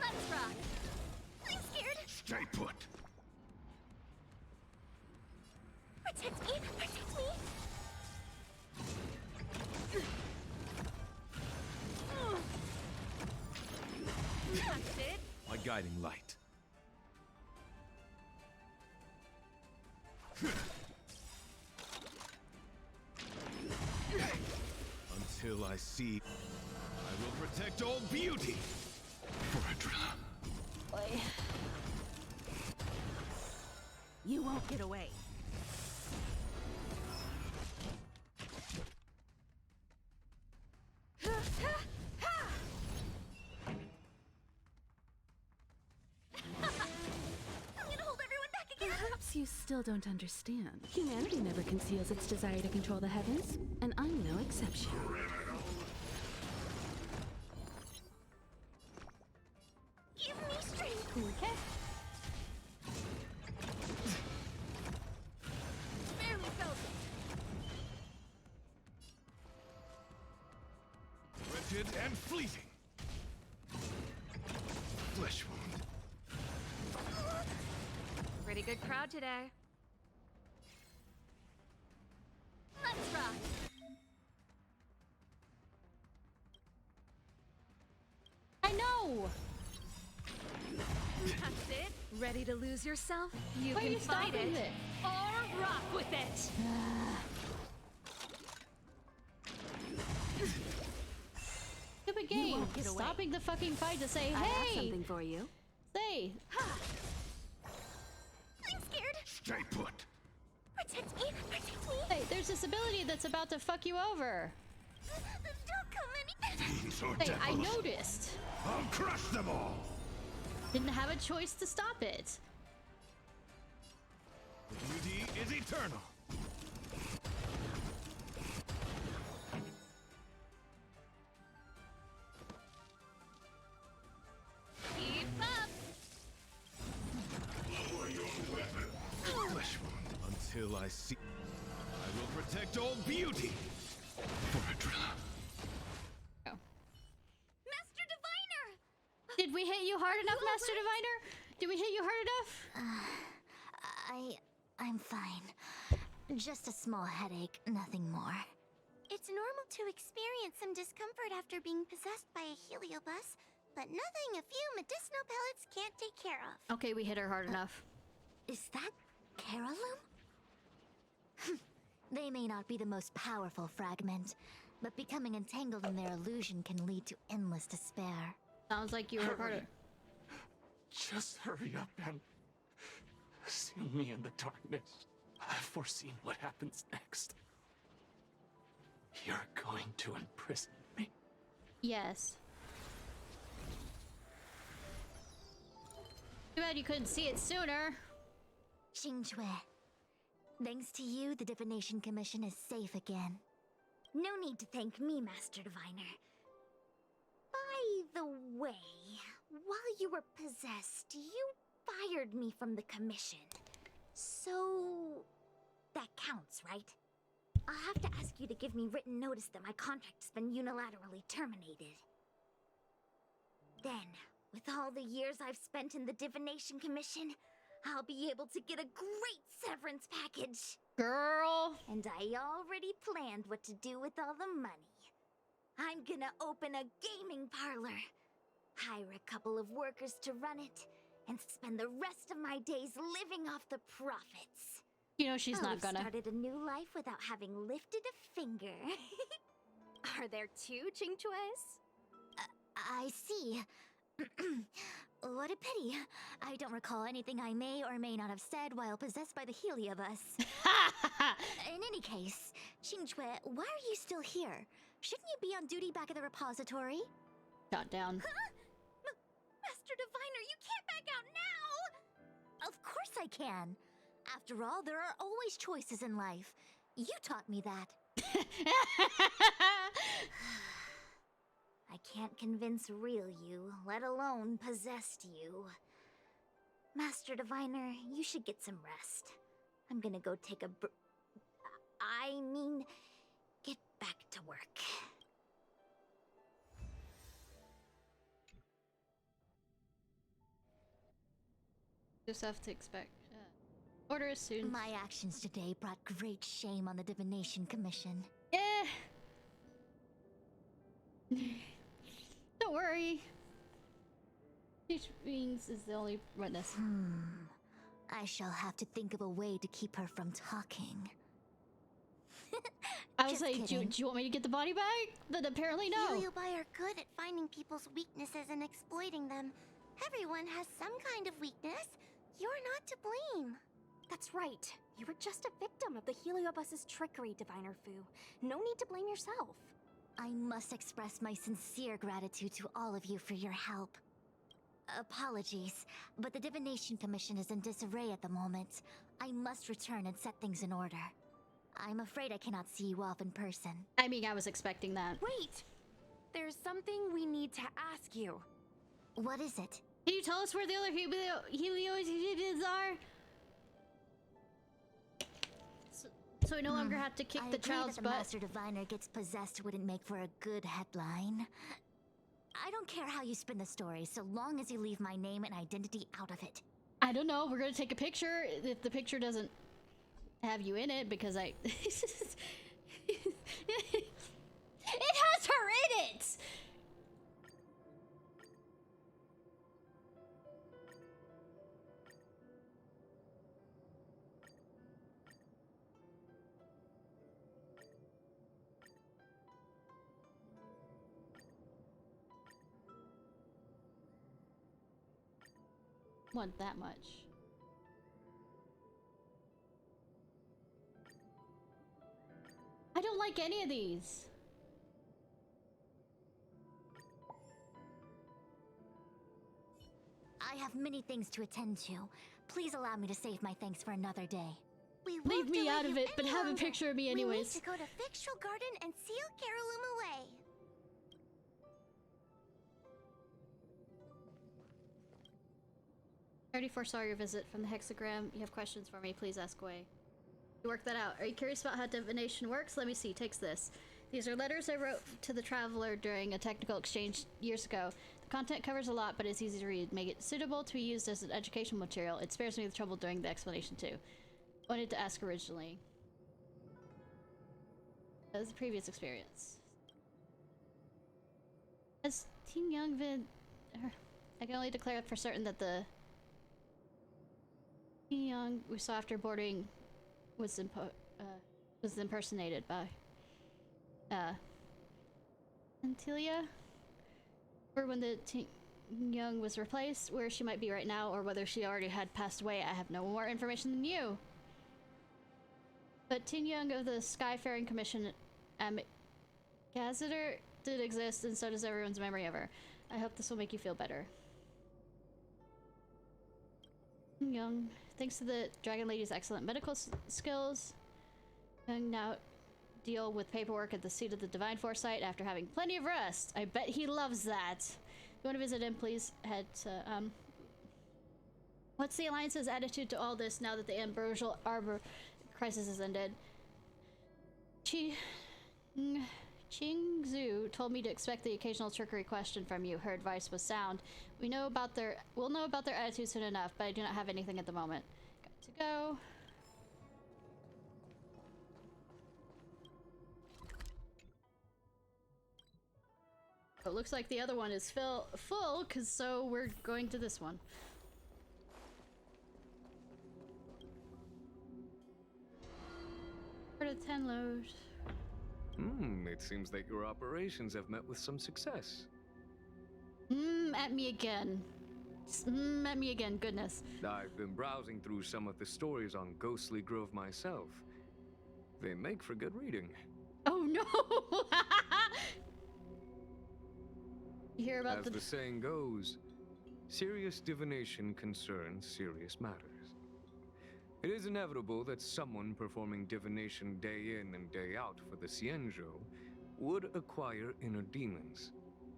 Speaker 7: Let's rock. I'm scared.
Speaker 6: Stay put.
Speaker 7: Protect me. Protect me.
Speaker 12: That's it.
Speaker 8: My guiding light. Until I see, I will protect all beauty. For Adrilla.
Speaker 21: You won't get away.
Speaker 19: Perhaps you still don't understand. Humanity never conceals its desire to control the heavens, and I'm no exception.
Speaker 7: Give me strength.
Speaker 1: Okay.
Speaker 6: unexpected and fleeting. Flesh wound.
Speaker 12: Pretty good crowd today.
Speaker 10: Let's rock!
Speaker 1: I know!
Speaker 12: That's it. Ready to lose yourself? You
Speaker 1: Why are
Speaker 12: can
Speaker 1: you
Speaker 12: fight
Speaker 1: stopping
Speaker 12: it,
Speaker 1: it?
Speaker 12: or rock with it.
Speaker 1: Stupid game.
Speaker 21: won't get away.
Speaker 1: Stopping the fucking fight to say,
Speaker 21: I have
Speaker 1: hey!
Speaker 21: something for you.
Speaker 1: Say!
Speaker 7: I'm scared.
Speaker 6: Stay put.
Speaker 7: Protect me. Protect me.
Speaker 1: Hey, there's this ability that's about to fuck you over.
Speaker 7: Don't come any.
Speaker 6: Fiends or
Speaker 1: Hey, I
Speaker 6: devils.
Speaker 1: noticed.
Speaker 6: I'll crush them all.
Speaker 1: Didn't have a choice to stop it.
Speaker 8: Beauty is eternal.
Speaker 12: Keep up.
Speaker 6: Flesh wound.
Speaker 8: Until I see. I will protect all beauty.
Speaker 6: For a driller.
Speaker 10: Master Diviner!
Speaker 1: Did we hit you hard enough, Master Diviner? Did we hit you hard enough?
Speaker 13: I'm fine. Just a small headache, nothing more.
Speaker 7: It's normal to experience some discomfort after being possessed by a heliobus, but nothing a few medicinal pellets can't take care of.
Speaker 1: Okay, we hit her hard enough.
Speaker 13: Is that Carolum? They may not be the most powerful fragment, but becoming entangled in their illusion can lead to endless despair.
Speaker 1: Sounds like you were part of...
Speaker 11: Just hurry up and seal me in the darkness. I've foreseen what happens next. You're going to imprison me.
Speaker 1: Yes. Too bad you couldn't see it sooner.
Speaker 13: Xingque, thanks to you, the Divination Commission is safe again. No need to thank me, Master Diviner. By the way, while you were possessed, you fired me from the Commission. So... that counts, right? I'll have to ask you to give me written notice that my contract's been unilaterally terminated. Then, with all the years I've spent in the Divination Commission, I'll be able to get a great severance package.
Speaker 1: Girl!
Speaker 13: And I already planned what to do with all the money. I'm gonna open a gaming parlor, hire a couple of workers to run it, and spend the rest of my days living off the profits.
Speaker 1: You know she's not gonna.
Speaker 13: I've started a new life without having lifted a finger.
Speaker 10: Are there two Qingques?
Speaker 13: I see. What a pity. I don't recall anything I may or may not have said while possessed by the heliobus. In any case, Xingque, why are you still here? Shouldn't you be on duty back at the repository?
Speaker 1: Shot down.
Speaker 13: Huh? Master Diviner, you can't back out now! Of course I can. After all, there are always choices in life. You taught me that. I can't convince real you, let alone possessed you. Master Diviner, you should get some rest. I'm gonna go take a get back to work.
Speaker 1: Just have to expect. Order as soon.
Speaker 13: My actions today brought great shame on the Divination Commission.
Speaker 1: Eh. Don't worry. Teach Beings is the only witness.
Speaker 13: I shall have to think of a way to keep her from talking.
Speaker 1: I was like, do you want me to get the body bag? But apparently no.
Speaker 7: Heliobi are good at finding people's weaknesses and exploiting them. Everyone has some kind of weakness. You're not to blame.
Speaker 10: That's right. You were just a victim of the heliobus's trickery, Diviner Fu. No need to blame yourself.
Speaker 13: I must express my sincere gratitude to all of you for your help. Apologies, but the Divination Commission is in disarray at the moment. I must return and set things in order. I'm afraid I cannot see you off in person.
Speaker 1: I mean, I was expecting that.
Speaker 9: Wait! There's something we need to ask you.
Speaker 13: What is it?
Speaker 1: Can you tell us where the other Helios are? So we no longer have to kick
Speaker 13: I
Speaker 1: the
Speaker 13: agree
Speaker 1: child's
Speaker 13: that the
Speaker 1: butt.
Speaker 13: Master Diviner gets possessed wouldn't make for a good headline. I don't care how you spin the story, so long as you leave my name and identity out of it.
Speaker 1: I don't know. We're gonna take a picture if the picture doesn't have you in it because I. It has her in it. Want that much. I don't like any of these.
Speaker 13: I have many things to attend to. Please allow me to save my thanks for another day.
Speaker 7: We
Speaker 1: Leave
Speaker 7: won't
Speaker 1: me
Speaker 7: delay
Speaker 1: out of
Speaker 7: you
Speaker 1: it, but
Speaker 7: any
Speaker 1: have a
Speaker 7: longer.
Speaker 1: picture of me
Speaker 7: We need
Speaker 1: anyways.
Speaker 7: to go to Fictional Garden and seal Carolum away.
Speaker 1: I already foresaw your visit from the hexagram. You have questions for me, please ask away. You work that out. Are you curious about how divination works? Let me see. Takes this. These are letters I wrote to the traveler during a technical exchange years ago. The content covers a lot, but it's easy to read. Make it suitable to be used as an educational material. It spares me the trouble doing the explanation too. Wanted to ask originally. That was the previous experience. Has Teen Young been... I can only declare for certain that the Teen Young we saw after boarding was impersonated by Antilia, or when the Teen Young was replaced, where she might be right now, or whether she already had passed away. I have no more information than you. But Teen Young of the Skyfaring Commission Gazeter did exist, and so does everyone's memory of her. I hope this will make you feel better. Young, thanks to the Dragon Lady's excellent medical skills, Young now deal with paperwork at the seat of the Divine Foresight after having plenty of rest. I bet he loves that. If you want to visit him, please head to, What's the Alliance's attitude to all this now that the Ambrosial Arbor crisis has ended? Qingzhu told me to expect the occasional trickery question from you. Her advice was sound. We'll know about their attitude soon enough, but I do not have anything at the moment. Got to go. It looks like the other one is full, cause so we're going to this one. For the 10 load.
Speaker 5: It seems that your operations have met with some success.
Speaker 1: At me again. At me again, goodness.
Speaker 5: I've been browsing through some of the stories on Ghostly Grove myself. They make for good reading.
Speaker 1: Oh no! You hear about
Speaker 5: As the saying goes, serious divination concerns serious matters. It is inevitable that someone performing divination day in and day out for the Xianzhou would acquire inner demons,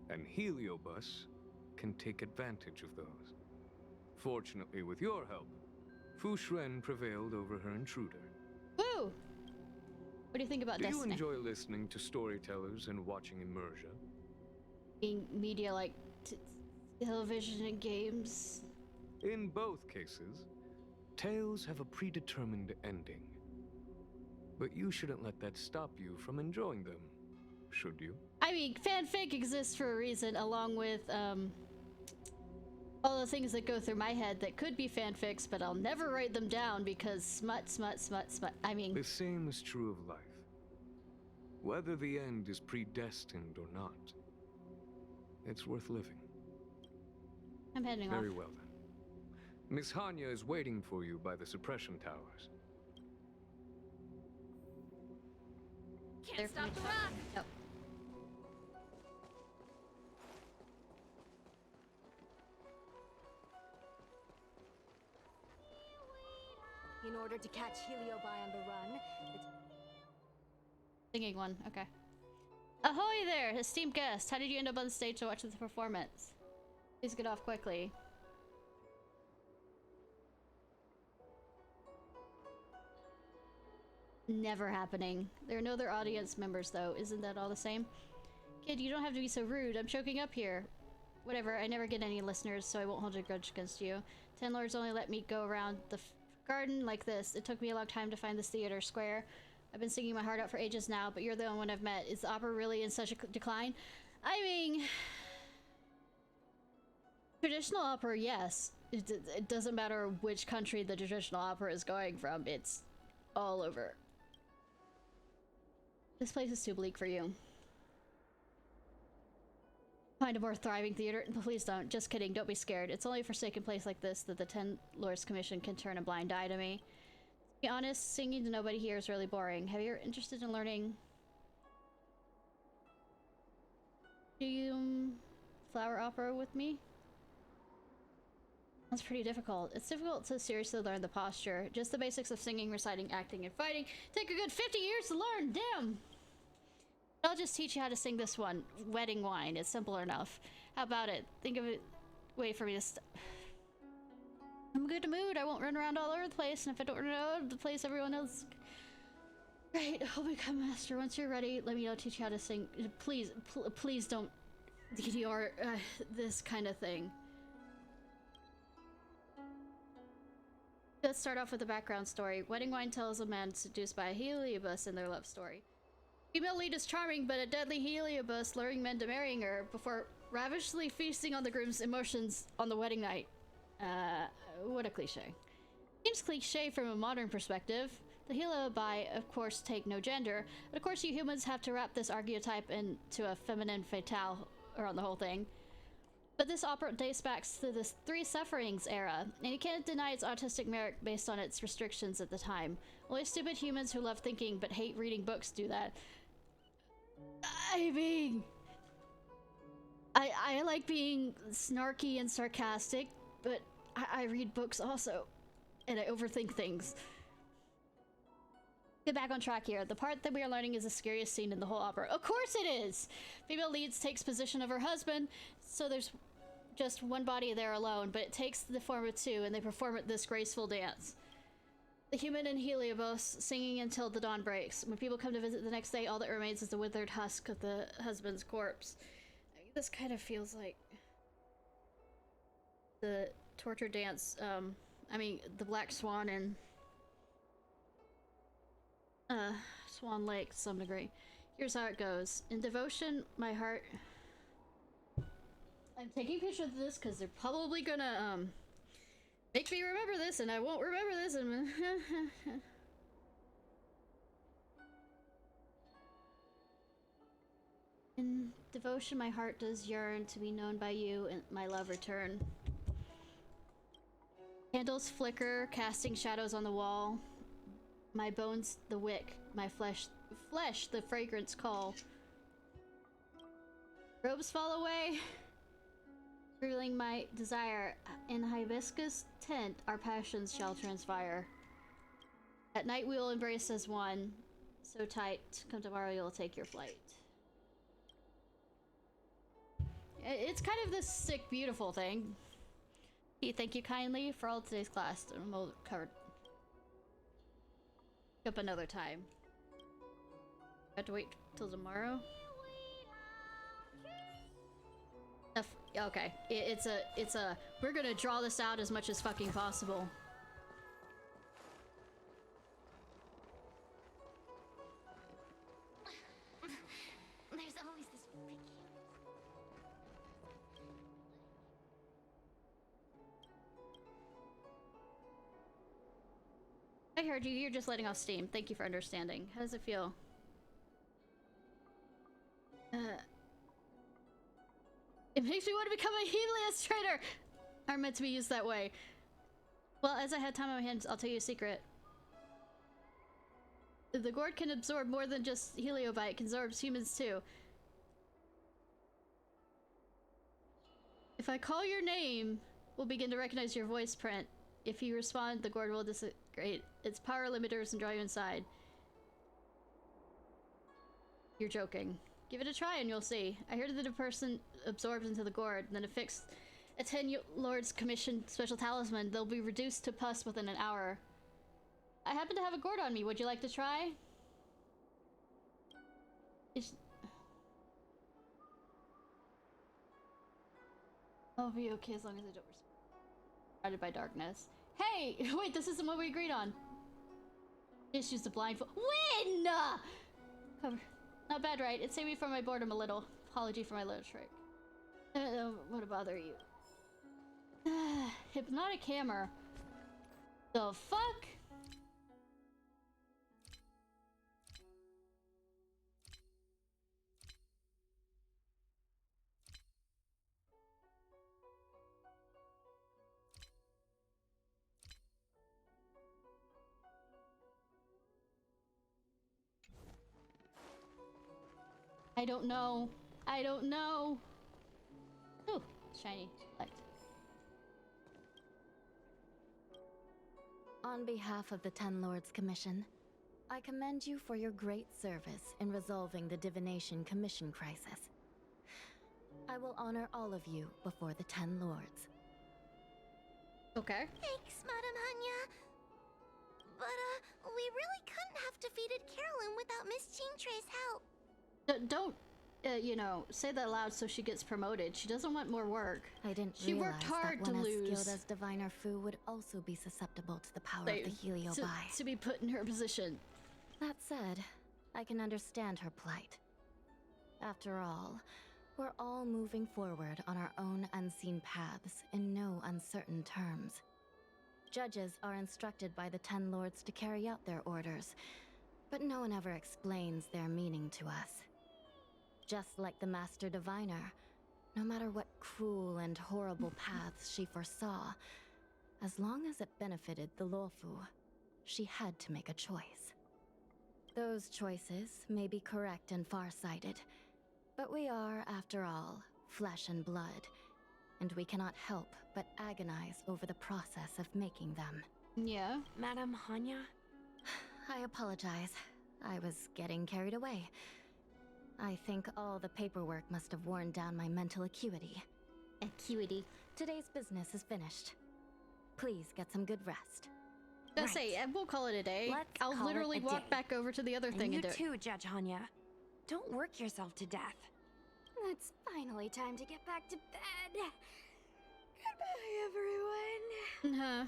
Speaker 5: and HelioBus can take advantage of those. Fortunately, with your help, Fu Shren prevailed over her intruder.
Speaker 1: Woo! What do you think about Destiny?
Speaker 5: Do you enjoy listening to storytellers and watching immersion?
Speaker 1: Being media like television and games?
Speaker 5: In both cases, tales have a predetermined ending. But you shouldn't let that stop you from enjoying them, should you?
Speaker 1: I mean, fanfic exists for a reason, along with, all the things that go through my head that could be fanfics, but I'll never write them down because smut. I mean...
Speaker 5: The same is true of life. Whether the end is predestined or not, it's worth living.
Speaker 1: I'm heading off.
Speaker 5: Very well, then. Miss Hanya is waiting for you by the suppression towers.
Speaker 12: Can't stop the rock!
Speaker 1: Oh.
Speaker 9: In order to catch HelioBy on the run,
Speaker 1: Singing one, okay. Ahoy there, esteemed guest! How did you end up on the stage to watch the performance? Please get off quickly. Never happening. There are no other audience members, though. Isn't that all the same? Kid, you don't have to be so rude. I'm choking up here. Whatever, I never get any listeners, so I won't hold a grudge against you. 10 lords only let me go around the garden like this. It took me a long time to find this theater square. I've been singing my heart out for ages now, but you're the only one I've met. Is the opera really in such a decline? I mean... Traditional opera, yes. It doesn't matter which country the traditional opera is going from. It's all over. This place is too bleak for you. Find a more thriving theater? Please don't. Just kidding. Don't be scared. It's only a forsaken place like this that the 10 Lords Commission can turn a blind eye to me. To be honest, singing to nobody here is really boring. Have you interested in learning... flower opera with me? That's pretty difficult. It's difficult to seriously learn the posture. Just the basics of singing, reciting, acting, and fighting take a good 50 years to learn. Damn! I'll just teach you how to sing this one. Wedding Wine. It's simple enough. How about it? Think of it. Wait for me to I'm in a good mood. I won't run around all over the place, and if I don't run all over the place, everyone else... Right, I'll become master. Once you're ready, let me know. Teach you how to sing. Please, please don't... DDR this kind of thing. Let's start off with the background story. Wedding Wine tells a man seduced by a heliobus in their love story. Female lead is charming, but a deadly heliobus luring men to marrying her before ravishly feasting on the groom's emotions on the wedding night. What a cliche. Seems cliche from a modern perspective. The heliobi, of course, take no gender, but of course you humans have to wrap this archetype into a feminine fatale around the whole thing. But this opera dates back to the Three Sufferings era, and you can't deny its artistic merit based on its restrictions at the time. Only stupid humans who love thinking but hate reading books do that. I mean... I like being snarky and sarcastic, but I read books also, and I overthink things. Get back on track here. The part that we are learning is the scariest scene in the whole opera. Of course it is! Female leads takes possession of her husband, so there's just one body there alone, but it takes the form of two, and they perform this graceful dance. The human and heliobus singing until the dawn breaks. When people come to visit the next day, all that remains is the withered husk of the husband's corpse. I mean, this kind of feels like the torture dance, I mean, the Black Swan and Swan Lake to some degree. Here's how it goes. In devotion, my heart... I'm taking pictures of this because they're probably gonna, make me remember this, and I won't remember this, and... In devotion, my heart does yearn to be known by you, and my love return. Candles flicker, casting shadows on the wall. My bones, the wick. My flesh, the fragrance call. Robes fall away, revealing my desire. In hibiscus tent, our passions shall transpire. At night we will embrace as one. So tight, come tomorrow you'll take your flight. It's kind of this sick, beautiful thing. Thank you kindly for all today's class. I'm all covered. Up another time. I have to wait till tomorrow. Okay, it's a. We're gonna draw this out as much as fucking possible.
Speaker 3: There's always this picky.
Speaker 1: I heard you. You're just letting off steam. Thank you for understanding. How does it feel? It makes me want to become a Helios trader! Aren't meant to be used that way. Well, as I had time on my hands, I'll tell you a secret. The gourd can absorb more than just heliobite. It can absorb humans too. If I call your name, we'll begin to recognize your voice print. If you respond, the gourd will disintegrate its power limiters and draw you inside. You're joking. Give it a try and you'll see. I heard that a person absorbed into the gourd, then affixed a 10 Lords Commission special talisman, they'll be reduced to pus within an hour. I happen to have a gourd on me. Would you like to try? I'll be okay as long as I don't respond. Surrounded by darkness. Hey! Wait, this isn't what we agreed on. Just use the blindfold. Win! Cover. Not bad, right? It saved me from my boredom a little. Apology for my little trick. What to bother you? Hypnotic hammer. The fuck? I don't know. I don't know. Ooh, shiny. Light.
Speaker 14: On behalf of the Ten Lords Commission, I commend you for your great service in resolving the Divination Commission crisis. I will honor all of you before the Ten Lords.
Speaker 1: Okay.
Speaker 7: Thanks, Madam Hanya. But, we really couldn't have defeated Carolyn without Miss Chingtray's help.
Speaker 1: Don't, you know, say that loud so she gets promoted. She doesn't want more work.
Speaker 14: I didn't
Speaker 1: She
Speaker 14: realize
Speaker 1: worked hard
Speaker 14: that
Speaker 1: to
Speaker 14: one
Speaker 1: lose.
Speaker 14: as skilled as Diviner Fu would also be susceptible to the power
Speaker 1: Like,
Speaker 14: of the HelioBi.
Speaker 1: to be put in her position.
Speaker 14: That said, I can understand her plight. After all, we're all moving forward on our own unseen paths in no uncertain terms. Judges are instructed by the Ten Lords to carry out their orders, but no one ever explains their meaning to us. Just like the Master Diviner, no matter what cruel and horrible paths she foresaw, as long as it benefited the Luofu, she had to make a choice. Those choices may be correct and far-sighted, but we are, after all, flesh and blood, and we cannot help but agonize over the process of making them.
Speaker 1: Yeah?
Speaker 14: Madam Hanya? I apologize. I was getting carried away. I think all the paperwork must have worn down my mental acuity.
Speaker 1: Acuity.
Speaker 14: Today's business is finished. Please get some good rest.
Speaker 1: I'll say, we'll call it a day. I'll
Speaker 9: call it
Speaker 1: literally
Speaker 9: a
Speaker 1: walk
Speaker 9: day.
Speaker 1: back over to the other
Speaker 9: And
Speaker 1: thing
Speaker 9: you
Speaker 1: and do it.
Speaker 9: too, Judge Hanya. Don't work yourself to death.
Speaker 10: It's finally time to get back to bed. Goodbye, everyone.
Speaker 1: Uh-huh.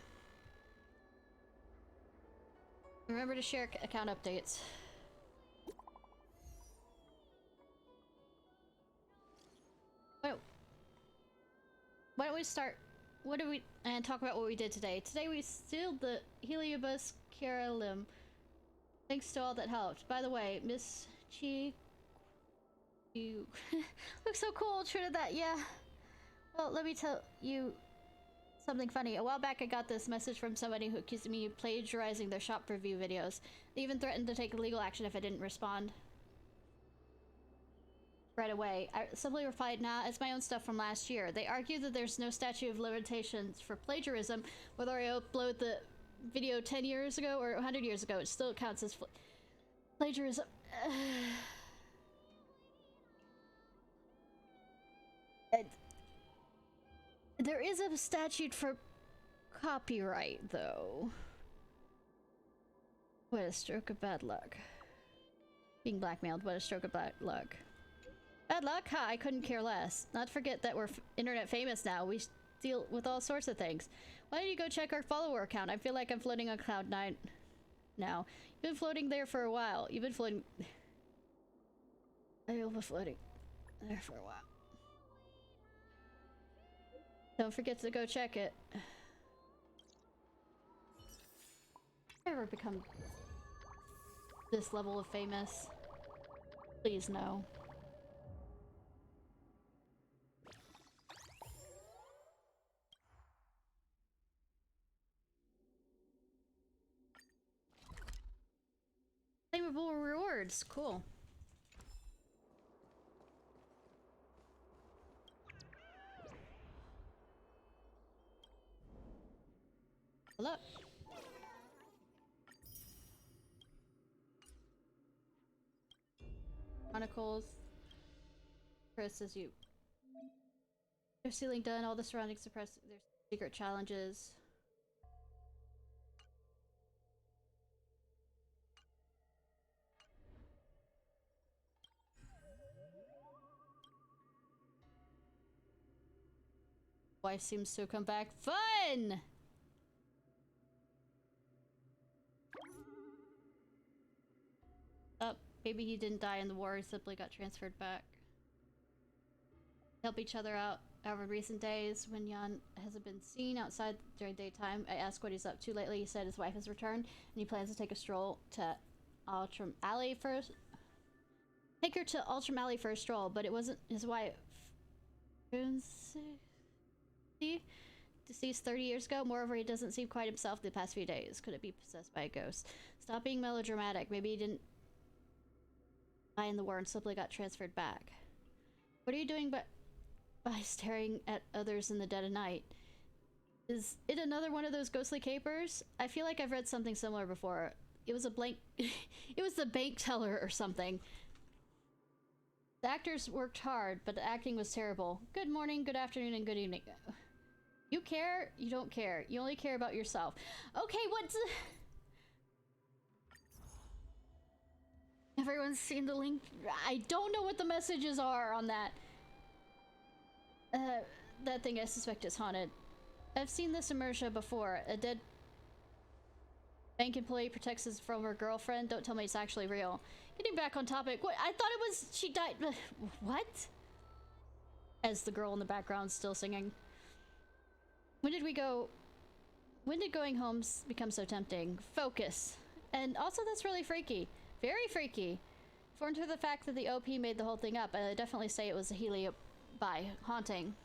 Speaker 1: Remember to share account updates. Why don't we start? What do we and talk about what we did today? Today we sealed the Heliobus Carolym. Thanks to all that helped. By the way, Miss Chi, you look so cool. True to that, yeah. Well, let me tell you something funny. A while back, I got this message from somebody who accused me of plagiarizing their shop review videos. They even threatened to take legal action if I didn't respond right away. I simply replied, nah, it's my own stuff from last year. They argue that there's no statute of limitations for plagiarism, whether I upload the video 10 years ago or 100 years ago, it still counts as plagiarism. There is a statute for copyright, though. What a stroke of bad luck. Being blackmailed, what a stroke of bad luck. Bad luck? Ha, I couldn't care less. Not to forget that we're internet famous now. We deal with all sorts of things. Why don't you go check our follower account? I feel like I'm floating on Cloud 9 now. You've been floating there for a while. You've been floating... I've been floating there for a while. Don't forget to go check it. Ever become this level of famous? Please no. Claimable rewards, cool. Hello. Chronicles. Chris, as you. Their ceiling done, all the surroundings suppressed. There's secret challenges. Wife seems to come back. Fun! Oh, maybe he didn't die in the war, he simply got transferred back. Help each other out. Over recent days, when Jan hasn't been seen outside during daytime, I asked what he's up to lately. He said his wife has returned, and he plans to take a stroll to Altram Alley first. Take her to Altram Alley for a stroll, but it wasn't his wife. Deceased 30 years ago. Moreover, he doesn't seem quite himself the past few days. Could it be possessed by a ghost? Stop being melodramatic. Maybe he didn't die in the war and simply got transferred back. What are you doing by staring at others in the dead of night? Is it another one of those ghostly capers? I feel like I've read something similar before. It was a blank... it was the bank teller or something. The actors worked hard, but the acting was terrible. Good morning, good afternoon, and good evening. You care? You don't care. You only care about yourself. Okay, what's... Everyone's seen the link? I don't know what the messages are on that. That thing I suspect is haunted. I've seen this in Mercia before. A dead bank employee protects his former girlfriend. Don't tell me it's actually real. Getting back on topic. What? I thought it was she died. What? As the girl in the background still singing. When did going home become so tempting? Focus. And also that's really freaky. Very freaky. For into the fact that the OP made the whole thing up, I definitely say it was a heliobi haunting.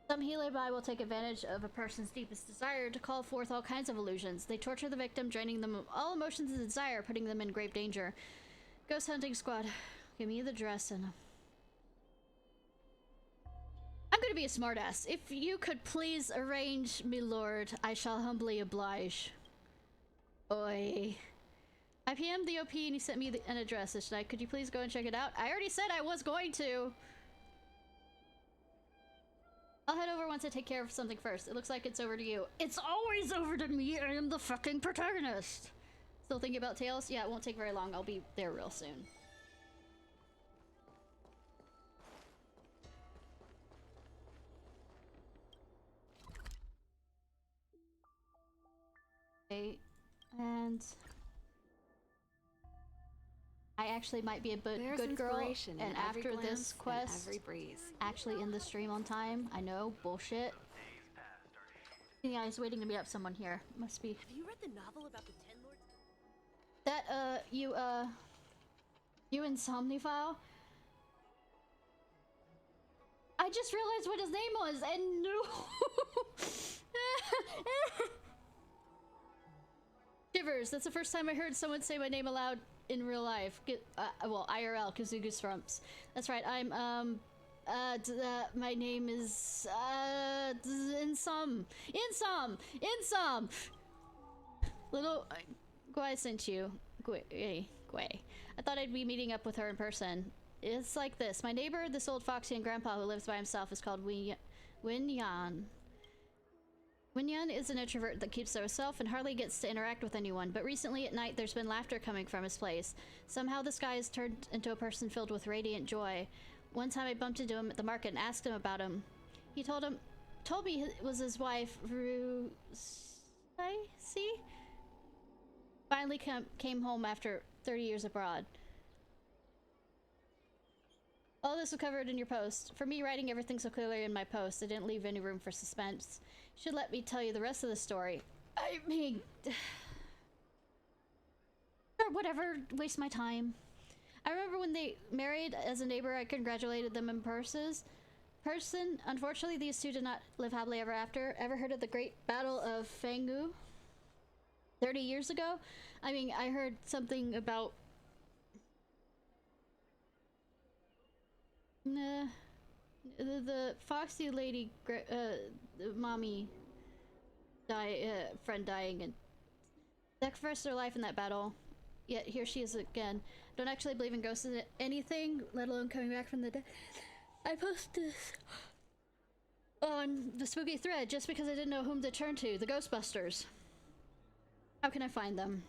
Speaker 1: Some heliobi will take advantage of a person's deepest desire to call forth all kinds of illusions. They torture the victim, draining them of all emotions and desire, putting them in grave danger. Ghost hunting squad, give me the dress and... I'm gonna be a smartass. If you could please arrange, me lord, I shall humbly oblige. Oi. I PM'd the OP and he sent me an address. Ishnai, could you please go and check it out? I already said I was going to. I'll head over once I take care of something first. It looks like it's over to you. It's always over to me. I am the fucking protagonist. Still thinking about Tails? Yeah, it won't take very long. I'll be there real soon. Okay, and I actually might be a good girl, and after this quest, actually end the stream on time. I know, bullshit. Yeah, he's waiting to meet up someone here. Must be.
Speaker 17: Have you read the novel about the Ten Lords?
Speaker 1: That, you Insomnifile? I just realized what his name was, and no. Shivers, that's the first time I heard someone say my name aloud in real life. Well, IRL, Kazoo Goosebumps. That's right, I'm, my name is, Insom. Little, Gwei sent you. Gwei. I thought I'd be meeting up with her in person. It's like this. My neighbor, this old foxy and grandpa who lives by himself, is called Win Yan. Winyan is an introvert that keeps to himself and hardly gets to interact with anyone, but recently at night there's been laughter coming from his place. Somehow this guy has turned into a person filled with radiant joy. One time I bumped into him at the market and asked him about him. He told me it was his wife, see? Finally came home after 30 years abroad. All this was covered in your post. For me, writing everything so clearly in my post, I didn't leave any room for suspense. You should let me tell you the rest of the story. I mean... or whatever, waste my time. I remember when they married as a neighbor, I congratulated them in person. Unfortunately, these two did not live happily ever after. Ever heard of the Great Battle of Fangu? 30 years ago? I mean, I heard something about... the foxy lady, mommy, friend dying, and sacrificed her life in that battle. Yet here she is again. Don't actually believe in ghosts in anything, let alone coming back from the dead. I posted this on the spooky thread just because I didn't know whom to turn to. The Ghostbusters. How can I find them?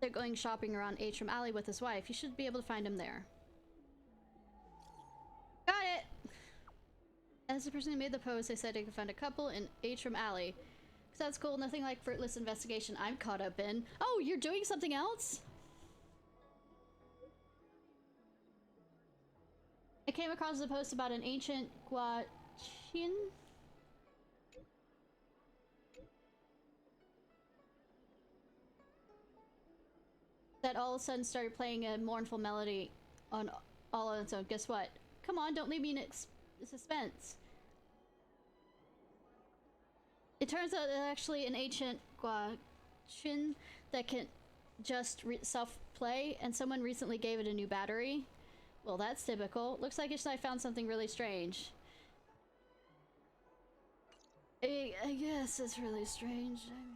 Speaker 1: They're going shopping around Atrium Alley with his wife. You should be able to find him there. Got it! As the person who made the post, they said they could find a couple in Atrium Alley. Sounds cool, nothing like fruitless investigation I'm caught up in. Oh, you're doing something else? I came across a post about an ancient Guachin. That all of a sudden started playing a mournful melody on all on its own. Guess what? Come on, don't leave me in suspense. It turns out it's actually an ancient Guachin that can just self-play, and someone recently gave it a new battery. Well, that's typical. Looks like Ishnai found something really strange. I guess it's really strange. I mean...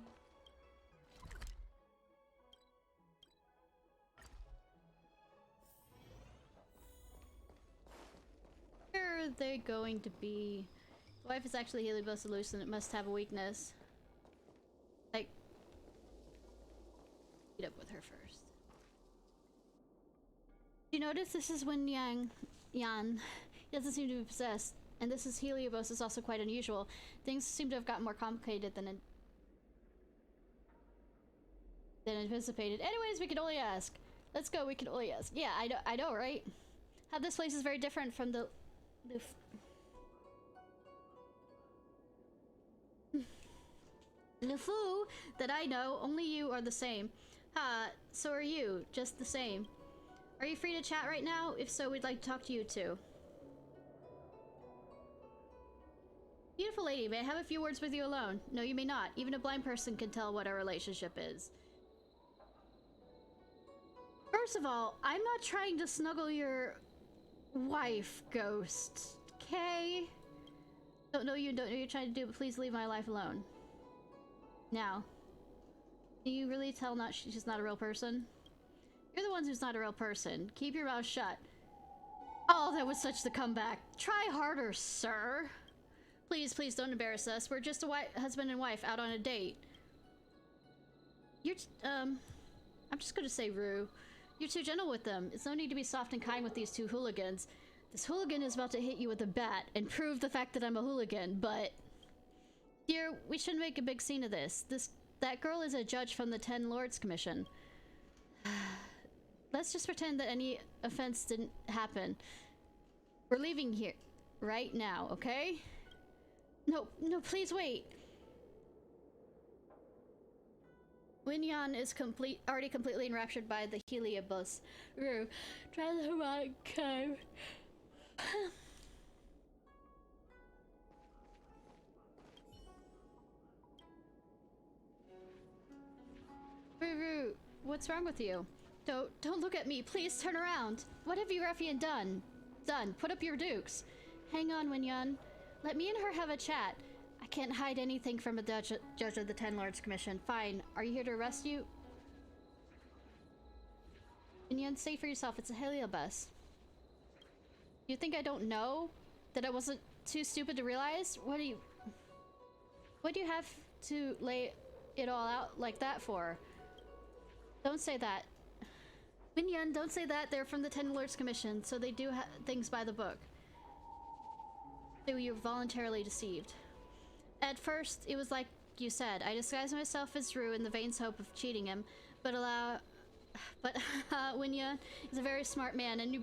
Speaker 1: Where are they going to be? The wife is actually Helios loose and it must have a weakness. Like, meet up with her first. You notice this is when Yan he doesn't seem to be possessed, and this is Helios is also quite unusual. Things seem to have gotten more complicated than anticipated. Anyways, we can only ask. Let's go. We can only ask. Yeah, I know, right? How this place is very different from the Lufu that I know. Only you are the same. So are you. Just the same. Are you free to chat right now? If so, we'd like to talk to you too. Beautiful lady, may I have a few words with you alone? No, you may not. Even a blind person can tell what our relationship is. First of all, I'm not trying to snuggle your wife, Ghost. Okay? Don't know you, don't know what you're trying to do, but please leave my life alone. Now, can you really tell she's not a real person? You're the one who's not a real person. Keep your mouth shut. Oh, that was such the comeback. Try harder, sir. Please, please don't embarrass us. We're just a husband and wife out on a date. You're, I'm just gonna say Rue. You're too gentle with them. It's no need to be soft and kind with these two hooligans. This hooligan is about to hit you with a bat and prove the fact that I'm a hooligan, but... Dear, we shouldn't make a big scene of this. That girl is a judge from the 10 Lords Commission. Let's just pretend that any offense didn't happen. We're leaving here right now, okay? No, please wait. Winyan is already completely enraptured by the Helios. Rue, try the harmonic chime. Rue, what's wrong with you? Don't look at me. Please turn around. What have you ruffian done? Put up your dukes. Hang on, Winyan. Let me and her have a chat. I can't hide anything from a judge of the 10 Lords Commission. Fine. Are you here to arrest you? Winyan, say for yourself. It's a Helios. You think I don't know? That I wasn't too stupid to realize? What do you have to lay it all out like that for? Don't say that. Winyan, don't say that. They're from the 10 Lords Commission, so they do things by the book. So you're voluntarily deceived. At first, it was like you said. I disguised myself as Rue in the vain hope of cheating him, but Winyan is a very smart man, and you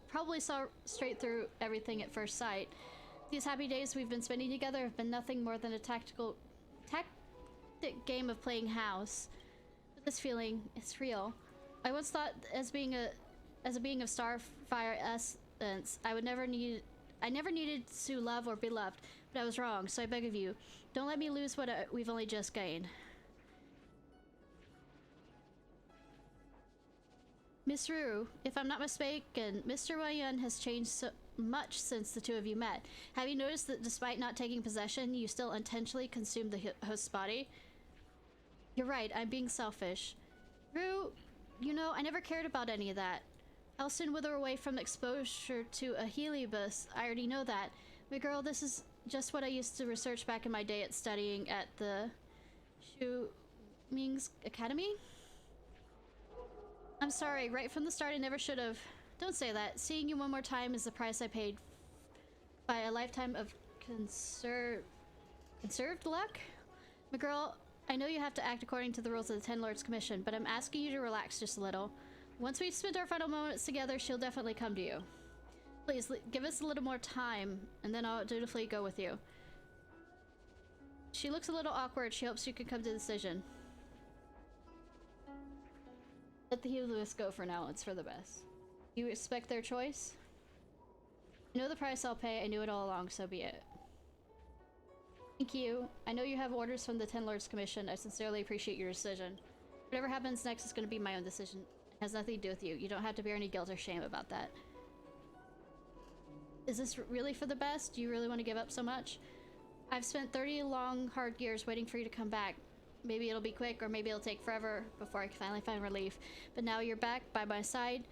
Speaker 1: probably saw straight through everything at first sight. These happy days we've been spending together have been nothing more than a tactic game of playing house. But this feeling, it's real. I once thought as a being of Starfire essence, I never needed to love or be loved, but I was wrong, so I beg of you, don't let me lose what we've only just gained. Miss Rue, if I'm not mistaken, Mr. Wayan has changed so much since the two of you met. Have you noticed that despite not taking possession, you still intentionally consumed the host's body? You're right, I'm being selfish. Rue, you know, I never cared about any of that. I'll soon wither away from exposure to a Helios. I already know that. My girl, this is just what I used to research back in my day at studying at the Shu Ming's Academy. I'm sorry, right from the start I never should have. Don't say that. Seeing you one more time is the price I paid by a lifetime of conserved luck? McGirl, I know you have to act according to the rules of the Ten Lords Commission, but I'm asking you to relax just a little. Once we've spent our final moments together, she'll definitely come to you. Please, give us a little more time, and then I'll dutifully go with you. She looks a little awkward. She hopes you can come to a decision. Let the HoyoVerse go for now. It's for the best. You respect their choice? I know the price I'll pay. I knew it all along, so be it. Thank you. I know you have orders from the Ten Lords Commission. I sincerely appreciate your decision. Whatever happens next is going to be my own decision. It has nothing to do with you. You don't have to bear any guilt or shame about that. Is this really for the best? Do you really want to give up so much? I've spent 30 long, hard years waiting for you to come back. Maybe it'll be quick, or maybe it'll take forever before I can finally find relief. But now you're back by my side.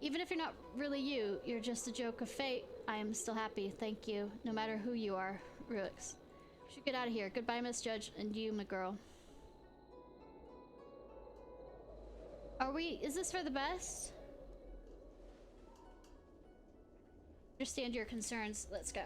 Speaker 1: Even if you're not really you, you're just a joke of fate. I am still happy. Thank you. No matter who you are. Ruix. We should get out of here. Goodbye, Miss Judge, and you, my girl. Is this for the best? Understand your concerns. Let's go.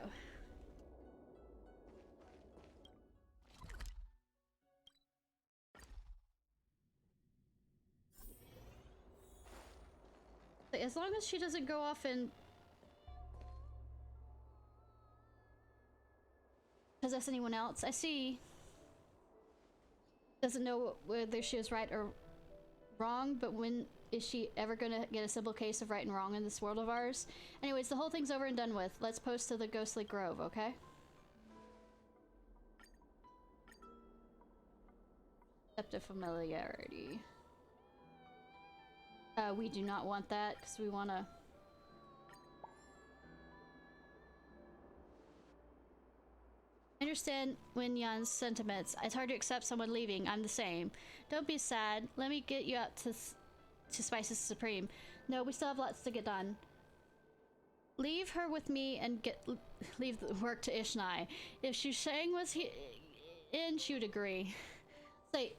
Speaker 1: As long as she doesn't go off and possess anyone else. I see. Doesn't know whether she was right or wrong, but when is she ever gonna get a simple case of right and wrong in this world of ours? Anyways, the whole thing's over and done with. Let's post to the Ghostly Grove, okay? Deceptive familiarity. We do not want that, because we want to... I understand Win Yan's sentiments. It's hard to accept someone leaving. I'm the same. Don't be sad. Let me get you out to Spices Supreme. No, we still have lots to get done. Leave her with me and leave the work to Ishnai. If Shushang was in, she would agree. Say,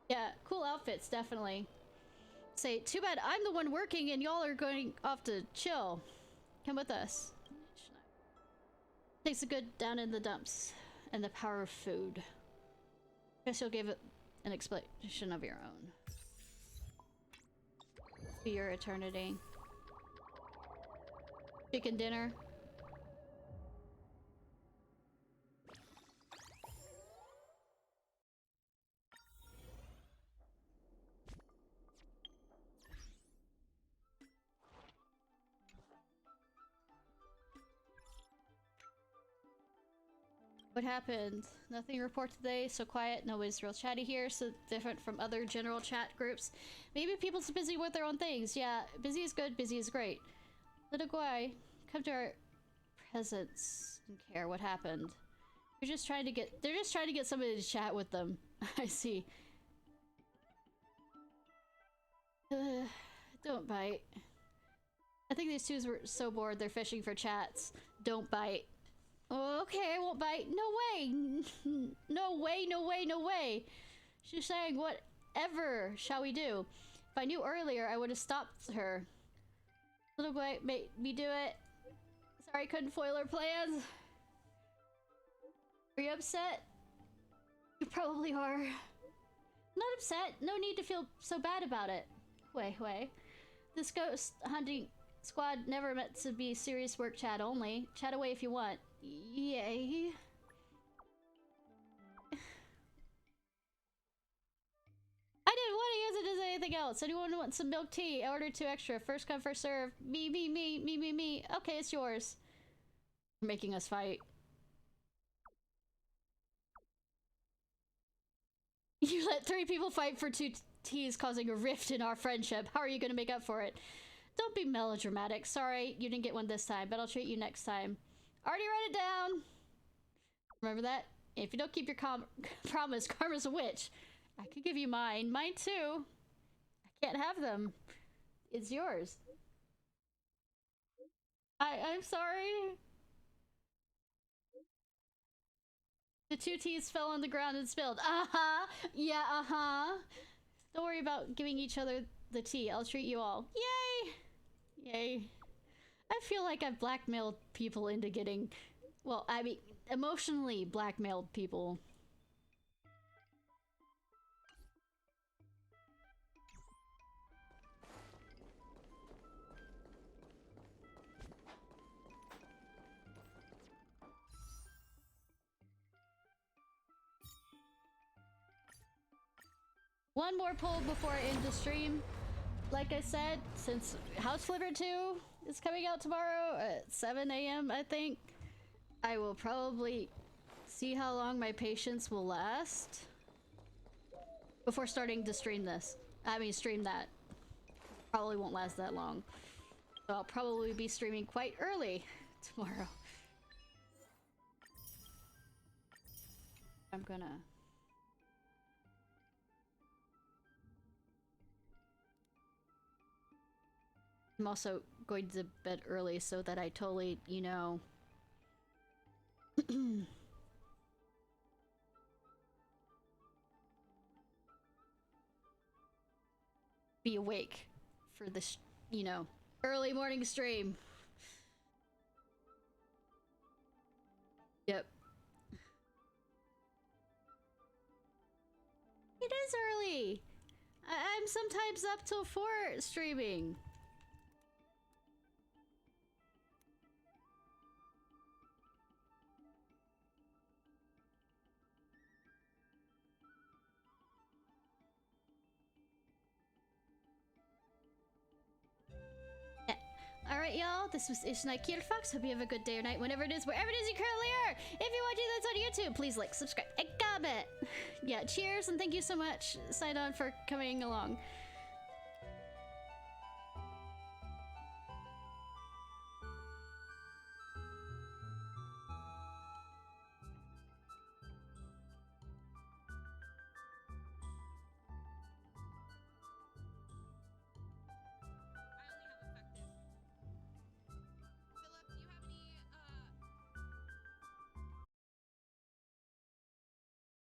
Speaker 1: yeah, cool outfits, definitely. Say, too bad I'm the one working and y'all are going off to chill. Come with us. Takes a good down in the dumps and the power of food. Guess you'll give it an explanation of your own. For your eternity. Chicken dinner. What happened? Nothing to report today, so quiet, nobody's real chatty here, so different from other general chat groups. Maybe people's busy with their own things. Yeah, busy is good, busy is great. Little Guai, come to our presence and care what happened. They're just trying to get somebody to chat with them. I see. Don't bite. I think these two were so bored they're fishing for chats. Don't bite. Okay, I won't bite. No way! No way, no way, no way! She's saying, whatever shall we do? If I knew earlier, I would have stopped her. Little boy, made me do it. Sorry, couldn't foil her plans. Are you upset? You probably are. Not upset. No need to feel so bad about it. Hui. This ghost hunting squad never meant to be serious work chat only. Chat away if you want. Yay. I didn't want to use it as anything else. Anyone want some milk tea? I ordered 2 extra. First come, first serve. Me. Okay, it's yours. You're making us fight. You let 3 people fight for 2 teas, causing a rift in our friendship. How are you gonna make up for it? Don't be melodramatic. Sorry, you didn't get one this time, but I'll treat you next time. Already write it down. Remember that? If you don't keep your promise, karma's a witch. I could give you mine. Mine too. I can't have them. It's yours. I'm sorry. The 2 teas fell on the ground and spilled. Uh-huh. Yeah, uh-huh. Don't worry about giving each other the tea. I'll treat you all. Yay! Yay. I feel like I've blackmailed people into getting, well, I mean, emotionally blackmailed people. One more poll before I end the stream. Like I said, since House Flipper 2 is coming out tomorrow at 7 a.m. I think, I will probably see how long my patience will last before starting to stream this. I mean, stream that. Probably won't last that long. So I'll probably be streaming quite early tomorrow. I'm gonna... I'm also going to bed early so that I totally, you know... be awake for this, you know, early morning stream. Yep. It is early! I'm sometimes up till 4 streaming. Alright, y'all, this was Ishnai Ciarfox. Hope you have a good day or night, whenever it is, wherever it is you currently are. If you're watching this on YouTube, please like, subscribe, and comment. Yeah, cheers, and thank you so much, Sidon, for coming along.